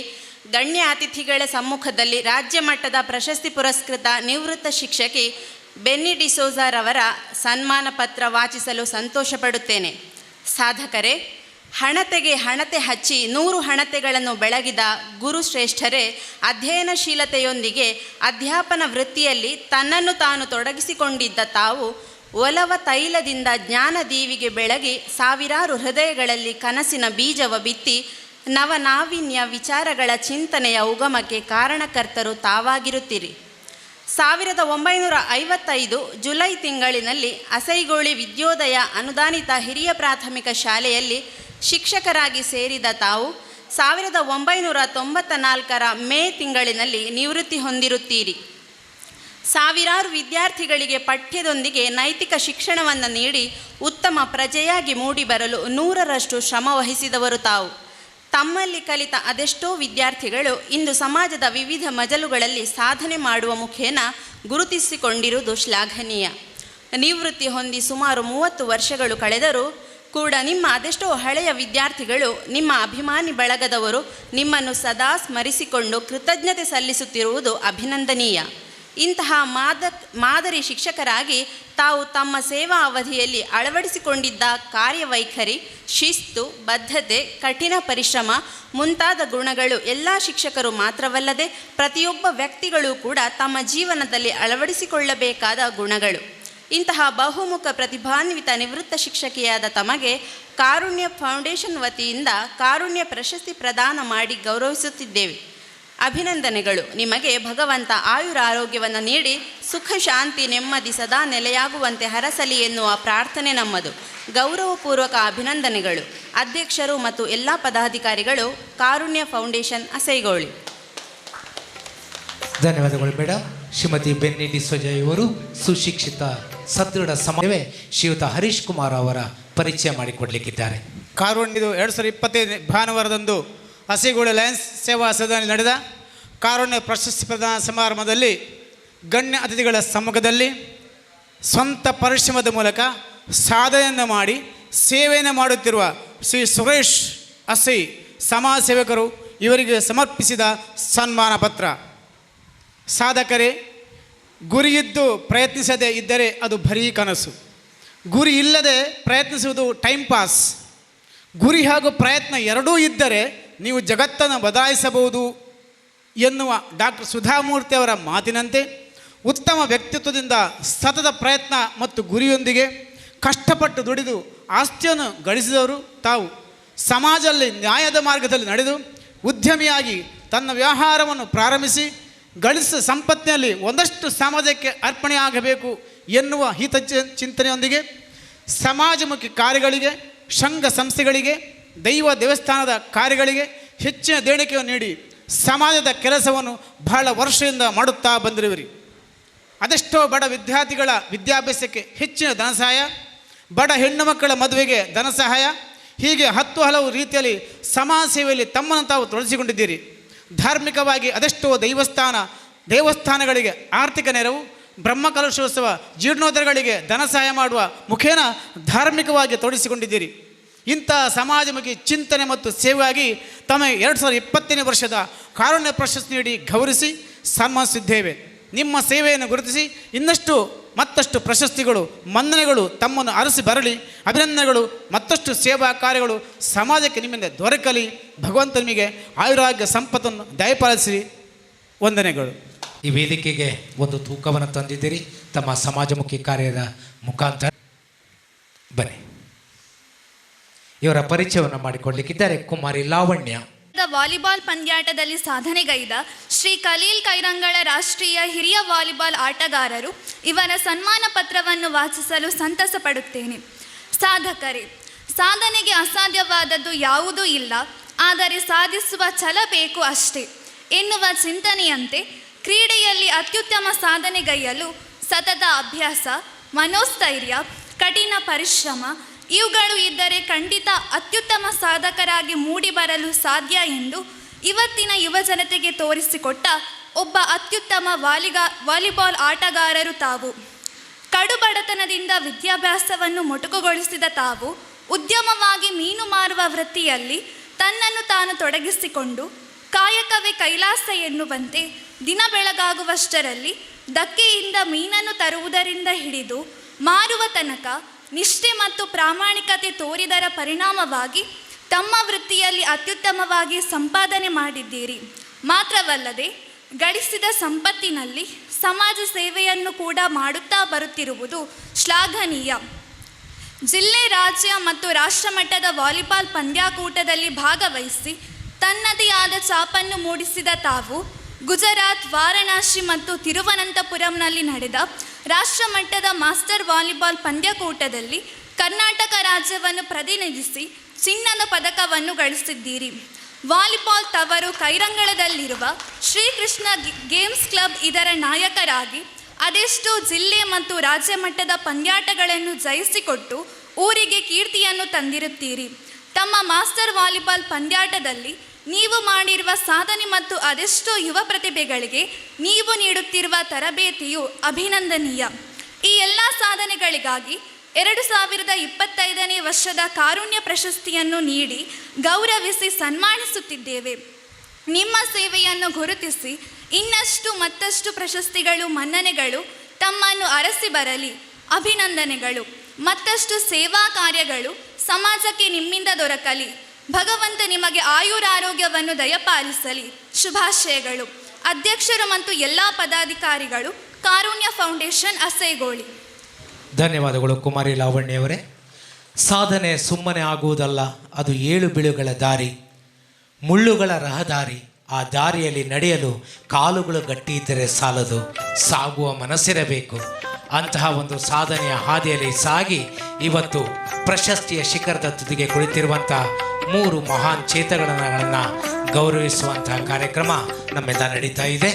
ಗಣ್ಯ ಅತಿಥಿಗಳ ಸಮ್ಮುಖದಲ್ಲಿ ರಾಜ್ಯ ಮಟ್ಟದ ಪ್ರಶಸ್ತಿ ಪುರಸ್ಕೃತ ನಿವೃತ್ತ ಶಿಕ್ಷಕಿ ಬೆನ್ನಿ ಡಿಸೋಜರವರ ಸನ್ಮಾನ ಪತ್ರ ವಾಚಿಸಲು ಸಂತೋಷಪಡುತ್ತೇನೆ. ಸಾಧಕರೇ, ಹಣತೆಗೆ ಹಣತೆ ಹಚ್ಚಿ 100 ಹಣತೆಗಳನ್ನು ಬೆಳಗಿದ ಗುರುಶ್ರೇಷ್ಠರೇ, ಅಧ್ಯಯನಶೀಲತೆಯೊಂದಿಗೆ ಅಧ್ಯಾಪನ ವೃತ್ತಿಯಲ್ಲಿ ತನ್ನನ್ನು ತಾನು ತೊಡಗಿಸಿಕೊಂಡಿದ್ದ ತಾವು ಒಲವ ತೈಲದಿಂದ ಜ್ಞಾನ ದೀವಿಗೆ ಬೆಳಗಿ ಸಾವಿರಾರು ಹೃದಯಗಳಲ್ಲಿ ಕನಸಿನ ಬೀಜವ ಬಿತ್ತಿ ನವನಾವೀನ್ಯ ವಿಚಾರಗಳ ಚಿಂತನೆಯ ಉಗಮಕ್ಕೆ ಕಾರಣಕರ್ತರು ತಾವಾಗಿರುತ್ತೀರಿ. 1955 ಜುಲೈ ತಿಂಗಳಿನಲ್ಲಿ ಅಸೈಗೋಳಿ ವಿದ್ಯೋದಯ ಅನುದಾನಿತ ಹಿರಿಯ ಪ್ರಾಥಮಿಕ ಶಾಲೆಯಲ್ಲಿ ಶಿಕ್ಷಕರಾಗಿ ಸೇರಿದ ತಾವು 1994 ಮೇ ತಿಂಗಳಿನಲ್ಲಿ ನಿವೃತ್ತಿ ಹೊಂದಿರುತ್ತೀರಿ. ಸಾವಿರಾರು ವಿದ್ಯಾರ್ಥಿಗಳಿಗೆ ಪಠ್ಯದೊಂದಿಗೆ ನೈತಿಕ ಶಿಕ್ಷಣವನ್ನು ನೀಡಿ ಉತ್ತಮ ಪ್ರಜೆಯಾಗಿ ಮೂಡಿಬರಲು 100ರಷ್ಟು ಶ್ರಮ ವಹಿಸಿದವರು ತಾವು. ತಮ್ಮಲ್ಲಿ ಕಲಿತ ಅದೆಷ್ಟೋ ವಿದ್ಯಾರ್ಥಿಗಳು ಇಂದು ಸಮಾಜದ ವಿವಿಧ ಮಜಲುಗಳಲ್ಲಿ ಸಾಧನೆ ಮಾಡುವ ಮುಖೇನ ಗುರುತಿಸಿಕೊಂಡಿರುವುದು ಶ್ಲಾಘನೀಯ. ನಿವೃತ್ತಿ ಹೊಂದಿ ಸುಮಾರು 30 ವರ್ಷಗಳು ಕಳೆದರೂ ಕೂಡ ನಿಮ್ಮ ಅದೆಷ್ಟೋ ಹಳೆಯ ವಿದ್ಯಾರ್ಥಿಗಳು, ನಿಮ್ಮ ಅಭಿಮಾನಿ ಬಳಗದವರು ನಿಮ್ಮನ್ನು ಸದಾ ಸ್ಮರಿಸಿಕೊಂಡು ಕೃತಜ್ಞತೆ ಸಲ್ಲಿಸುತ್ತಿರುವುದು ಅಭಿನಂದನೀಯ. ಇಂತಹ ಮಾದರಿ ಶಿಕ್ಷಕರಾಗಿ ತಾವು ತಮ್ಮ ಸೇವಾ ಅವಧಿಯಲ್ಲಿ ಅಳವಡಿಸಿಕೊಂಡಿದ್ದ ಕಾರ್ಯವೈಖರಿ, ಶಿಸ್ತು, ಬದ್ಧತೆ, ಕಠಿಣ ಪರಿಶ್ರಮ ಮುಂತಾದ ಗುಣಗಳು ಎಲ್ಲ ಶಿಕ್ಷಕರು ಮಾತ್ರವಲ್ಲದೆ ಪ್ರತಿಯೊಬ್ಬ ವ್ಯಕ್ತಿಗಳು ಕೂಡ ತಮ್ಮ ಜೀವನದಲ್ಲಿ ಅಳವಡಿಸಿಕೊಳ್ಳಬೇಕಾದ ಗುಣಗಳು. ಇಂತಹ ಬಹುಮುಖ ಪ್ರತಿಭಾನ್ವಿತ ನಿವೃತ್ತ ಶಿಕ್ಷಕಿಯಾದ ತಮಗೆ ಕಾರುಣ್ಯ ಫೌಂಡೇಶನ್ ವತಿಯಿಂದ ಕಾರುಣ್ಯ ಪ್ರಶಸ್ತಿ ಪ್ರದಾನ ಮಾಡಿ ಗೌರವಿಸುತ್ತಿದ್ದೇವೆ. ಅಭಿನಂದನೆಗಳು. ನಿಮಗೆ ಭಗವಂತ ಆಯುರ ಆರೋಗ್ಯವನ್ನು ನೀಡಿ ಸುಖ ಶಾಂತಿ ನೆಮ್ಮದಿ ಸದಾ ನೆಲೆಯಾಗುವಂತೆ ಹರಸಲಿ ಎನ್ನುವ ಪ್ರಾರ್ಥನೆ ನಮ್ಮದು. ಗೌರವಪೂರ್ವಕ ಅಭಿನಂದನೆಗಳು. ಅಧ್ಯಕ್ಷರು ಮತ್ತು ಎಲ್ಲ ಪದಾಧಿಕಾರಿಗಳು, ಕಾರುಣ್ಯ ಫೌಂಡೇಶನ್ ಅಸೈಗೋಳಿ. ಧನ್ಯವಾದಗಳು ಮೇಡಮ್. ಶ್ರೀಮತಿ ಬೆನ್ನಿ ಡಿಸೋಜ ಇವರು ಸುಶಿಕ್ಷಿತ ಸದೃಢ ಸಮಾಜವೇ ಶ್ರೀಯುತ ಹರೀಶ್ ಕುಮಾರ್ ಅವರ ಪರಿಚಯ ಮಾಡಿಕೊಡ್ಲಿಕ್ಕಿದ್ದಾರೆ. ಕಾರುಣ್ಯದು 2025 ಭಾನುವಾರದಂದು ಅಸೈಗೋಳಿ ಲಯನ್ಸ್ ಸೇವಾ ಸದನದಲ್ಲಿ ನಡೆದ ಕಾರುಣ್ಯ ಪ್ರಶಸ್ತಿ ಪ್ರದಾನ ಸಮಾರಂಭದಲ್ಲಿ ಗಣ್ಯ ಅತಿಥಿಗಳ ಸಮ್ಮುಖದಲ್ಲಿ ಸ್ವಂತ ಪರಿಶ್ರಮದ ಮೂಲಕ ಸಾಧನೆಯನ್ನು ಮಾಡಿ ಸೇವೆಯನ್ನು ಮಾಡುತ್ತಿರುವ ಶ್ರೀ ಸುರೇಶ್ ಅಸೈ ಸಮಾಜ ಸೇವಕರು ಇವರಿಗೆ ಸಮರ್ಪಿಸಿದ ಸನ್ಮಾನ ಪತ್ರ. ಸಾಧಕರೇ, ಗುರಿಯಿದ್ದು ಪ್ರಯತ್ನಿಸದೇ ಇದ್ದರೆ ಅದು ಬರೀ ಕನಸು. ಗುರಿ ಇಲ್ಲದೆ ಪ್ರಯತ್ನಿಸುವುದು ಟೈಮ್ ಪಾಸ್. ಗುರಿ ಹಾಗೂ ಪ್ರಯತ್ನ ಎರಡೂ ಇದ್ದರೆ ನೀವು ಜಗತ್ತನ್ನು ಬದಲಾಯಿಸಬಹುದು ಎನ್ನುವ ಡಾಕ್ಟರ್ ಸುಧಾಮೂರ್ತಿ ಅವರ ಮಾತಿನಂತೆ ಉತ್ತಮ ವ್ಯಕ್ತಿತ್ವದಿಂದ ಸತತ ಪ್ರಯತ್ನ ಮತ್ತು ಗುರಿಯೊಂದಿಗೆ ಕಷ್ಟಪಟ್ಟು ದುಡಿದು ಆಸ್ತಿಯನ್ನು ಗಳಿಸಿದವರು ತಾವು. ಸಮಾಜದಲ್ಲಿ ನ್ಯಾಯದ ಮಾರ್ಗದಲ್ಲಿ ನಡೆದು ಉದ್ಯಮಿಯಾಗಿ ತನ್ನ ವ್ಯವಹಾರವನ್ನು ಪ್ರಾರಂಭಿಸಿ ಗಳಿಸಿದ ಸಂಪತ್ತಿನಲ್ಲಿ ಒಂದಷ್ಟು ಸಮಾಜಕ್ಕೆ ಅರ್ಪಣೆಯಾಗಬೇಕು ಎನ್ನುವ ಹಿತ ಚಿಂತನೆಯೊಂದಿಗೆ ಸಮಾಜಮುಖಿ ಕಾರ್ಯಗಳಿಗೆ, ಸಂಘ ಸಂಸ್ಥೆಗಳಿಗೆ, ದೈವ ದೇವಸ್ಥಾನದ ಕಾರ್ಯಗಳಿಗೆ ಹೆಚ್ಚಿನ ದೇಣಿಗೆಯನ್ನು ನೀಡಿ ಸಮಾಜದ ಕೆಲಸವನ್ನು ಬಹಳ ವರ್ಷದಿಂದ ಮಾಡುತ್ತಾ ಬಂದಿರುವಿರಿ. ಅದೆಷ್ಟೋ ಬಡ ವಿದ್ಯಾರ್ಥಿಗಳ ವಿದ್ಯಾಭ್ಯಾಸಕ್ಕೆ ಹೆಚ್ಚಿನ ಧನ ಸಹಾಯ, ಬಡ ಹೆಣ್ಣು ಮಕ್ಕಳ ಮದುವೆಗೆ ಧನ ಸಹಾಯ, ಹೀಗೆ ಹಲವು ರೀತಿಯಲ್ಲಿ ಸಮಾಜ ಸೇವೆಯಲ್ಲಿ ತಮ್ಮನ್ನು ತಾವು ತೊಡಗಿಸಿಕೊಂಡಿದ್ದೀರಿ. ಧಾರ್ಮಿಕವಾಗಿ ಅದೆಷ್ಟೋ ದೇವಸ್ಥಾನಗಳಿಗೆ ಆರ್ಥಿಕ ನೆರವು, ಬ್ರಹ್ಮಕಲಶೋತ್ಸವ, ಜೀರ್ಣೋದ್ಧರಗಳಿಗೆ ಧನ ಸಹಾಯ ಮಾಡುವ ಮುಖೇನ ಧಾರ್ಮಿಕವಾಗಿ ತೊಡಗಿಸಿಕೊಂಡಿದ್ದೀರಿ. ಇಂಥ ಸಮಾಜಮುಖಿ ಚಿಂತನೆ ಮತ್ತು ಸೇವೆಗಾಗಿ ತಮಗೆ 2020ನೇ ವರ್ಷದ ಕಾರುಣ್ಯ ಪ್ರಶಸ್ತಿ ನೀಡಿ ಗೌರವಿಸಿ ಸನ್ಮಾನಿಸಿದ್ದೇವೆ. ನಿಮ್ಮ ಸೇವೆಯನ್ನು ಗುರುತಿಸಿ ಮತ್ತಷ್ಟು ಪ್ರಶಸ್ತಿಗಳು, ಮನ್ನಣೆಗಳು ತಮ್ಮನ್ನು ಅರಸಿ ಬರಲಿ. ಅಭಿನಂದನೆಗಳು. ಮತ್ತಷ್ಟು ಸೇವಾ ಕಾರ್ಯಗಳು ಸಮಾಜಕ್ಕೆ ನಿಮ್ಮಿಂದ ದೊರಕಲಿ. ಭಗವಂತ ನಿಮಗೆ ಆಯುರಾಗ್ಯ ಸಂಪತ್ತನ್ನು ದಯಪಾಲಿಸಿ. ವಂದನೆಗಳು. ಈ ವೇದಿಕೆಗೆ ಒಂದು ತೂಕವನ್ನು ತಂದಿದ್ದೀರಿ ತಮ್ಮ ಸಮಾಜಮುಖಿ ಕಾರ್ಯದ ಮುಖಾಂತರ. ಬನ್ನಿ. ಇವರ ಪರಿಚಯವನ್ನು ಮಾಡಿಕೊಡ್ಲಿಕ್ಕಿದ್ದಾರೆ ಕುಮಾರಿ ಲಾವಣ್ಯ. ವಾಲಿಬಾಲ್ ಪಂದ್ಯಾಟದಲ್ಲಿ ಸಾಧನೆಗೈದ ಶ್ರೀ ಖಲೀಲ್ ಕೈರಂಗಳ ರಾಷ್ಟ್ರೀಯ ಹಿರಿಯ ವಾಲಿಬಾಲ್ ಆಟಗಾರರು ಇವರ ಸನ್ಮಾನ ಪತ್ರವನ್ನು ವಾಚಿಸಲು ಸಂತಸ ಪಡುತ್ತೇನೆ. ಸಾಧಕರೇ, ಸಾಧನೆಗೆ ಅಸಾಧ್ಯವಾದದ್ದು ಯಾವುದೂ ಇಲ್ಲ, ಆದರೆ ಸಾಧಿಸುವ ಛಲ ಬೇಕು ಅಷ್ಟೇ ಎನ್ನುವ ಚಿಂತನೆಯಂತೆ ಕ್ರೀಡೆಯಲ್ಲಿ ಅತ್ಯುತ್ತಮ ಸಾಧನೆಗೈಯಲು ಸತತ ಅಭ್ಯಾಸ, ಮನೋಸ್ಥೈರ್ಯ, ಕಠಿಣ ಪರಿಶ್ರಮ ಇವುಗಳು ಇದ್ದರೆ ಖಂಡಿತ ಅತ್ಯುತ್ತಮ ಸಾಧಕರಾಗಿ ಮೂಡಿಬರಲು ಸಾಧ್ಯ ಎಂದು ಇವತ್ತಿನ ಯುವ ಜನತೆಗೆ ತೋರಿಸಿಕೊಟ್ಟ ಒಬ್ಬ ಅತ್ಯುತ್ತಮ ವಾಲಿಬಾಲ್ ಆಟಗಾರರು ತಾವು. ಕಡುಬಡತನದಿಂದ ವಿದ್ಯಾಭ್ಯಾಸವನ್ನು ಮೊಟಕುಗೊಳಿಸಿದ ತಾವು ಉದ್ಯಮವಾಗಿ ಮೀನು ಮಾರುವ ವೃತ್ತಿಯಲ್ಲಿ ತನ್ನನ್ನು ತಾನು ತೊಡಗಿಸಿಕೊಂಡು ಕಾಯಕವೇ ಕೈಲಾಸ ಎನ್ನುವಂತೆ ದಿನ ಬೆಳಗಾಗುವಷ್ಟರಲ್ಲಿ ಧಕ್ಕೆಯಿಂದ ಮೀನನ್ನು ತರುವುದರಿಂದ ಹಿಡಿದು ಮಾರುವ ತನಕ ನಿಷ್ಠೆ ಮತ್ತು ಪ್ರಾಮಾಣಿಕತೆ ತೋರಿದರ ಪರಿಣಾಮವಾಗಿ ತಮ್ಮ ವೃತ್ತಿಯಲ್ಲಿ ಅತ್ಯುತ್ತಮವಾಗಿ ಸಂಪಾದನೆ ಮಾಡಿದ್ದೀರಿ. ಮಾತ್ರವಲ್ಲದೆ ಗಳಿಸಿದ ಸಂಪತ್ತಿನಲ್ಲಿ ಸಮಾಜ ಸೇವೆಯನ್ನು ಕೂಡ ಮಾಡುತ್ತಾ ಬರುತ್ತಿರುವುದು ಶ್ಲಾಘನೀಯ. ಜಿಲ್ಲೆ, ರಾಜ್ಯ ಮತ್ತು ರಾಷ್ಟ್ರಮಟ್ಟದ ವಾಲಿಬಾಲ್ ಪಂದ್ಯಾಕೂಟದಲ್ಲಿ ಭಾಗವಹಿಸಿ ತನ್ನದೇ ಆದ ಛಾಪನ್ನು ಮೂಡಿಸಿದ ತಾವು ಗುಜರಾತ್, ವಾರಣಾಸಿ ಮತ್ತು ತಿರುವನಂತಪುರಂನಲ್ಲಿ ನಡೆದ ರಾಷ್ಟ್ರಮಟ್ಟದ ಮಾಸ್ಟರ್ ವಾಲಿಬಾಲ್ ಪಂದ್ಯಕೂಟದಲ್ಲಿ ಕರ್ನಾಟಕ ರಾಜ್ಯವನ್ನು ಪ್ರತಿನಿಧಿಸಿ ಚಿನ್ನದ ಪದಕವನ್ನು ಗಳಿಸಿದ್ದೀರಿ. ವಾಲಿಬಾಲ್ ತವರು ಕೈರಂಗಳದಲ್ಲಿರುವ ಶ್ರೀಕೃಷ್ಣ ಗೇಮ್ಸ್ ಕ್ಲಬ್ ಇದರ ನಾಯಕರಾಗಿ ಅದೆಷ್ಟೋ ಜಿಲ್ಲೆ ಮತ್ತು ರಾಜ್ಯ ಮಟ್ಟದ ಪಂದ್ಯಾಟಗಳನ್ನು ಜಯಿಸಿಕೊಟ್ಟು ಊರಿಗೆ ಕೀರ್ತಿಯನ್ನು ತಂದಿರುತ್ತೀರಿ. ತಮ್ಮ ಮಾಸ್ಟರ್ ವಾಲಿಬಾಲ್ ಪಂದ್ಯಾಟದಲ್ಲಿ ನೀವು ಮಾಡಿರುವ ಸಾಧನೆ ಮತ್ತು ಅದೆಷ್ಟೋ ಯುವ ಪ್ರತಿಭೆಗಳಿಗೆ ನೀವು ನೀಡುತ್ತಿರುವ ತರಬೇತಿಯು ಅಭಿನಂದನೀಯ. ಈ ಎಲ್ಲ ಸಾಧನೆಗಳಿಗಾಗಿ 2025ನೇ ವರ್ಷದ ಕಾರುಣ್ಯ ಪ್ರಶಸ್ತಿಯನ್ನು ನೀಡಿ ಗೌರವಿಸಿ ಸನ್ಮಾನಿಸುತ್ತಿದ್ದೇವೆ. ನಿಮ್ಮ ಸೇವೆಯನ್ನು ಗುರುತಿಸಿ ಇನ್ನಷ್ಟು ಮತ್ತಷ್ಟು ಪ್ರಶಸ್ತಿಗಳು, ಮನ್ನಣೆಗಳು ತಮ್ಮನ್ನು ಅರಸಿ ಬರಲಿ. ಅಭಿನಂದನೆಗಳು. ಮತ್ತಷ್ಟು ಸೇವಾ ಕಾರ್ಯಗಳು ಸಮಾಜಕ್ಕೆ ನಿಮ್ಮಿಂದ ದೊರಕಲಿ. ಭಗವಂತ ನಿಮಗೆ ಆಯುರಾರೋಗ್ಯವನ್ನು ದಯಪಾಲಿಸಲಿ. ಶುಭಾಶಯಗಳು. ಅಧ್ಯಕ್ಷರು ಮತ್ತು ಎಲ್ಲ ಪದಾಧಿಕಾರಿಗಳು, ಕಾರುಣ್ಯ ಫೌಂಡೇಶನ್, ಅಸೈಗೋಳಿ. ಧನ್ಯವಾದಗಳು ಕುಮಾರಿ ಲಾವಣ್ಯವರೇ. ಸಾಧನೆ ಸುಮ್ಮನೆ ಆಗುವುದಲ್ಲ, ಅದು ಏಳು ಬೀಳುಗಳ ದಾರಿ, ಮುಳ್ಳುಗಳ ರಹದಾರಿ. ಆ ದಾರಿಯಲ್ಲಿ ನಡೆಯಲು ಕಾಲುಗಳು ಗಟ್ಟಿ ಇದ್ದರೆ ಸಾಲದು, ಸಾಗುವ ಮನಸ್ಸಿರಬೇಕು. ಅಂತಹ ಒಂದು ಸಾಧನೆಯ ಹಾದಿಯಲ್ಲಿ ಸಾಗಿ ಇವತ್ತು ಪ್ರಶಸ್ತಿಯ ಶಿಖರದ ತುದಿಗೆ ಕುಳಿತಿರುವಂಥ 3 ಮಹಾನ್ ಚೇತನಗಳನ್ನು ಗೌರವಿಸುವಂತಹ ಕಾರ್ಯಕ್ರಮ ನಮ್ಮೆಲ್ಲ ನಡೀತಾ ಇದೆ.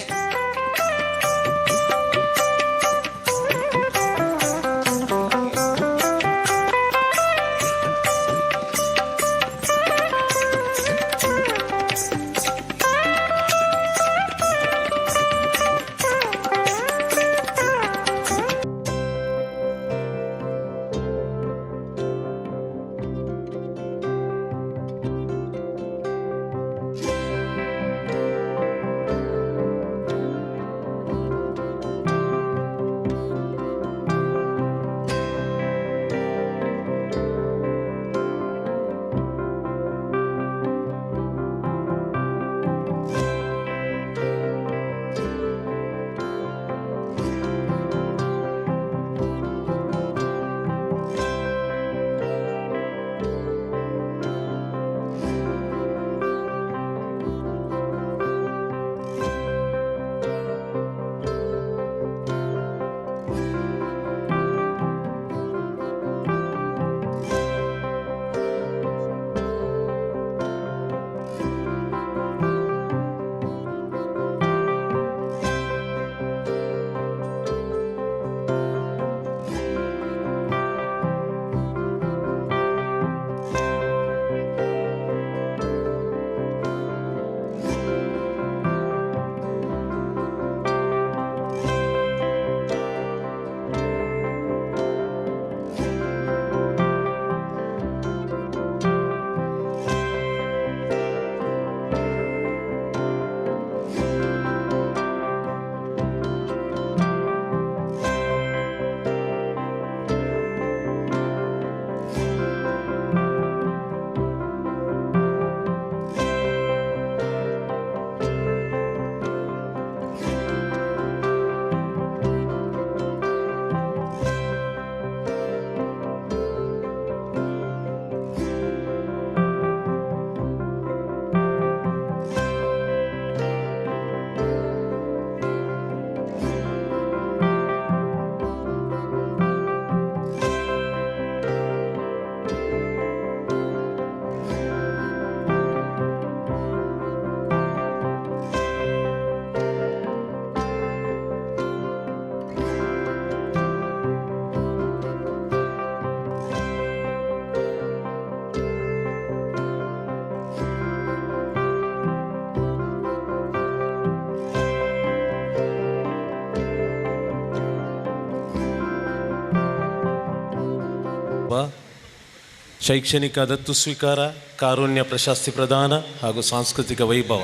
ಶೈಕ್ಷಣಿಕ ದತ್ತು ಸ್ವೀಕಾರ, ಕಾರುಣ್ಯ ಪ್ರಶಸ್ತಿ ಪ್ರದಾನ ಹಾಗೂ ಸಾಂಸ್ಕೃತಿಕ ವೈಭವ.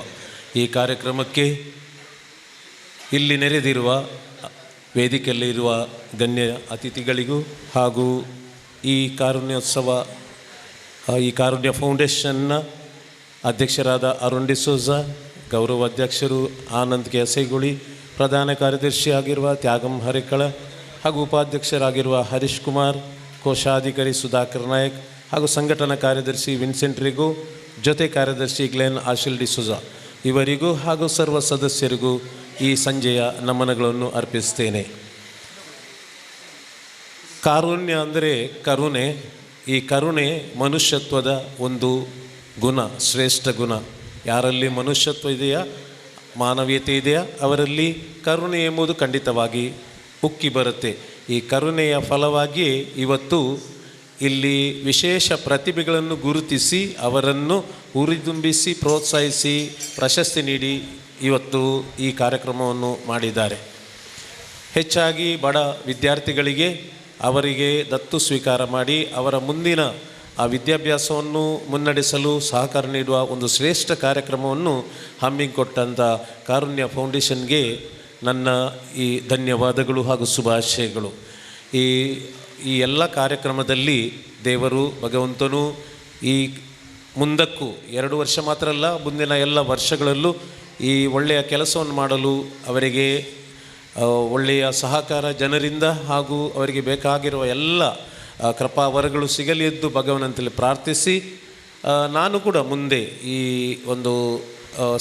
ಈ ಕಾರ್ಯಕ್ರಮಕ್ಕೆ ಇಲ್ಲಿ ನೆರೆದಿರುವ ವೇದಿಕೆಯಲ್ಲಿರುವ ಗಣ್ಯ ಅತಿಥಿಗಳಿಗೂ ಹಾಗೂ ಈ ಕಾರುಣ್ಯೋತ್ಸವ ಈ ಕಾರುಣ್ಯ ಫೌಂಡೇಶನ್ನ ಅಧ್ಯಕ್ಷರಾದ ಅರುಣ್ ಡಿಸೋಜ, ಗೌರವ ಅಧ್ಯಕ್ಷರು ಆನಂದ್ ಕೆ ಅಸೈಗುಳಿ, ಪ್ರಧಾನ ಕಾರ್ಯದರ್ಶಿ ಆಗಿರುವ ತ್ಯಾಗಂ ಹರೇಕಳ ಹಾಗೂ ಉಪಾಧ್ಯಕ್ಷರಾಗಿರುವ ಹರೀಶ್ ಕುಮಾರ್, ಕೋಶಾಧಿಕಾರಿ ಸುಧಾಕರ್ ನಾಯಕ್ ಹಾಗೂ ಸಂಘಟನಾ ಕಾರ್ಯದರ್ಶಿ ವಿನ್ಸೆಂಟ್ ರಿಗೋ, ಜೊತೆ ಕಾರ್ಯದರ್ಶಿ ಗ್ಲೆನ್ ಆಶಿಲ್ ಡಿಸೋಜ ಇವರಿಗೂ ಹಾಗೂ ಸರ್ವ ಸದಸ್ಯರಿಗೂ ಈ ಸಂಜೆಯ ನಮನಗಳನ್ನು ಅರ್ಪಿಸ್ತೇನೆ. ಕಾರುಣ್ಯ ಅಂದರೆ ಕರುಣೆ. ಈ ಕರುಣೆ ಮನುಷ್ಯತ್ವದ ಒಂದು ಗುಣ, ಶ್ರೇಷ್ಠ ಗುಣ. ಯಾರಲ್ಲಿ ಮನುಷ್ಯತ್ವ ಇದೆಯಾ, ಮಾನವೀಯತೆ ಇದೆಯಾ, ಅವರಲ್ಲಿ ಕರುಣೆ ಎಂಬುದು ಖಂಡಿತವಾಗಿ ಉಕ್ಕಿ ಬರುತ್ತೆ. ಈ ಕರುಣೆಯ ಫಲವಾಗಿ ಇವತ್ತು ಇಲ್ಲಿ ವಿಶೇಷ ಪ್ರತಿಭೆಗಳನ್ನು ಗುರುತಿಸಿ ಅವರನ್ನು ಹುರಿದುಂಬಿಸಿ ಪ್ರೋತ್ಸಾಹಿಸಿ ಪ್ರಶಸ್ತಿ ನೀಡಿ ಇವತ್ತು ಈ ಕಾರ್ಯಕ್ರಮವನ್ನು ಮಾಡಿದ್ದಾರೆ. ಹೆಚ್ಚಾಗಿ ಬಡ ವಿದ್ಯಾರ್ಥಿಗಳಿಗೆ ಅವರಿಗೆ ದತ್ತು ಸ್ವೀಕಾರ ಮಾಡಿ ಅವರ ಮುಂದಿನ ಆ ವಿದ್ಯಾಭ್ಯಾಸವನ್ನು ಮುನ್ನಡೆಸಲು ಸಹಕಾರ ನೀಡುವ ಒಂದು ಶ್ರೇಷ್ಠ ಕಾರ್ಯಕ್ರಮವನ್ನು ಹಮ್ಮಿಕೊಟ್ಟಂಥ ಕಾರುಣ್ಯ ಫೌಂಡೇಶನ್ಗೆ ನನ್ನ ಈ ಧನ್ಯವಾದಗಳು ಹಾಗೂ ಶುಭಾಶಯಗಳು. ಈ ಎಲ್ಲ ಕಾರ್ಯಕ್ರಮದಲ್ಲಿ ದೇವರು ಭಗವಂತನು ಈ ಮುಂದಕ್ಕೂ 2 ವರ್ಷ ಮಾತ್ರ ಅಲ್ಲ, ಮುಂದಿನ ಎಲ್ಲ ವರ್ಷಗಳಲ್ಲೂ ಈ ಒಳ್ಳೆಯ ಕೆಲಸವನ್ನು ಮಾಡಲು ಅವರಿಗೆ ಒಳ್ಳೆಯ ಸಹಕಾರ ಜನರಿಂದ ಹಾಗೂ ಅವರಿಗೆ ಬೇಕಾಗಿರುವ ಎಲ್ಲ ಕೃಪಾವರಗಳು ಸಿಗಲಿ ಎಂದು ಭಗವಂತನಲ್ಲಿ ಪ್ರಾರ್ಥಿಸಿ, ನಾನು ಕೂಡ ಮುಂದೆ ಈ ಒಂದು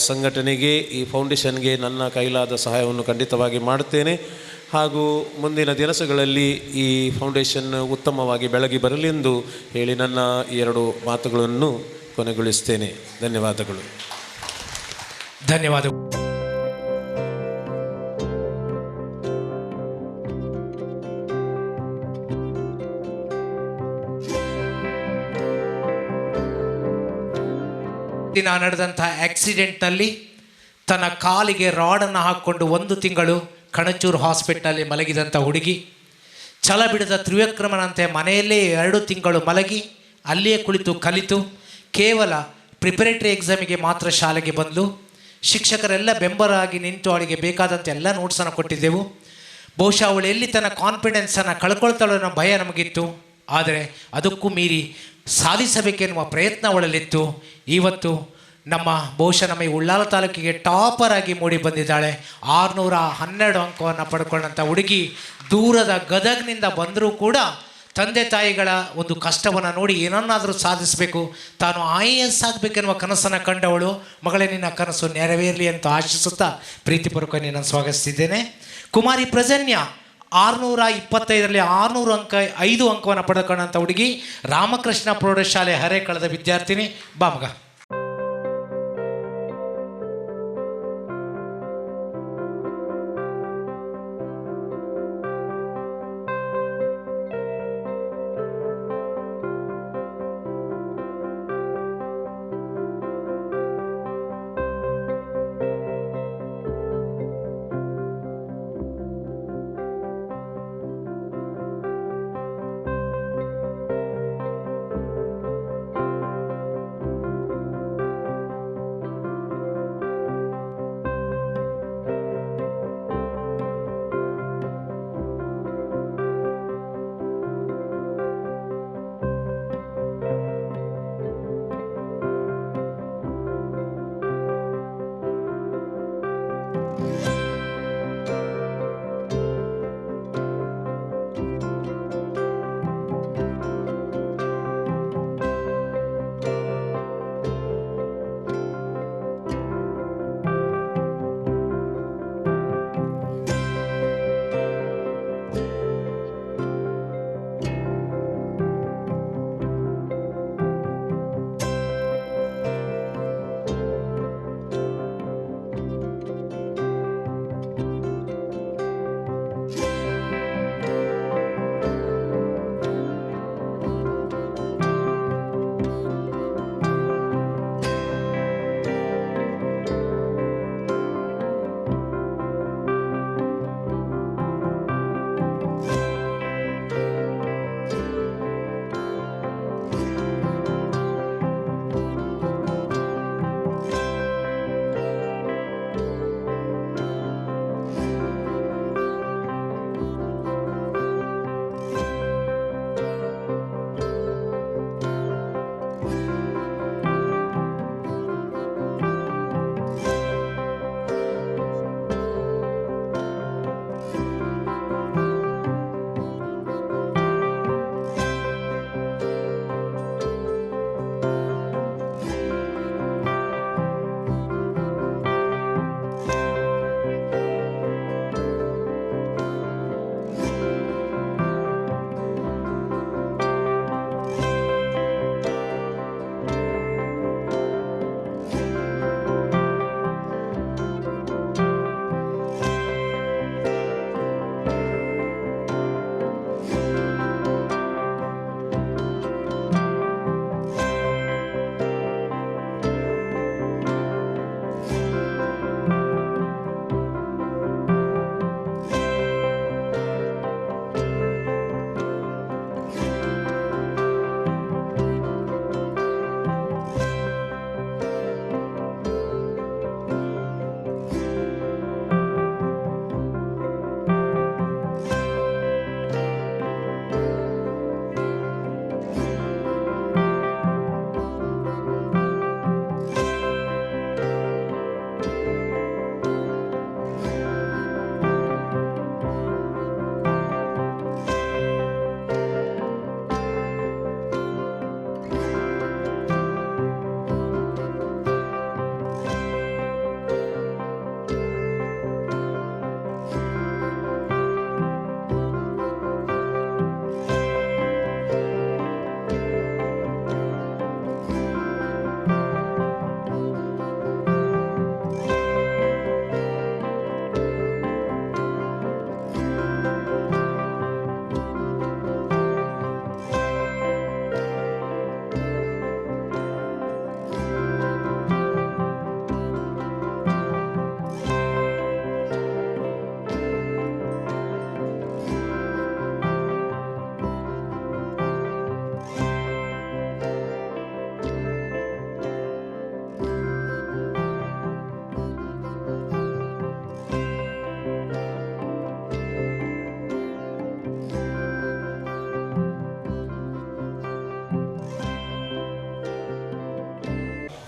ಸಂಘಟನೆಗೆ, ಈ ಫೌಂಡೇಶನ್ಗೆ ನನ್ನ ಕೈಲಾದ ಸಹಾಯವನ್ನು ಖಂಡಿತವಾಗಿ ಮಾಡುತ್ತೇನೆ. ಹಾಗೂ ಮುಂದಿನ ದಿವಸಗಳಲ್ಲಿ ಈ ಫೌಂಡೇಶನ್ ಉತ್ತಮವಾಗಿ ಬೆಳಗಿ ಬರಲಿ ಎಂದು ಹೇಳಿ ನನ್ನ 2 ಮಾತುಗಳನ್ನು ಕೊನೆಗೊಳಿಸ್ತೇನೆ. ಧನ್ಯವಾದಗಳು. ಧನ್ಯವಾದಗಳು. ದಿನ ನಡೆದಂಥ ಆಕ್ಸಿಡೆಂಟ್ನಲ್ಲಿ ತನ್ನ ಕಾಲಿಗೆ ರಾಡನ್ನು ಹಾಕ್ಕೊಂಡು 1 ತಿಂಗಳು ಕಣಚೂರು ಹಾಸ್ಪಿಟಲಲ್ಲಿ ಮಲಗಿದಂಥ ಹುಡುಗಿ ಛಲ ಬಿಡದ ತ್ರಿವಿಕ್ರಮನಂತೆ ಮನೆಯಲ್ಲೇ 2 ತಿಂಗಳು ಮಲಗಿ ಅಲ್ಲಿಯೇ ಕುಳಿತು ಕಲಿತು ಕೇವಲ ಪ್ರಿಪರೇಟರಿ ಎಕ್ಸಾಮಿಗೆ ಮಾತ್ರ ಶಾಲೆಗೆ ಬಂದು ಶಿಕ್ಷಕರೆಲ್ಲ ಬೆಂಬಲವಾಗಿ ನಿಂತು ಅವಳಿಗೆ ಬೇಕಾದಂಥ ಎಲ್ಲ ನೋಟ್ಸನ್ನು ಕೊಟ್ಟಿದ್ದೆವು. ಬಹುಶಃ ಅವಳು ಎಲ್ಲಿ ತನ್ನ ಕಾನ್ಫಿಡೆನ್ಸನ್ನು ಕಳ್ಕೊಳ್ತಾಳೋ ಅನ್ನೋ ಭಯ ನಮಗಿತ್ತು. ಆದರೆ ಅದಕ್ಕೂ ಮೀರಿ ಸಾಧಿಸಬೇಕೆನ್ನುವ ಪ್ರಯತ್ನ ಅವಳಲ್ಲಿತ್ತು. ಇವತ್ತು ಬಹುಶಃ ನಮ್ಮ ಈ ಉಳ್ಳಾಲ ತಾಲೂಕಿಗೆ ಟಾಪರ್ ಆಗಿ ಮೂಡಿ ಬಂದಿದ್ದಾಳೆ. 612 ಅಂಕವನ್ನು ಪಡ್ಕೊಂಡಂಥ ಹುಡುಗಿ ದೂರದ ಗದಗ್ನಿಂದ ಬಂದರೂ ಕೂಡ ತಂದೆ ತಾಯಿಗಳ ಒಂದು ಕಷ್ಟವನ್ನು ನೋಡಿ ಏನನ್ನಾದರೂ ಸಾಧಿಸಬೇಕು, ತಾನು IAS ಆಗಬೇಕೆನ್ನುವ ಕನಸನ್ನು ಕಂಡವಳು. ಮಗಳೇ, ನಿನ್ನ ಕನಸು ನೆರವೇರಲಿ ಅಂತ ಆಶಿಸುತ್ತಾ ಪ್ರೀತಿಪೂರ್ವಕ ನಿನ್ನನ್ನು ಸ್ವಾಗತಿಸಿದ್ದೇನೆ. ಕುಮಾರಿ ಪ್ರಜನ್ಯ 625ರಲ್ಲಿ 605 ಅಂಕವನ್ನು ಪಡ್ಕೊಂಡಂಥ ಹುಡುಗಿ, ರಾಮಕೃಷ್ಣ ಪ್ರೌಢಶಾಲೆ ಹರೇಕಳದ ವಿದ್ಯಾರ್ಥಿನಿ. ಬಾ ಮಗ.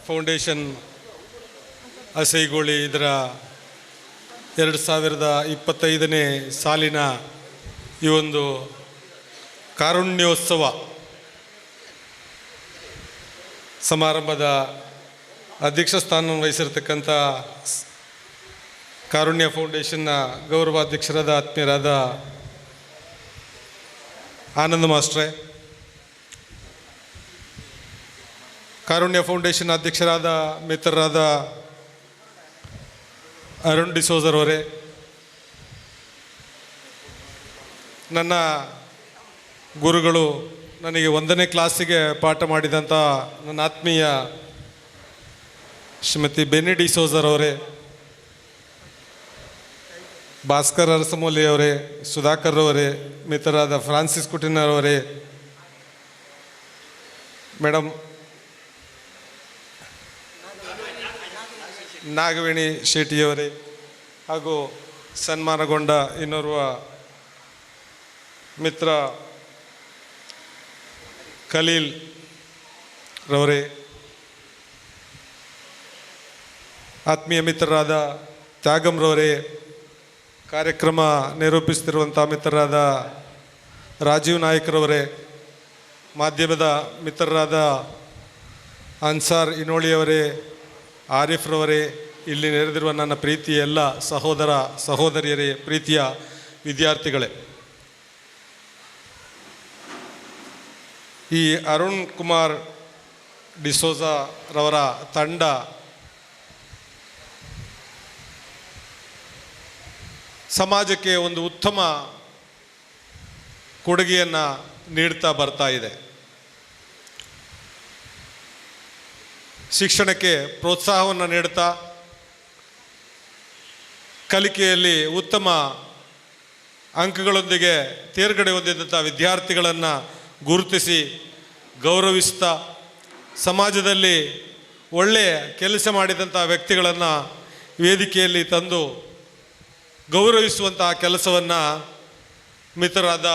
ಫೌಂಡೇಶನ್ ಅಸೈಗೋಳಿ ಇದರ 2025ನೇ ಸಾಲಿನ ಈ ಒಂದು ಕಾರುಣ್ಯೋತ್ಸವ ಸಮಾರಂಭದ ಅಧ್ಯಕ್ಷ ಸ್ಥಾನವನ್ನು ವಹಿಸಿರ್ತಕ್ಕಂಥ ಕಾರುಣ್ಯ ಫೌಂಡೇಶನ್ನ ಗೌರವಾಧ್ಯಕ್ಷರಾದ ಆತ್ಮೀಯರಾದ ಆನಂದ್ ಮಾಸ್ಟ್ರೆ, ಕಾರುಣ್ಯ ಫೌಂಡೇಶನ್ ಅಧ್ಯಕ್ಷರಾದ ಮಿತ್ರರಾದ ಅರುಣ್ ಡಿಸೋಜರ್ ಅವರೇ, ನನ್ನ ಗುರುಗಳು, ನನಗೆ 1ನೇ ಕ್ಲಾಸಿಗೆ ಪಾಠ ಮಾಡಿದಂಥ ನನ್ನ ಆತ್ಮೀಯ ಶ್ರೀಮತಿ ಬೆನ್ನಿ ಡಿಸೋಜರ್ ಅವರೇ, ಭಾಸ್ಕರ್ ಅರಸಮೂಲಿ ಅವರೇ, ಸುಧಾಕರ್ ಅವರೇ, ಮಿತ್ರರಾದ ಫ್ರಾನ್ಸಿಸ್ ಕುಟಿನರ್ ಅವರೇ, ಮೇಡಮ್ ನಾಗವೇಣಿ ಶೆಟ್ಟಿಯವರೇ, ಹಾಗೂ ಸನ್ಮಾನಗೊಂಡ ಇನ್ನೋರ್ವ ಮಿತ್ರ ಖಲೀಲ್ ರವರೇ, ಆತ್ಮೀಯ ಮಿತ್ರರಾದ ತ್ಯಾಗಂರವರೇ, ಕಾರ್ಯಕ್ರಮ ನಿರೂಪಿಸ್ತಿರುವಂಥ ಮಿತ್ರರಾದ ರಾಜೀವ್ ನಾಯ್ಕರವರೇ, ಮಾಧ್ಯಮದ ಮಿತ್ರರಾದ ಅನ್ಸಾರ್ ಇನೋಳಿಯವರೇ, ಆರಿಫ್ರವರೇ, ಇಲ್ಲಿ ನೆರೆದಿರುವ ನನ್ನ ಪ್ರೀತಿಯ ಎಲ್ಲ ಸಹೋದರ ಸಹೋದರಿಯರೇ, ಪ್ರೀತಿಯ ವಿದ್ಯಾರ್ಥಿಗಳೇ, ಈ ಅರುಣ್ ಕುಮಾರ್ ಡಿಸೋಜಾ ರವರ ತಂಡ ಸಮಾಜಕ್ಕೆ ಒಂದು ಉತ್ತಮ ಕೊಡುಗೆಯನ್ನು ನೀಡ್ತಾ ಬರ್ತಾ ಇದೆ. ಶಿಕ್ಷಣಕ್ಕೆ ಪ್ರೋತ್ಸಾಹವನ್ನು ನೀಡ್ತಾ ಕಲಿಕೆಯಲ್ಲಿ ಉತ್ತಮ ಅಂಕಗಳೊಂದಿಗೆ ತೇರ್ಗಡೆ ಹೊಂದಿದಂಥ ವಿದ್ಯಾರ್ಥಿಗಳನ್ನು ಗುರುತಿಸಿ ಗೌರವಿಸ್ತಾ ಸಮಾಜದಲ್ಲಿ ಒಳ್ಳೆಯ ಕೆಲಸ ಮಾಡಿದಂಥ ವ್ಯಕ್ತಿಗಳನ್ನು ವೇದಿಕೆಯಲ್ಲಿ ತಂದು ಗೌರವಿಸುವಂತಹ ಕೆಲಸವನ್ನು ಮಿತ್ರರಾದ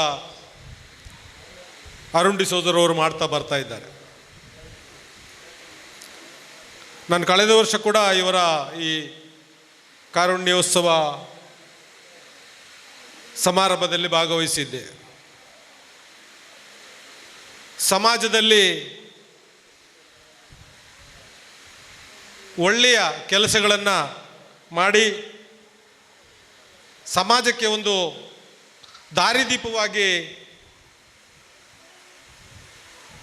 ಅರುಣ್ ಡಿಸೋಜರ್ ಅವರು ಮಾಡ್ತಾ ಬರ್ತಾ ಇದ್ದಾರೆ. ನಾನು ಕಳೆದ ವರ್ಷ ಕೂಡ ಇವರ ಈ ಕಾರುಣ್ಯೋತ್ಸವ ಸಮಾರಂಭದಲ್ಲಿ ಭಾಗವಹಿಸಿದ್ದೆ. ಸಮಾಜದಲ್ಲಿ ಒಳ್ಳೆಯ ಕೆಲಸಗಳನ್ನು ಮಾಡಿ ಸಮಾಜಕ್ಕೆ ಒಂದು ದಾರಿದೀಪವಾಗಿ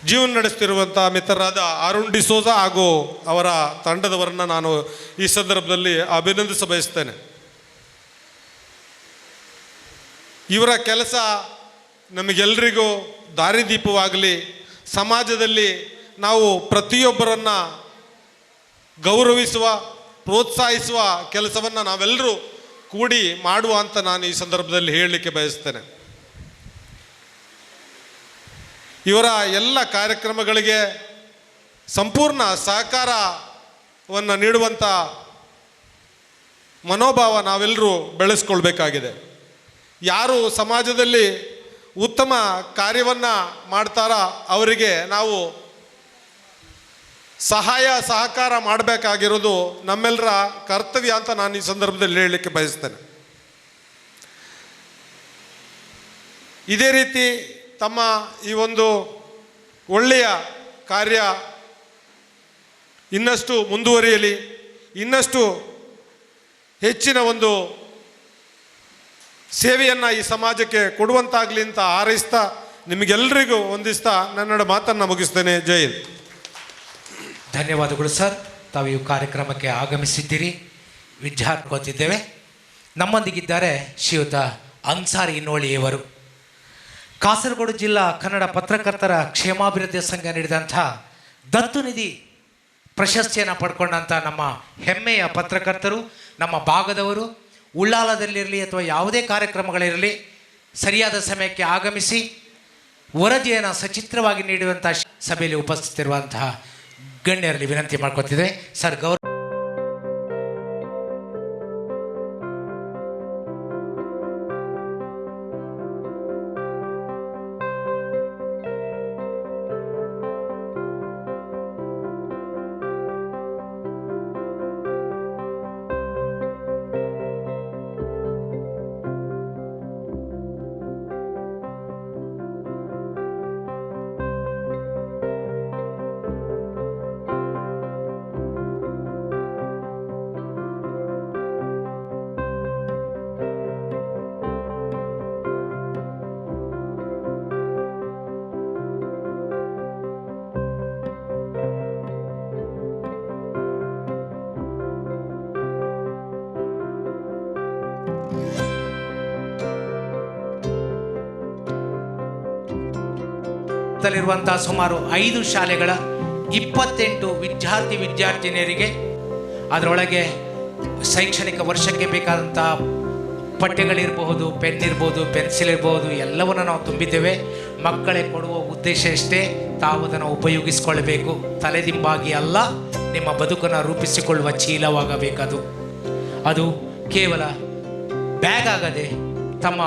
ಜೀವನ ನಡೆಸ್ತಿರುವಂಥ ಮಿತ್ರರಾದ ಅರುಣ್ ಡಿಸೋಜಾ ಹಾಗೂ ಅವರ ತಂಡದವರನ್ನು ನಾನು ಈ ಸಂದರ್ಭದಲ್ಲಿ ಅಭಿನಂದಿಸ ಬಯಸ್ತೇನೆ. ಇವರ ಕೆಲಸ ನಮಗೆಲ್ಲರಿಗೂ ದಾರಿದೀಪವಾಗಲಿ, ಸಮಾಜದಲ್ಲಿ ನಾವು ಪ್ರತಿಯೊಬ್ಬರನ್ನು ಗೌರವಿಸುವ ಪ್ರೋತ್ಸಾಹಿಸುವ ಕೆಲಸವನ್ನು ನಾವೆಲ್ಲರೂ ಕೂಡಿ ಮಾಡುವ ಅಂತ ನಾನು ಈ ಸಂದರ್ಭದಲ್ಲಿ ಹೇಳಲಿಕ್ಕೆ ಬಯಸ್ತೇನೆ. ಇವರ ಎಲ್ಲ ಕಾರ್ಯಕ್ರಮಗಳಿಗೆ ಸಂಪೂರ್ಣ ಸಹಕಾರವನ್ನು ನೀಡುವಂಥ ಮನೋಭಾವ ನಾವೆಲ್ಲರೂ ಬೆಳೆಸ್ಕೊಳ್ಬೇಕಾಗಿದೆ. ಯಾರು ಸಮಾಜದಲ್ಲಿ ಉತ್ತಮ ಕಾರ್ಯವನ್ನು ಮಾಡ್ತಾರೋ ಅವರಿಗೆ ನಾವು ಸಹಾಯ ಸಹಕಾರ ಮಾಡಬೇಕಾಗಿರೋದು ನಮ್ಮೆಲ್ಲರ ಕರ್ತವ್ಯ ಅಂತ ನಾನು ಈ ಸಂದರ್ಭದಲ್ಲಿ ಹೇಳಲಿಕ್ಕೆ ಬಯಸ್ತೇನೆ. ಇದೇ ರೀತಿ ತಮ್ಮ ಈ ಒಂದು ಒಳ್ಳೆಯ ಕಾರ್ಯ ಇನ್ನಷ್ಟು ಮುಂದುವರಿಯಲಿ, ಇನ್ನಷ್ಟು ಹೆಚ್ಚಿನ ಒಂದು ಸೇವೆಯನ್ನು ಈ ಸಮಾಜಕ್ಕೆ ಕೊಡುವಂತಾಗಲಿ ಅಂತ ಹಾರೈಸ್ತಾ ನಿಮಗೆಲ್ಲರಿಗೂ ವಂದಿಸ್ತಾ ನನ್ನ ಮಾತನ್ನು ಮುಗಿಸ್ತೇನೆ. ಜೈ ಹಿಂದ್. ಧನ್ಯವಾದಗಳು ಸರ್. ತಾವು ಈ ಕಾರ್ಯಕ್ರಮಕ್ಕೆ ಆಗಮಿಸಿದ್ದೀರಿ, ವಿದ್ಯಾರ್ಥಿಗೊತ್ತಿದ್ದೇವೆ. ನಮ್ಮೊಂದಿಗಿದ್ದಾರೆ ಶ್ರೀಯುತ ಅನ್ಸಾರ್ ಇನೋಳಿಯವರು. ಕಾಸರಗೋಡು ಜಿಲ್ಲಾ ಕನ್ನಡ ಪತ್ರಕರ್ತರ ಕ್ಷೇಮಾಭಿವೃದ್ಧಿ ಸಂಘ ನೀಡಿದಂಥ ದತ್ತು ನಿಧಿ ಪ್ರಶಸ್ತಿಯನ್ನು ಪಡ್ಕೊಂಡಂಥ ನಮ್ಮ ಹೆಮ್ಮೆಯ ಪತ್ರಕರ್ತರು, ನಮ್ಮ ಭಾಗದವರು, ಉಳ್ಳಾಲದಲ್ಲಿರಲಿ ಅಥವಾ ಯಾವುದೇ ಕಾರ್ಯಕ್ರಮಗಳಿರಲಿ ಸರಿಯಾದ ಸಮಯಕ್ಕೆ ಆಗಮಿಸಿ ವರದಿಯನ್ನು ಸಚಿತ್ರವಾಗಿ ನೀಡುವಂಥ ಸಭೆಯಲ್ಲಿ ಉಪಸ್ಥಿತಿರುವಂತಹ ಗಣ್ಯರಲ್ಲಿ ವಿನಂತಿ ಮಾಡ್ಕೊತಿದ್ದೆ. ಸರ್ ಗೌರವ ತಲ್ಲಿರುವಂಥ ಸುಮಾರು 5 ಶಾಲೆಗಳ 28 ವಿದ್ಯಾರ್ಥಿನಿಯರಿಗೆ ಅದರೊಳಗೆ ಶೈಕ್ಷಣಿಕ ವರ್ಷಕ್ಕೆ ಬೇಕಾದಂಥ ಪಠ್ಯಗಳಿರ್ಬಹುದು, ಪೆನ್ ಇರ್ಬೋದು, ಪೆನ್ಸಿಲ್ ಇರ್ಬೋದು, ಎಲ್ಲವನ್ನು ನಾವು ತುಂಬಿದ್ದೇವೆ. ಮಕ್ಕಳಿಗೆ ಕೊಡುವ ಉದ್ದೇಶ ಇಷ್ಟೇ, ತಾವು ಅದನ್ನು ಉಪಯೋಗಿಸಿಕೊಳ್ಳಬೇಕು. ತಲೆದಿಂಬಾಗಿ ಅಲ್ಲ, ನಿಮ್ಮ ಬದುಕನ್ನು ರೂಪಿಸಿಕೊಳ್ಳುವ ಚೀಲವಾಗಬೇಕದು. ಅದು ಕೇವಲ ಬ್ಯಾಗ್ ಆಗದೆ ತಮ್ಮ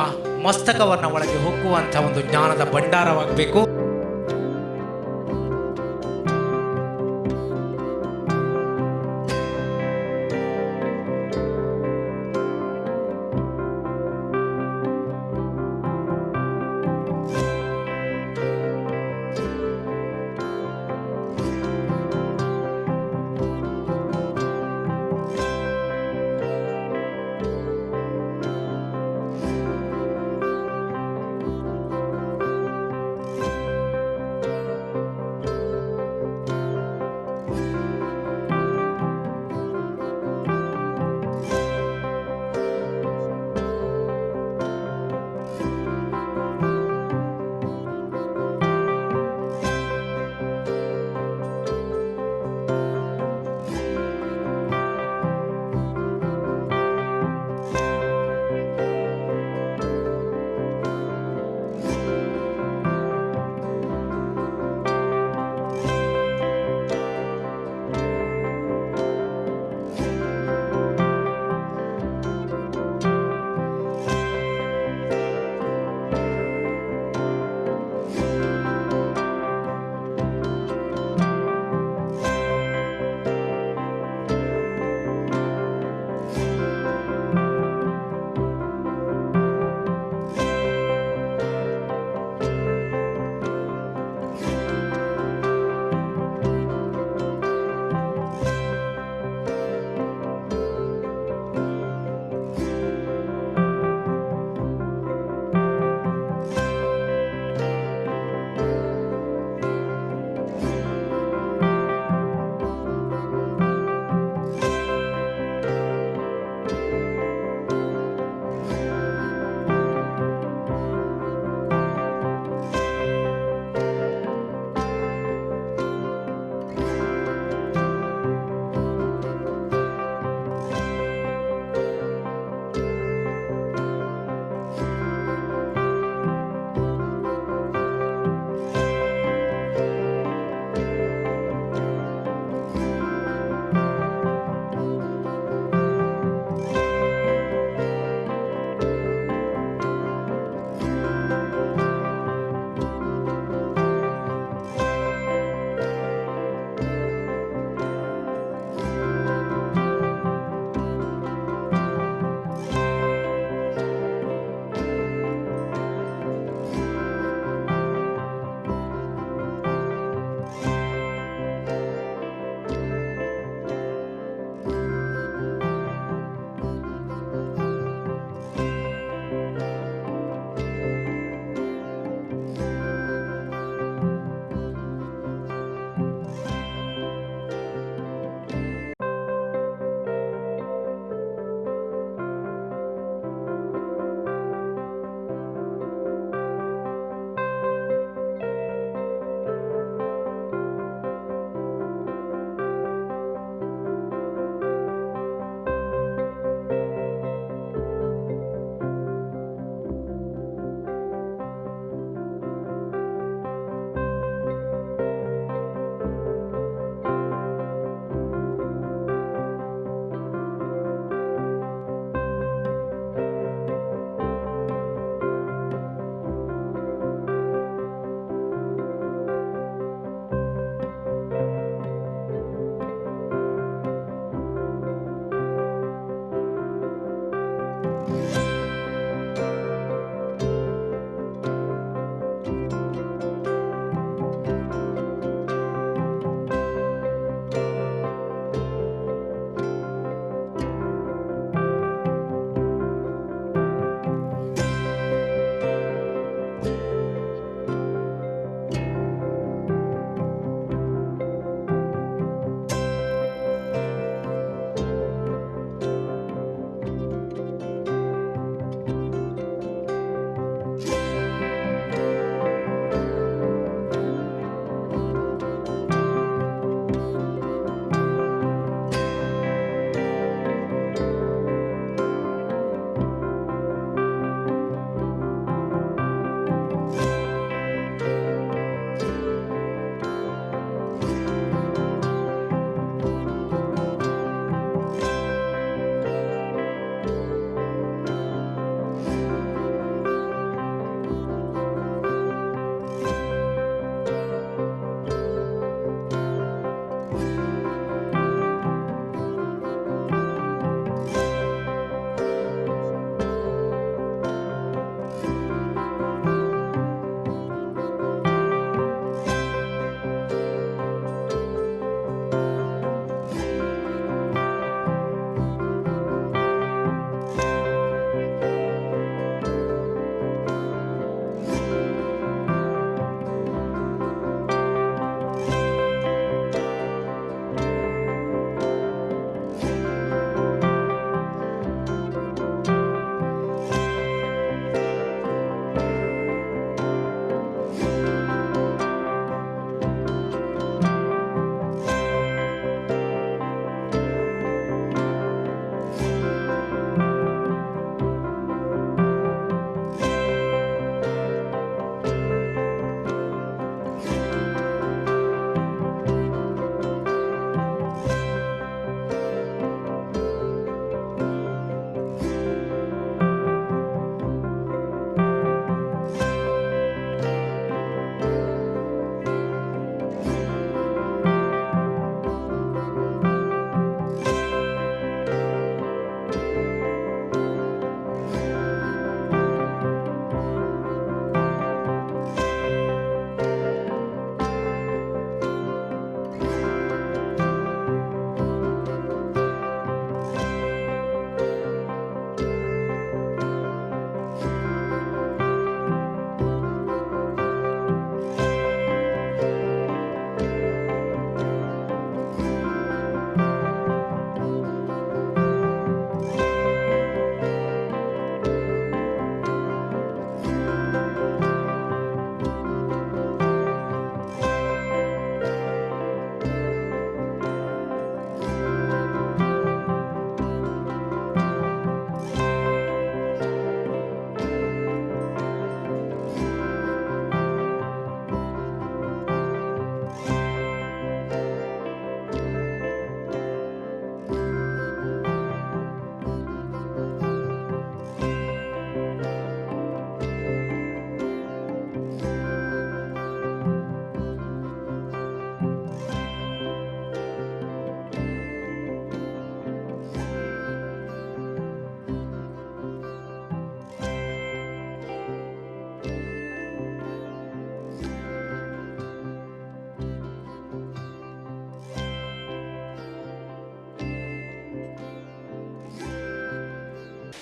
ಮಸ್ತಕವನ್ನು ಒಳಗೆ ಹೊಕ್ಕುವಂಥ ಒಂದು ಜ್ಞಾನದ ಭಂಡಾರವಾಗಬೇಕು.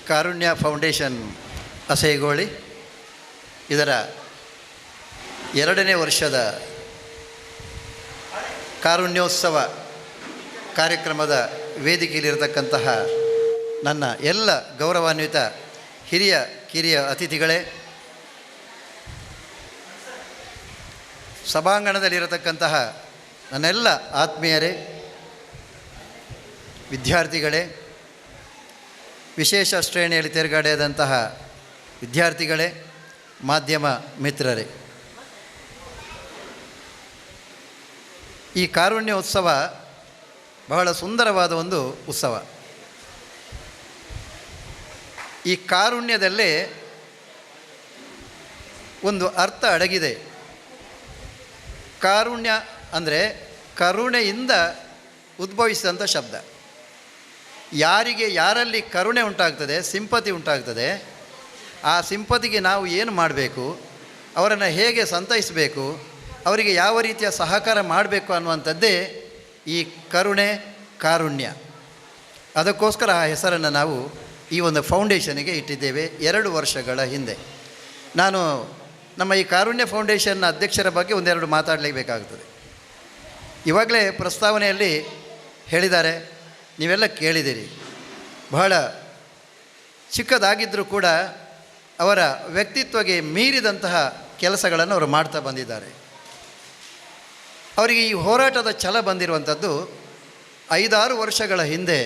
ಕಾರುಣ್ಯ ಫೌಂಡೇಶನ್ ಅಸೇಗೋಳಿ ಇದರ 2ನೇ ವರ್ಷದ ಕಾರುಣ್ಯೋತ್ಸವ ಕಾರ್ಯಕ್ರಮದ ವೇದಿಕೆಯಲ್ಲಿರತಕ್ಕಂತಹ ನನ್ನ ಎಲ್ಲ ಗೌರವಾನ್ವಿತ ಹಿರಿಯ ಕಿರಿಯ ಅತಿಥಿಗಳೇ, ಸಭಾಂಗಣದಲ್ಲಿರತಕ್ಕಂತಹ ನನ್ನೆಲ್ಲ ಆತ್ಮೀಯರೇ, ವಿದ್ಯಾರ್ಥಿಗಳೇ, ವಿಶೇಷ ಶ್ರೇಣಿಯಲ್ಲಿ ತೇರ್ಗಡೆಯಾದಂತಹ ವಿದ್ಯಾರ್ಥಿಗಳೇ, ಮಾಧ್ಯಮ ಮಿತ್ರರೇ, ಈ ಕಾರುಣ್ಯ ಉತ್ಸವ ಬಹಳ ಸುಂದರವಾದ ಒಂದು ಉತ್ಸವ. ಈ ಕಾರುಣ್ಯದಲ್ಲೇ ಒಂದು ಅರ್ಥ ಅಡಗಿದೆ. ಕಾರುಣ್ಯ ಅಂದರೆ ಕರುಣೆಯಿಂದ ಉದ್ಭವಿಸಿದಂಥ ಶಬ್ದ. ಯಾರಲ್ಲಿ ಕರುಣೆ ಉಂಟಾಗ್ತದೆ, ಸಿಂಪತಿ ಉಂಟಾಗ್ತದೆ, ಆ ಸಿಂಪತಿಗೆ ನಾವು ಏನು ಮಾಡಬೇಕು, ಅವರನ್ನು ಹೇಗೆ ಸಂತೈಸಬೇಕು, ಅವರಿಗೆ ಯಾವ ರೀತಿಯ ಸಹಕಾರ ಮಾಡಬೇಕು ಅನ್ನುವಂಥದ್ದೇ ಈ ಕರುಣೆ, ಕಾರುಣ್ಯ. ಅದಕ್ಕೋಸ್ಕರ ಆ ಹೆಸರನ್ನು ನಾವು ಈ ಒಂದು ಫೌಂಡೇಶನಿಗೆ ಇಟ್ಟಿದ್ದೇವೆ 2 ವರ್ಷಗಳ ಹಿಂದೆ. ನಾನು ನಮ್ಮ ಈ ಕಾರುಣ್ಯ ಫೌಂಡೇಶನ್ನ ಅಧ್ಯಕ್ಷರ ಬಗ್ಗೆ ಒಂದೆರಡು ಮಾತಾಡಲೇಬೇಕಾಗ್ತದೆ. ಇವಾಗಲೇ ಪ್ರಸ್ತಾವನೆಯಲ್ಲಿ ಹೇಳಿದ್ದಾರೆ, ನೀವೆಲ್ಲ ಕೇಳಿದ್ದೀರಿ. ಬಹಳ ಚಿಕ್ಕದಾಗಿದ್ದರೂ ಕೂಡ ಅವರ ವ್ಯಕ್ತಿತ್ವಕ್ಕೆ ಮೀರಿದಂತಹ ಕೆಲಸಗಳನ್ನು ಅವರು ಮಾಡ್ತಾ ಬಂದಿದ್ದಾರೆ. ಅವರಿಗೆ ಈ ಹೋರಾಟದ ಛಲ ಬಂದಿರುವಂಥದ್ದು 5-6 ವರ್ಷಗಳ ಹಿಂದೆ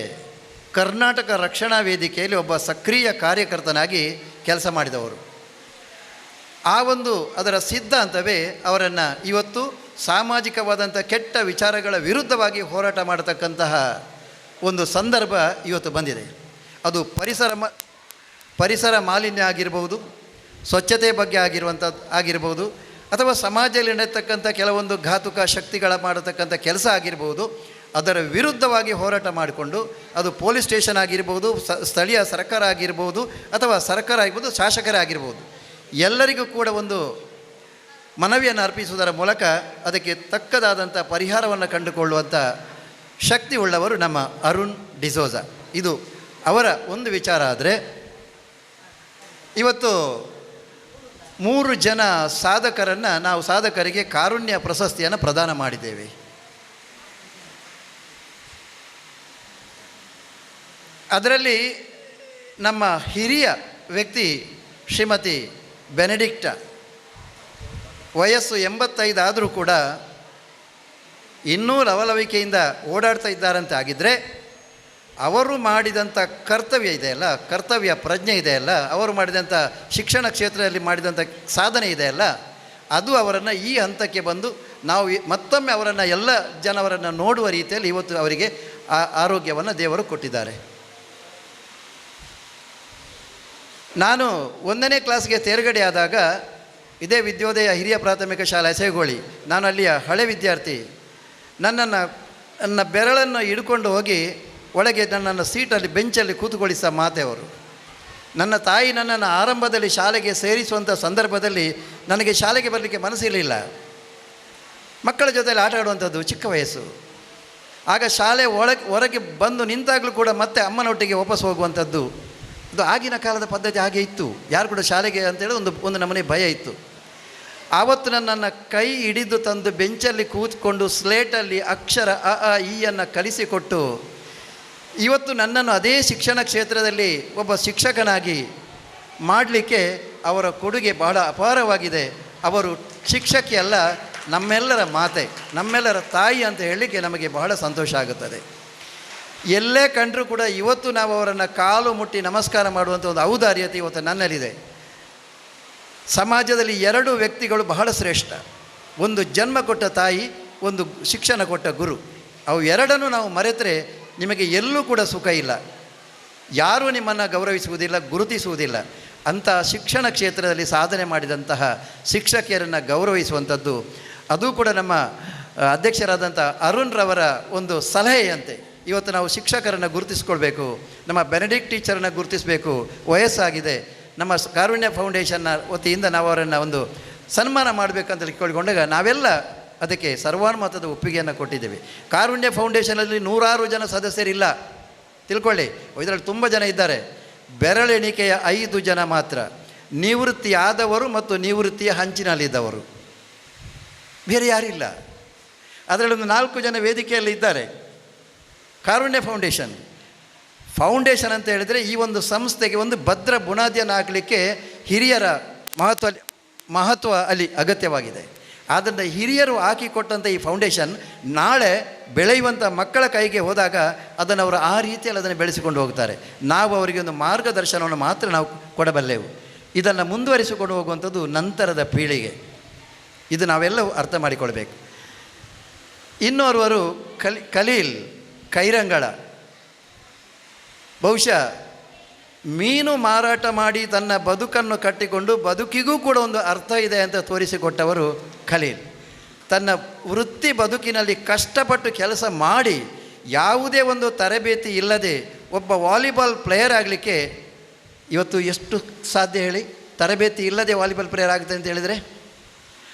ಕರ್ನಾಟಕ ರಕ್ಷಣಾ ವೇದಿಕೆಯಲ್ಲಿ ಒಬ್ಬ ಸಕ್ರಿಯ ಕಾರ್ಯಕರ್ತನಾಗಿ ಕೆಲಸ ಮಾಡಿದವರು. ಆ ಒಂದು ಅದರ ಸಿದ್ಧಾಂತವೇ ಅವರನ್ನು ಇವತ್ತು ಸಾಮಾಜಿಕವಾದಂಥ ಕೆಟ್ಟ ವಿಚಾರಗಳ ವಿರುದ್ಧವಾಗಿ ಹೋರಾಟ ಮಾಡತಕ್ಕಂತಹ ಒಂದು ಸಂದರ್ಭ ಇವತ್ತು ಬಂದಿದೆ. ಅದು ಪರಿಸರ ಮಾಲಿನ್ಯ ಆಗಿರ್ಬೋದು, ಸ್ವಚ್ಛತೆ ಬಗ್ಗೆ ಆಗಿರ್ಬೋದು, ಅಥವಾ ಸಮಾಜದಲ್ಲಿ ನಡೆಯತಕ್ಕಂಥ ಕೆಲವೊಂದು ಘಾತುಕ ಶಕ್ತಿಗಳ ಮಾಡತಕ್ಕಂಥ ಕೆಲಸ ಆಗಿರ್ಬೋದು, ಅದರ ವಿರುದ್ಧವಾಗಿ ಹೋರಾಟ ಮಾಡಿಕೊಂಡು ಅದು ಪೊಲೀಸ್ ಸ್ಟೇಷನ್ ಆಗಿರ್ಬೋದು, ಸ್ಥಳೀಯ ಸರ್ಕಾರ ಆಗಿರ್ಬೋದು, ಅಥವಾ ಸರ್ಕಾರ ಆಗಿರ್ಬೋದು, ಶಾಸಕರೇ ಆಗಿರ್ಬೋದು, ಎಲ್ಲರಿಗೂ ಕೂಡ ಒಂದು ಮನವಿಯನ್ನು ಅರ್ಪಿಸುವುದರ ಮೂಲಕ ಅದಕ್ಕೆ ತಕ್ಕದಾದಂಥ ಪರಿಹಾರವನ್ನು ಕಂಡುಕೊಳ್ಳುವಂಥ ಶಕ್ತಿ ಉಳ್ಳವರು ನಮ್ಮ ಅರುಣ್ ಡಿಸೋಜ. ಇದು ಅವರ ಒಂದು ವಿಚಾರ. ಆದರೆ ಇವತ್ತು 3 ಜನ ಸಾಧಕರಿಗೆ ಕಾರುಣ್ಯ ಪ್ರಶಸ್ತಿಯನ್ನು ಪ್ರದಾನ ಮಾಡಿದ್ದೇವೆ. ಅದರಲ್ಲಿ ನಮ್ಮ ಹಿರಿಯ ವ್ಯಕ್ತಿ ಶ್ರೀಮತಿ ಬೆನೆಡಿಕ್ಟ, ವಯಸ್ಸು 85 ಆದರೂ ಕೂಡ ಇನ್ನೂ ಲವಲವಿಕೆಯಿಂದ ಓಡಾಡ್ತಾ ಇದ್ದಾರಂತೆ. ಆಗಿದ್ದರೆ ಅವರು ಮಾಡಿದಂಥ ಕರ್ತವ್ಯ ಇದೆಯಲ್ಲ, ಕರ್ತವ್ಯ ಪ್ರಜ್ಞೆ ಇದೆಯಲ್ಲ, ಅವರು ಮಾಡಿದಂಥ ಶಿಕ್ಷಣ ಕ್ಷೇತ್ರದಲ್ಲಿ ಮಾಡಿದಂಥ ಸಾಧನೆ ಇದೆಯಲ್ಲ, ಅದು ಅವರನ್ನು ಈ ಹಂತಕ್ಕೆ ಬಂದು ನಾವು ಮತ್ತೊಮ್ಮೆ ಅವರನ್ನು ಎಲ್ಲ ಜನವರನ್ನು ನೋಡುವ ರೀತಿಯಲ್ಲಿ ಇವತ್ತು ಅವರಿಗೆ ಆರೋಗ್ಯವನ್ನು ದೇವರು ಕೊಟ್ಟಿದ್ದಾರೆ. ನಾನು 1ನೇ ಕ್ಲಾಸ್ಗೆ ತೇರ್ಗಡೆಯಾದಾಗ ಇದೇ ವಿದ್ಯೋದಯ ಹಿರಿಯ ಪ್ರಾಥಮಿಕ ಶಾಲೆ ಅಸೇಗೋಳಿ, ನಾನು ಅಲ್ಲಿಯ ಹಳೆ ವಿದ್ಯಾರ್ಥಿ. ನನ್ನ ಬೆರಳನ್ನು ಹಿಡ್ಕೊಂಡು ಹೋಗಿ ಒಳಗೆ ನನ್ನನ್ನು ಸೀಟಲ್ಲಿ ಬೆಂಚಲ್ಲಿ ಕೂತುಗೊಳಿಸಿದ ಮಾತೆಯವರು. ನನ್ನ ತಾಯಿ ನನ್ನನ್ನು ಆರಂಭದಲ್ಲಿ ಶಾಲೆಗೆ ಸೇರಿಸುವಂಥ ಸಂದರ್ಭದಲ್ಲಿ ನನಗೆ ಶಾಲೆಗೆ ಬರಲಿಕ್ಕೆ ಮನಸ್ಸಿರಲಿಲ್ಲ. ಮಕ್ಕಳ ಜೊತೆಯಲ್ಲಿ ಆಟ ಆಡುವಂಥದ್ದು ಚಿಕ್ಕ ವಯಸ್ಸು. ಆಗ ಶಾಲೆ ಹೊರಗೆ ಬಂದು ನಿಂತಾಗಲೂ ಕೂಡ ಮತ್ತೆ ಅಮ್ಮನೊಟ್ಟಿಗೆ ವಾಪಸ್ ಹೋಗುವಂಥದ್ದು, ಅದು ಆಗಿನ ಕಾಲದ ಪದ್ಧತಿ ಹಾಗೆ ಇತ್ತು. ಯಾರು ಕೂಡ ಶಾಲೆಗೆ ಅಂತೇಳಿ ಒಂದು ನಮೂನೆ ಭಯ ಇತ್ತು. ಆವತ್ತು ನನ್ನನ್ನು ಕೈ ಹಿಡಿದು ತಂದು ಬೆಂಚಲ್ಲಿ ಕೂತ್ಕೊಂಡು ಸ್ಲೇಟಲ್ಲಿ ಅಕ್ಷರ ಅ ಆ ಇಯನ್ನು ಕಲಿಸಿಕೊಟ್ಟು ಇವತ್ತು ನನ್ನನ್ನು ಅದೇ ಶಿಕ್ಷಣ ಕ್ಷೇತ್ರದಲ್ಲಿ ಒಬ್ಬ ಶಿಕ್ಷಕನಾಗಿ ಮಾಡಲಿಕ್ಕೆ ಅವರ ಕೊಡುಗೆ ಬಹಳ ಅಪಾರವಾಗಿದೆ. ಅವರು ಶಿಕ್ಷಕಿ ಅಲ್ಲ, ನಮ್ಮೆಲ್ಲರ ಮಾತೆ, ನಮ್ಮೆಲ್ಲರ ತಾಯಿ ಅಂತ ಹೇಳಲಿಕ್ಕೆ ನಮಗೆ ಬಹಳ ಸಂತೋಷ ಆಗುತ್ತದೆ. ಎಲ್ಲೇ ಕಂಡರೂ ಕೂಡ ಇವತ್ತು ನಾವು ಅವರನ್ನು ಕಾಲು ಮುಟ್ಟಿ ನಮಸ್ಕಾರ ಮಾಡುವಂಥ ಒಂದು ಔದಾರ್ಯತೆ ಇವತ್ತು ನನ್ನಲ್ಲಿದೆ. ಸಮಾಜದಲ್ಲಿ 2 ವ್ಯಕ್ತಿಗಳು ಬಹಳ ಶ್ರೇಷ್ಠ. ಒಂದು ಜನ್ಮ ಕೊಟ್ಟ ತಾಯಿ, ಒಂದು ಶಿಕ್ಷಣ ಕೊಟ್ಟ ಗುರು. ಅವು ಎರಡನ್ನೂ ನಾವು ಮರೆತರೆ ನಿಮಗೆ ಎಲ್ಲೂ ಕೂಡ ಸುಖ ಇಲ್ಲ. ಯಾರೂ ನಿಮ್ಮನ್ನು ಗೌರವಿಸುವುದಿಲ್ಲ, ಗುರುತಿಸುವುದಿಲ್ಲ. ಅಂಥ ಶಿಕ್ಷಣ ಕ್ಷೇತ್ರದಲ್ಲಿ ಸಾಧನೆ ಮಾಡಿದಂತಹ ಶಿಕ್ಷಕಿಯರನ್ನು ಗೌರವಿಸುವಂಥದ್ದು, ಅದು ಕೂಡ ನಮ್ಮ ಅಧ್ಯಕ್ಷರಾದಂಥ ಅರುಣ್ರವರ ಒಂದು ಸಲಹೆಯಂತೆ ಇವತ್ತು ನಾವು ಶಿಕ್ಷಕರನ್ನು ಗುರುತಿಸ್ಕೊಳ್ಬೇಕು. ನಮ್ಮ ಬೆನೆಡಿಕ್ಟ್ ಟೀಚರನ್ನು ಗುರುತಿಸಬೇಕು. ವಯಸ್ಸಾಗಿದೆ. ನಮ್ಮ ಕಾರುಣ್ಯ ಫೌಂಡೇಶನ್ನ ವತಿಯಿಂದ ನಾವು ಅವರನ್ನು ಒಂದು ಸನ್ಮಾನ ಮಾಡಬೇಕಂತ ತಿಳ್ಕೊಂಡಾಗ ನಾವೆಲ್ಲ ಅದಕ್ಕೆ ಸರ್ವಾನುಮತದ ಒಪ್ಪಿಗೆಯನ್ನು ಕೊಟ್ಟಿದ್ದೇವೆ. ಕಾರುಣ್ಯ ಫೌಂಡೇಶನಲ್ಲಿ 100 ಜನ ಸದಸ್ಯರಿಲ್ಲ ತಿಳ್ಕೊಳ್ಳಿ, ಇದರಲ್ಲಿ ತುಂಬ ಜನ ಇದ್ದಾರೆ. ಬೆರಳೆಣಿಕೆಯ 5 ಜನ ಮಾತ್ರ ನಿವೃತ್ತಿಯಾದವರು ಮತ್ತು ನಿವೃತ್ತಿಯ ಹಂಚಿನಲ್ಲಿದ್ದವರು, ಬೇರೆ ಯಾರಿಲ್ಲ. ಅದರಲ್ಲಿ ಒಂದು 4 ಜನ ವೇದಿಕೆಯಲ್ಲಿ ಇದ್ದಾರೆ. ಕಾರುಣ್ಯ ಫೌಂಡೇಶನ್ ಅಂತ ಹೇಳಿದರೆ ಈ ಒಂದು ಸಂಸ್ಥೆಗೆ ಒಂದು ಭದ್ರ ಬುನಾದಿಯನ್ನು ಹಾಕಲಿಕ್ಕೆ ಹಿರಿಯರ ಮಹತ್ವ ಅಲ್ಲಿ ಅಗತ್ಯವಾಗಿದೆ. ಆದ್ದರಿಂದ ಹಿರಿಯರು ಹಾಕಿಕೊಟ್ಟಂಥ ಈ ಫೌಂಡೇಶನ್ ನಾಳೆ ಬೆಳೆಯುವಂಥ ಮಕ್ಕಳ ಕೈಗೆ ಹೋದಾಗ ಅದನ್ನು ಅವರು ಆ ರೀತಿಯಲ್ಲಿ ಅದನ್ನು ಬೆಳೆಸಿಕೊಂಡು ಹೋಗ್ತಾರೆ. ನಾವು ಅವರಿಗೆ ಒಂದು ಮಾರ್ಗದರ್ಶನವನ್ನು ಮಾತ್ರ ನಾವು ಕೊಡಬಲ್ಲೆವು. ಇದನ್ನು ಮುಂದುವರಿಸಿಕೊಂಡು ಹೋಗುವಂಥದ್ದು ನಂತರದ ಪೀಳಿಗೆ. ಇದು ನಾವೆಲ್ಲವೂ ಅರ್ಥ ಮಾಡಿಕೊಳ್ಬೇಕು. ಇನ್ನೋರ್ವರು ಖಲೀಲ್ ಕೈರಂಗಳ, ಬಹುಶಃ ಮೀನು ಮಾರಾಟ ಮಾಡಿ ತನ್ನ ಬದುಕನ್ನು ಕಟ್ಟಿಕೊಂಡು ಬದುಕಿಗೂ ಕೂಡ ಒಂದು ಅರ್ಥ ಇದೆ ಅಂತ ತೋರಿಸಿಕೊಟ್ಟವರು ಖಲೀಲ್. ತನ್ನ ವೃತ್ತಿ ಬದುಕಿನಲ್ಲಿ ಕಷ್ಟಪಟ್ಟು ಕೆಲಸ ಮಾಡಿ ಯಾವುದೇ ಒಂದು ತರಬೇತಿ ಇಲ್ಲದೆ ಒಬ್ಬ ವಾಲಿಬಾಲ್ ಪ್ಲೇಯರ್ ಆಗಲಿಕ್ಕೆ ಇವತ್ತು ಎಷ್ಟು ಸಾಧ್ಯ ಹೇಳಿ? ತರಬೇತಿ ಇಲ್ಲದೆ ವಾಲಿಬಾಲ್ ಪ್ಲೇಯರ್ ಆಗುತ್ತೆ ಅಂತ ಹೇಳಿದರೆ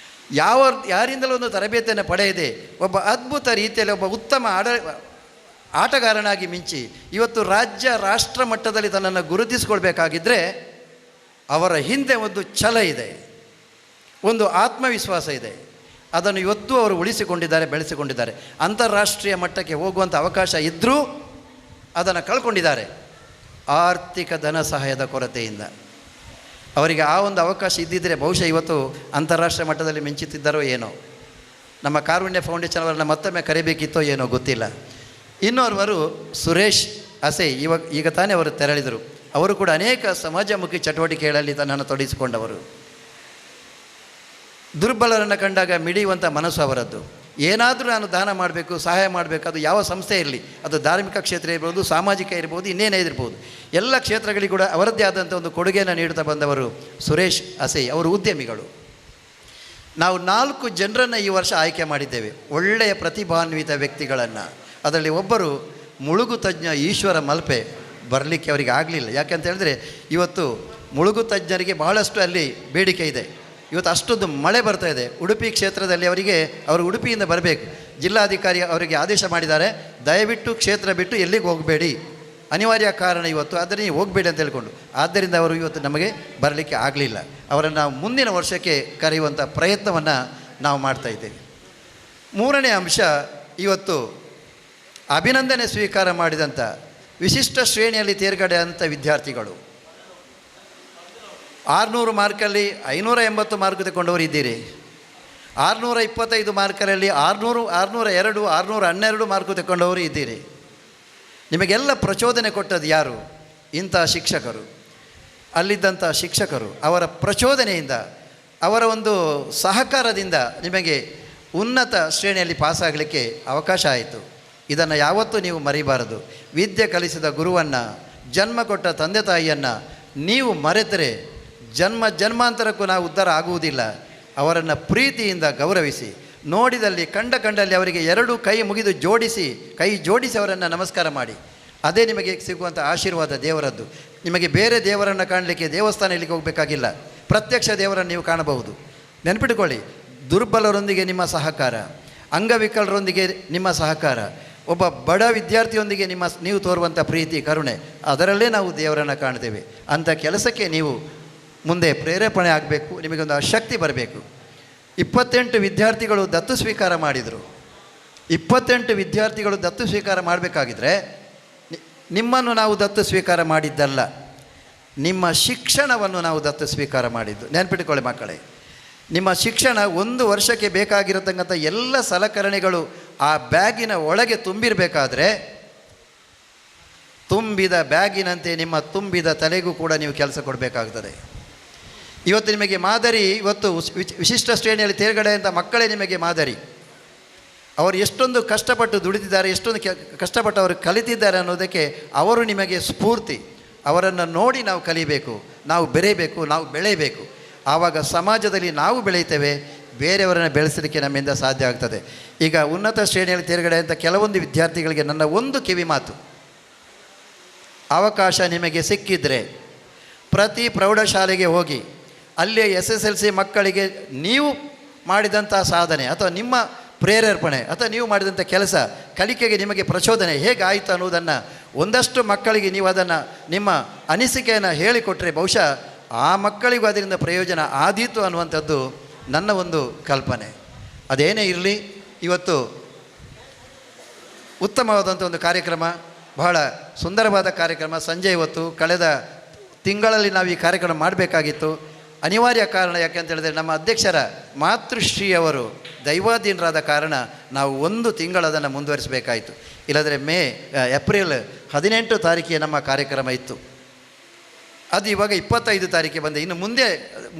ಯಾರಿಂದಲೂ ಒಂದು ತರಬೇತಿಯನ್ನು ಪಡೆಯದೆ ಒಬ್ಬ ಅದ್ಭುತ ರೀತಿಯಲ್ಲಿ ಒಬ್ಬ ಉತ್ತಮ ಆಟಗಾರನಾಗಿ ಮಿಂಚಿ ಇವತ್ತು ರಾಜ್ಯ ರಾಷ್ಟ್ರ ಮಟ್ಟದಲ್ಲಿ ತನ್ನನ್ನು ಗುರುತಿಸಿಕೊಳ್ಬೇಕಾಗಿದ್ದರೆ ಅವರ ಹಿಂದೆ ಒಂದು ಛಲ ಇದೆ, ಒಂದು ಆತ್ಮವಿಶ್ವಾಸ ಇದೆ. ಅದನ್ನು ಇವತ್ತು ಅವರು ಉಳಿಸಿಕೊಂಡಿದ್ದಾರೆ, ಬೆಳೆಸಿಕೊಂಡಿದ್ದಾರೆ. ಅಂತಾರಾಷ್ಟ್ರೀಯ ಮಟ್ಟಕ್ಕೆ ಹೋಗುವಂಥ ಅವಕಾಶ ಇದ್ದರೂ ಅದನ್ನು ಕಳ್ಕೊಂಡಿದ್ದಾರೆ ಆರ್ಥಿಕ ಧನ ಸಹಾಯದ ಕೊರತೆಯಿಂದ. ಅವರಿಗೆ ಆ ಒಂದು ಅವಕಾಶ ಇದ್ದಿದ್ದರೆ ಬಹುಶಃ ಇವತ್ತು ಅಂತಾರಾಷ್ಟ್ರೀಯ ಮಟ್ಟದಲ್ಲಿ ಮಿಂಚುತ್ತಿದ್ದಾರೋ ಏನೋ. ನಮ್ಮ ಕಾರುಣ್ಯ ಫೌಂಡೇಶನ್ ಅವರನ್ನು ಮತ್ತೊಮ್ಮೆ ಕರಿಬೇಕಿತ್ತೋ ಏನೋ ಗೊತ್ತಿಲ್ಲ. ಇನ್ನೋರ್ವರು ಸುರೇಶ್ ಅಸೆ, ಈಗ ತಾನೇ ಅವರು ತೆರಳಿದರು. ಅವರು ಕೂಡ ಅನೇಕ ಸಮಾಜಮುಖಿ ಚಟುವಟಿಕೆಗಳಲ್ಲಿ ತನ್ನನ್ನು ತೊಡಗಿಸಿಕೊಂಡವರು. ದುರ್ಬಲರನ್ನು ಕಂಡಾಗ ಮಿಡಿಯುವಂಥ ಮನಸ್ಸು ಅವರದ್ದು. ಏನಾದರೂ ನಾನು ದಾನ ಮಾಡಬೇಕು, ಸಹಾಯ ಮಾಡಬೇಕು, ಅದು ಯಾವ ಸಂಸ್ಥೆ ಇರಲಿ, ಅದು ಧಾರ್ಮಿಕ ಕ್ಷೇತ್ರ ಇರ್ಬೋದು, ಸಾಮಾಜಿಕ ಇರ್ಬೋದು, ಇನ್ನೇನೇ ಇರ್ಬೋದು, ಎಲ್ಲ ಕ್ಷೇತ್ರಗಳಿಗೂ ಕೂಡ ಅವರದ್ದೇ ಆದಂಥ ಒಂದು ಕೊಡುಗೆಯನ್ನು ನೀಡುತ್ತಾ ಬಂದವರು ಸುರೇಶ್ ಅಸೆ. ಅವರು ಉದ್ಯಮಿಗಳು. ನಾವು 4 ಜನರನ್ನು ಈ ವರ್ಷ ಆಯ್ಕೆ ಮಾಡಿದ್ದೇವೆ, ಒಳ್ಳೆಯ ಪ್ರತಿಭಾನ್ವಿತ ವ್ಯಕ್ತಿಗಳನ್ನು. ಅದರಲ್ಲಿ ಒಬ್ಬರು ಮುಳುಗು ತಜ್ಞ ಈಶ್ವರ ಮಲ್ಪೆ. ಬರಲಿಕ್ಕೆ ಅವರಿಗೆ ಆಗಲಿಲ್ಲ. ಯಾಕೆಂತ ಹೇಳಿದ್ರೆ ಇವತ್ತು ಮುಳುಗು ತಜ್ಞರಿಗೆ ಬಹಳಷ್ಟು ಅಲ್ಲಿ ಬೇಡಿಕೆ ಇದೆ. ಇವತ್ತು ಅಷ್ಟೊಂದು ಮಳೆ ಬರ್ತಾ ಇದೆ. ಉಡುಪಿ ಕ್ಷೇತ್ರದಲ್ಲಿ ಅವರು ಉಡುಪಿಯಿಂದ ಬರಬೇಕು. ಜಿಲ್ಲಾಧಿಕಾರಿ ಅವರಿಗೆ ಆದೇಶ ಮಾಡಿದ್ದಾರೆ, ದಯವಿಟ್ಟು ಕ್ಷೇತ್ರ ಬಿಟ್ಟು ಎಲ್ಲಿಗೆ ಹೋಗಬೇಡಿ, ಅನಿವಾರ್ಯ ಕಾರಣ ಇವತ್ತು, ಆದರೆ ನೀವು ಹೋಗಬೇಡಿ ಅಂತ ಹೇಳ್ಕೊಂಡು. ಆದ್ದರಿಂದ ಅವರು ಇವತ್ತು ನಮಗೆ ಬರಲಿಕ್ಕೆ ಆಗಲಿಲ್ಲ. ಅವರನ್ನು ನಾವು ಮುಂದಿನ ವರ್ಷಕ್ಕೆ ಕರೆಯುವಂಥ ಪ್ರಯತ್ನವನ್ನು ನಾವು ಮಾಡ್ತಾಯಿದ್ದೇವೆ. 3ನೇ ಅಂಶ, ಇವತ್ತು ಅಭಿನಂದನೆ ಸ್ವೀಕಾರ ಮಾಡಿದಂಥ ವಿಶಿಷ್ಟ ಶ್ರೇಣಿಯಲ್ಲಿ ತೇರ್ಗಡೆಯಾದಂಥ ವಿದ್ಯಾರ್ಥಿಗಳು 600 ಮಾರ್ಕಲ್ಲಿ 580 ಮಾರ್ಕ್ ತಗೊಂಡವರು ಇದ್ದೀರಿ. 625 ಮಾರ್ಕರಲ್ಲಿ 600, 602, 612 ಮಾರ್ಕು ತಗೊಂಡವರು ಇದ್ದೀರಿ. ನಿಮಗೆಲ್ಲ ಪ್ರಚೋದನೆ ಕೊಟ್ಟದ್ದು ಯಾರು? ಇಂಥ ಶಿಕ್ಷಕರು, ಅಲ್ಲಿದ್ದಂಥ ಶಿಕ್ಷಕರು. ಅವರ ಪ್ರಚೋದನೆಯಿಂದ, ಅವರ ಒಂದು ಸಹಕಾರದಿಂದ ನಿಮಗೆ ಉನ್ನತ ಶ್ರೇಣಿಯಲ್ಲಿ ಪಾಸಾಗಲಿಕ್ಕೆ ಅವಕಾಶ ಆಯಿತು. ಇದನ್ನು ಯಾವತ್ತೂ ನೀವು ಮರಿಬಾರದು. ವಿದ್ಯೆ ಕಲಿಸಿದ ಗುರುವನ್ನು, ಜನ್ಮ ಕೊಟ್ಟ ತಂದೆ ತಾಯಿಯನ್ನು ನೀವು ಮರೆತರೆ ಜನ್ಮಾಂತರಕ್ಕೂ ನಾವು ಉದ್ಧಾರ ಆಗುವುದಿಲ್ಲ. ಅವರನ್ನು ಪ್ರೀತಿಯಿಂದ ಗೌರವಿಸಿ, ನೋಡಿದಲ್ಲಿ ಕಂಡಲ್ಲಿ ಅವರಿಗೆ 2 ಕೈ ಮುಗಿದು ಕೈ ಜೋಡಿಸಿ ಅವರನ್ನು ನಮಸ್ಕಾರ ಮಾಡಿ. ಅದೇ ನಿಮಗೆ ಸಿಗುವಂಥ ಆಶೀರ್ವಾದ ದೇವರದ್ದು. ನಿಮಗೆ ಬೇರೆ ದೇವರನ್ನು ಕಾಣಲಿಕ್ಕೆ ದೇವಸ್ಥಾನ ಇಲ್ಲಿಗೆ ಹೋಗಬೇಕಾಗಿಲ್ಲ, ಪ್ರತ್ಯಕ್ಷ ದೇವರನ್ನು ನೀವು ಕಾಣಬಹುದು. ನೆನಪಿಟ್ಟುಕೊಳ್ಳಿ, ದುರ್ಬಲರೊಂದಿಗೆ ನಿಮ್ಮ ಸಹಕಾರ, ಅಂಗವಿಕಲರೊಂದಿಗೆ ನಿಮ್ಮ ಸಹಕಾರ, ಒಬ್ಬ ಬಡ ವಿದ್ಯಾರ್ಥಿಯೊಂದಿಗೆ ನೀವು ತೋರುವಂಥ ಪ್ರೀತಿ, ಕರುಣೆ, ಅದರಲ್ಲೇ ನಾವು ದೇವರನ್ನು ಕಾಣ್ತೇವೆ. ಅಂಥ ಕೆಲಸಕ್ಕೆ ನೀವು ಮುಂದೆ ಪ್ರೇರೇಪಣೆ ಆಗಬೇಕು. ನಿಮಗೊಂದು ಶಕ್ತಿ ಬರಬೇಕು. 28 ವಿದ್ಯಾರ್ಥಿಗಳು ದತ್ತು ಸ್ವೀಕಾರ ಮಾಡಿದರು. 28 ವಿದ್ಯಾರ್ಥಿಗಳು ದತ್ತು ಸ್ವೀಕಾರ ಮಾಡಬೇಕಾಗಿದ್ರೆ ನಿಮ್ಮನ್ನು ನಾವು ದತ್ತು ಸ್ವೀಕಾರ ಮಾಡಿದ್ದಲ್ಲ, ನಿಮ್ಮ ಶಿಕ್ಷಣವನ್ನು ನಾವು ದತ್ತು ಸ್ವೀಕಾರ ಮಾಡಿದ್ದು. ನೆನಪಿಟ್ಟುಕೊಳ್ಳಿ ಮಕ್ಕಳೇ, ನಿಮ್ಮ ಶಿಕ್ಷಣ 1 ವರ್ಷಕ್ಕೆ ಬೇಕಾಗಿರತಕ್ಕಂಥ ಎಲ್ಲ ಸಲಕರಣೆಗಳು ಆ ಬ್ಯಾಗಿನ ಒಳಗೆ ತುಂಬಿರಬೇಕಾದ್ರೆ, ತುಂಬಿದ ಬ್ಯಾಗಿನಂತೆ ನಿಮ್ಮ ತುಂಬಿದ ತಲೆಗೂ ಕೂಡ ನೀವು ಕೆಲಸ ಕೊಡಬೇಕಾಗ್ತದೆ. ಇವತ್ತು ನಿಮಗೆ ಮಾದರಿ, ಇವತ್ತು ವಿಶಿಷ್ಟ ಶ್ರೇಣಿಯಲ್ಲಿ ತೇರ್ಗಡೆ ಅಂತ ಮಕ್ಕಳೇ ನಿಮಗೆ ಮಾದರಿ. ಅವರು ಎಷ್ಟೊಂದು ಕಷ್ಟಪಟ್ಟು ದುಡಿದಿದ್ದಾರೆ, ಎಷ್ಟೊಂದು ಕಷ್ಟಪಟ್ಟು ಅವರು ಕಲಿತಿದ್ದಾರೆ ಅನ್ನೋದಕ್ಕೆ ಅವರು ನಿಮಗೆ ಸ್ಫೂರ್ತಿ. ಅವರನ್ನು ನೋಡಿ ನಾವು ಕಲಿಬೇಕು, ನಾವು ಬೆರೆಯಬೇಕು, ನಾವು ಬೆಳೆಯಬೇಕು. ಆವಾಗ ಸಮಾಜದಲ್ಲಿ ನಾವು ಬೆಳೆಯುತ್ತೇವೆ, ಬೇರೆಯವರನ್ನು ಬೆಳೆಸಲಿಕ್ಕೆ ನಮ್ಮಿಂದ ಸಾಧ್ಯ ಆಗ್ತದೆ. ಈಗ ಉನ್ನತ ಶ್ರೇಣಿಯಲ್ಲಿ ತೇರ್ಗಡೆ ಅಂತ ಕೆಲವೊಂದು ವಿದ್ಯಾರ್ಥಿಗಳಿಗೆ ನನ್ನ ಒಂದು ಕಿವಿ ಮಾತು, ಅವಕಾಶ ನಿಮಗೆ ಸಿಕ್ಕಿದರೆ ಪ್ರತಿ ಪ್ರೌಢಶಾಲೆಗೆ ಹೋಗಿ ಅಲ್ಲಿಯ SSLC ಮಕ್ಕಳಿಗೆ ನೀವು ಮಾಡಿದಂಥ ಸಾಧನೆ ಅಥವಾ ನಿಮ್ಮ ಪ್ರೇರೇಪಣೆ ಅಥವಾ ನೀವು ಮಾಡಿದಂಥ ಕೆಲಸ ಕಲಿಕೆಗೆ ನಿಮಗೆ ಪ್ರಚೋದನೆ ಹೇಗೆ ಆಯಿತು ಅನ್ನೋದನ್ನು ಒಂದಷ್ಟು ಮಕ್ಕಳಿಗೆ ನೀವು ಅದನ್ನು ನಿಮ್ಮ ಅನಿಸಿಕೆಯನ್ನು ಹೇಳಿಕೊಟ್ರೆ ಬಹುಶಃ ಆ ಮಕ್ಕಳಿಗೂ ಅದರಿಂದ ಪ್ರಯೋಜನ ಆದೀತು ಅನ್ನುವಂಥದ್ದು ನನ್ನ ಒಂದು ಕಲ್ಪನೆ. ಅದೇನೇ ಇರಲಿ, ಇವತ್ತು ಉತ್ತಮವಾದಂಥ ಒಂದು ಕಾರ್ಯಕ್ರಮ, ಬಹಳ ಸುಂದರವಾದ ಕಾರ್ಯಕ್ರಮ. ಸಂಜೆ ಇವತ್ತು ಕಳೆದ ತಿಂಗಳಲ್ಲಿ ನಾವು ಈ ಕಾರ್ಯಕ್ರಮ ಮಾಡಬೇಕಾಗಿತ್ತು. ಅನಿವಾರ್ಯ ಕಾರಣ ಯಾಕೆ ಅಂತ ಹೇಳಿದ್ರೆ ನಮ್ಮ ಅಧ್ಯಕ್ಷರ ಮಾತೃಶ್ರೀಯವರು ದೈವಾಧೀನರಾದ ಕಾರಣ ನಾವು 1 ತಿಂಗಳು ಅದನ್ನು ಮುಂದುವರಿಸಬೇಕಾಯಿತು. ಇಲ್ಲಂದರೆ ಏಪ್ರಿಲ್ 18 ತಾರೀಕಿಗೆ ನಮ್ಮ ಕಾರ್ಯಕ್ರಮ ಇತ್ತು. ಅದು ಇವಾಗ 25 ತಾರೀಕಿಗೆ ಬಂದೆ. ಇನ್ನು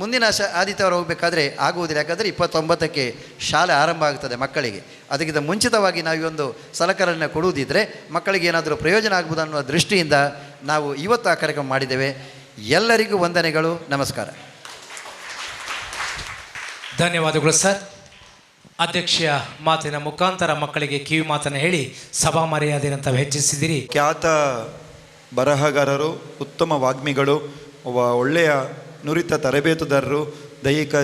ಮುಂದಿನ ಆದಿತ್ಯವಾರ ಹೋಗಬೇಕಾದ್ರೆ ಆಗುವುದಿಲ್ಲ. ಯಾಕಂದರೆ 29ಕ್ಕೆ ಶಾಲೆ ಆರಂಭ ಆಗ್ತದೆ ಮಕ್ಕಳಿಗೆ. ಅದಕ್ಕಿಂತ ಮುಂಚಿತವಾಗಿ ನಾವು ಈ ಒಂದು ಸಲಕರಣೆ ಕೊಡುವುದಿದ್ದರೆ ಮಕ್ಕಳಿಗೆ ಏನಾದರೂ ಪ್ರಯೋಜನ ಆಗ್ಬೋದು ಅನ್ನುವ ದೃಷ್ಟಿಯಿಂದ ನಾವು ಇವತ್ತು ಆ ಕಾರ್ಯಕ್ರಮ ಮಾಡಿದ್ದೇವೆ. ಎಲ್ಲರಿಗೂ ವಂದನೆಗಳು, ನಮಸ್ಕಾರ. ಧನ್ಯವಾದಗಳು ಸರ್. ಅಧ್ಯಕ್ಷೀಯ ಮಾತಿನ ಮುಖಾಂತರ ಮಕ್ಕಳಿಗೆ ಕಿವಿ ಮಾತನ್ನು ಹೇಳಿ ಸಭಾ ಮರ್ಯಾದೆಯನ್ನು ತಾವು ಹೆಚ್ಚಿಸಿದಿರಿ. ಖ್ಯಾತ ಬರಹಗಾರರು, ಉತ್ತಮ ವಾಗ್ಮಿಗಳು, ಒಳ್ಳೆಯ ನುರಿತ ತರಬೇತುದಾರರು, ದೈಹಿಕ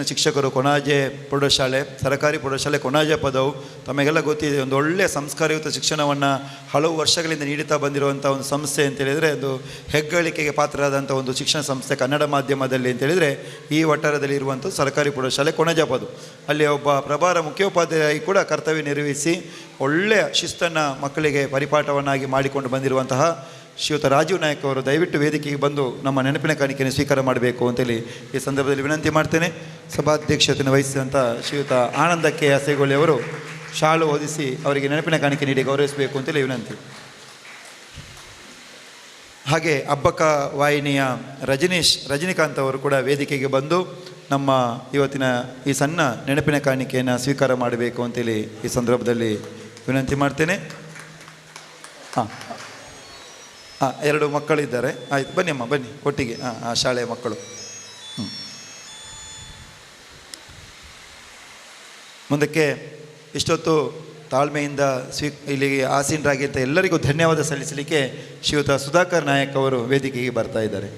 ಶಿಕ್ಷಕರು, ಕೊಣಾಜೆ ಪ್ರೌಢಶಾಲೆ, ಸರ್ಕಾರಿ ಪ್ರೌಢಶಾಲೆ ಕೊಣಾಜೆ ಪದವು ತಮಗೆಲ್ಲ ಗೊತ್ತಿದೆ. ಒಂದು ಒಳ್ಳೆಯ ಸಂಸ್ಕಾರಯುತ ಶಿಕ್ಷಣವನ್ನು ಹಲವು ವರ್ಷಗಳಿಂದ ನೀಡುತ್ತಾ ಬಂದಿರುವಂಥ ಒಂದು ಸಂಸ್ಥೆ ಅಂತೇಳಿದರೆ ಅದು ಹೆಗ್ಗಳಿಕೆಗೆ ಪಾತ್ರರಾದಂಥ ಒಂದು ಶಿಕ್ಷಣ ಸಂಸ್ಥೆ ಕನ್ನಡ ಮಾಧ್ಯಮದಲ್ಲಿ ಅಂತೇಳಿದರೆ ಈ ವಠಾರದಲ್ಲಿ ಇರುವಂಥ ಸರ್ಕಾರಿ ಪ್ರೌಢಶಾಲೆ ಕೊಣಾಜೆ ಪದವು. ಅಲ್ಲಿ ಒಬ್ಬ ಪ್ರಭಾರ ಮುಖ್ಯೋಪಾಧ್ಯಾಯಿ ಕೂಡ ಕರ್ತವ್ಯ ನಿರ್ವಹಿಸಿ ಒಳ್ಳೆಯ ಶಿಸ್ತನ್ನು ಮಕ್ಕಳಿಗೆ ಪರಿಪಾಠವನ್ನಾಗಿ ಮಾಡಿಕೊಂಡು ಬಂದಿರುವಂತಹ ಶ್ರೀಯುತ ರಾಜೀವ್ ನಾಯಕ್ ಅವರು ದಯವಿಟ್ಟು ವೇದಿಕೆಗೆ ಬಂದು ನಮ್ಮ ನೆನಪಿನ ಕಾಣಿಕೆಯನ್ನು ಸ್ವೀಕಾರ ಮಾಡಬೇಕು ಅಂತೇಳಿ ಈ ಸಂದರ್ಭದಲ್ಲಿ ವಿನಂತಿ ಮಾಡ್ತೇನೆ. ಸಭಾಧ್ಯಕ್ಷತೆಯನ್ನು ವಹಿಸಿದಂಥ ಶ್ರೀಯುತ ಆನಂದ ಕೆ ಅಸೇಗೊಳ್ಳಿ ಅವರು ಶಾಲು ಓದಿಸಿ ಅವರಿಗೆ ನೆನಪಿನ ಕಾಣಿಕೆ ನೀಡಿ ಗೌರವಿಸಬೇಕು ಅಂತೇಳಿ ವಿನಂತಿ. ಹಾಗೆ ಅಬ್ಬಕ್ಕ ವಾಹಿನಿಯ ರಜನಿಕಾಂತ್ ಅವರು ಕೂಡ ವೇದಿಕೆಗೆ ಬಂದು ನಮ್ಮ ಇವತ್ತಿನ ಈ ಸಣ್ಣ ನೆನಪಿನ ಕಾಣಿಕೆಯನ್ನು ಸ್ವೀಕಾರ ಮಾಡಬೇಕು ಅಂತೇಳಿ ಈ ಸಂದರ್ಭದಲ್ಲಿ ವಿನಂತಿ ಮಾಡ್ತೇನೆ. ಹಾಂ 2 ಮಕ್ಕಳಿದ್ದಾರೆ. ಆಯ್ತು, ಬನ್ನಿ ಅಮ್ಮ, ಬನ್ನಿ ಒಟ್ಟಿಗೆ. ಆ ಶಾಲೆಯ ಮಕ್ಕಳು. ಮುಂದಕ್ಕೆ ಇಷ್ಟೊತ್ತು ತಾಳ್ಮೆಯಿಂದ ಇಲ್ಲಿಗೆ ಆಸೀನರಾಗಿದ್ದ ಎಲ್ಲರಿಗೂ ಧನ್ಯವಾದ ಸಲ್ಲಿಸಲಿಕ್ಕೆ ಶ್ರೀಯುತ ಸುಧಾಕರ್ ನಾಯಕ್ ಅವರು ವೇದಿಕೆಗೆ ಬರ್ತಾ ಇದ್ದಾರೆ.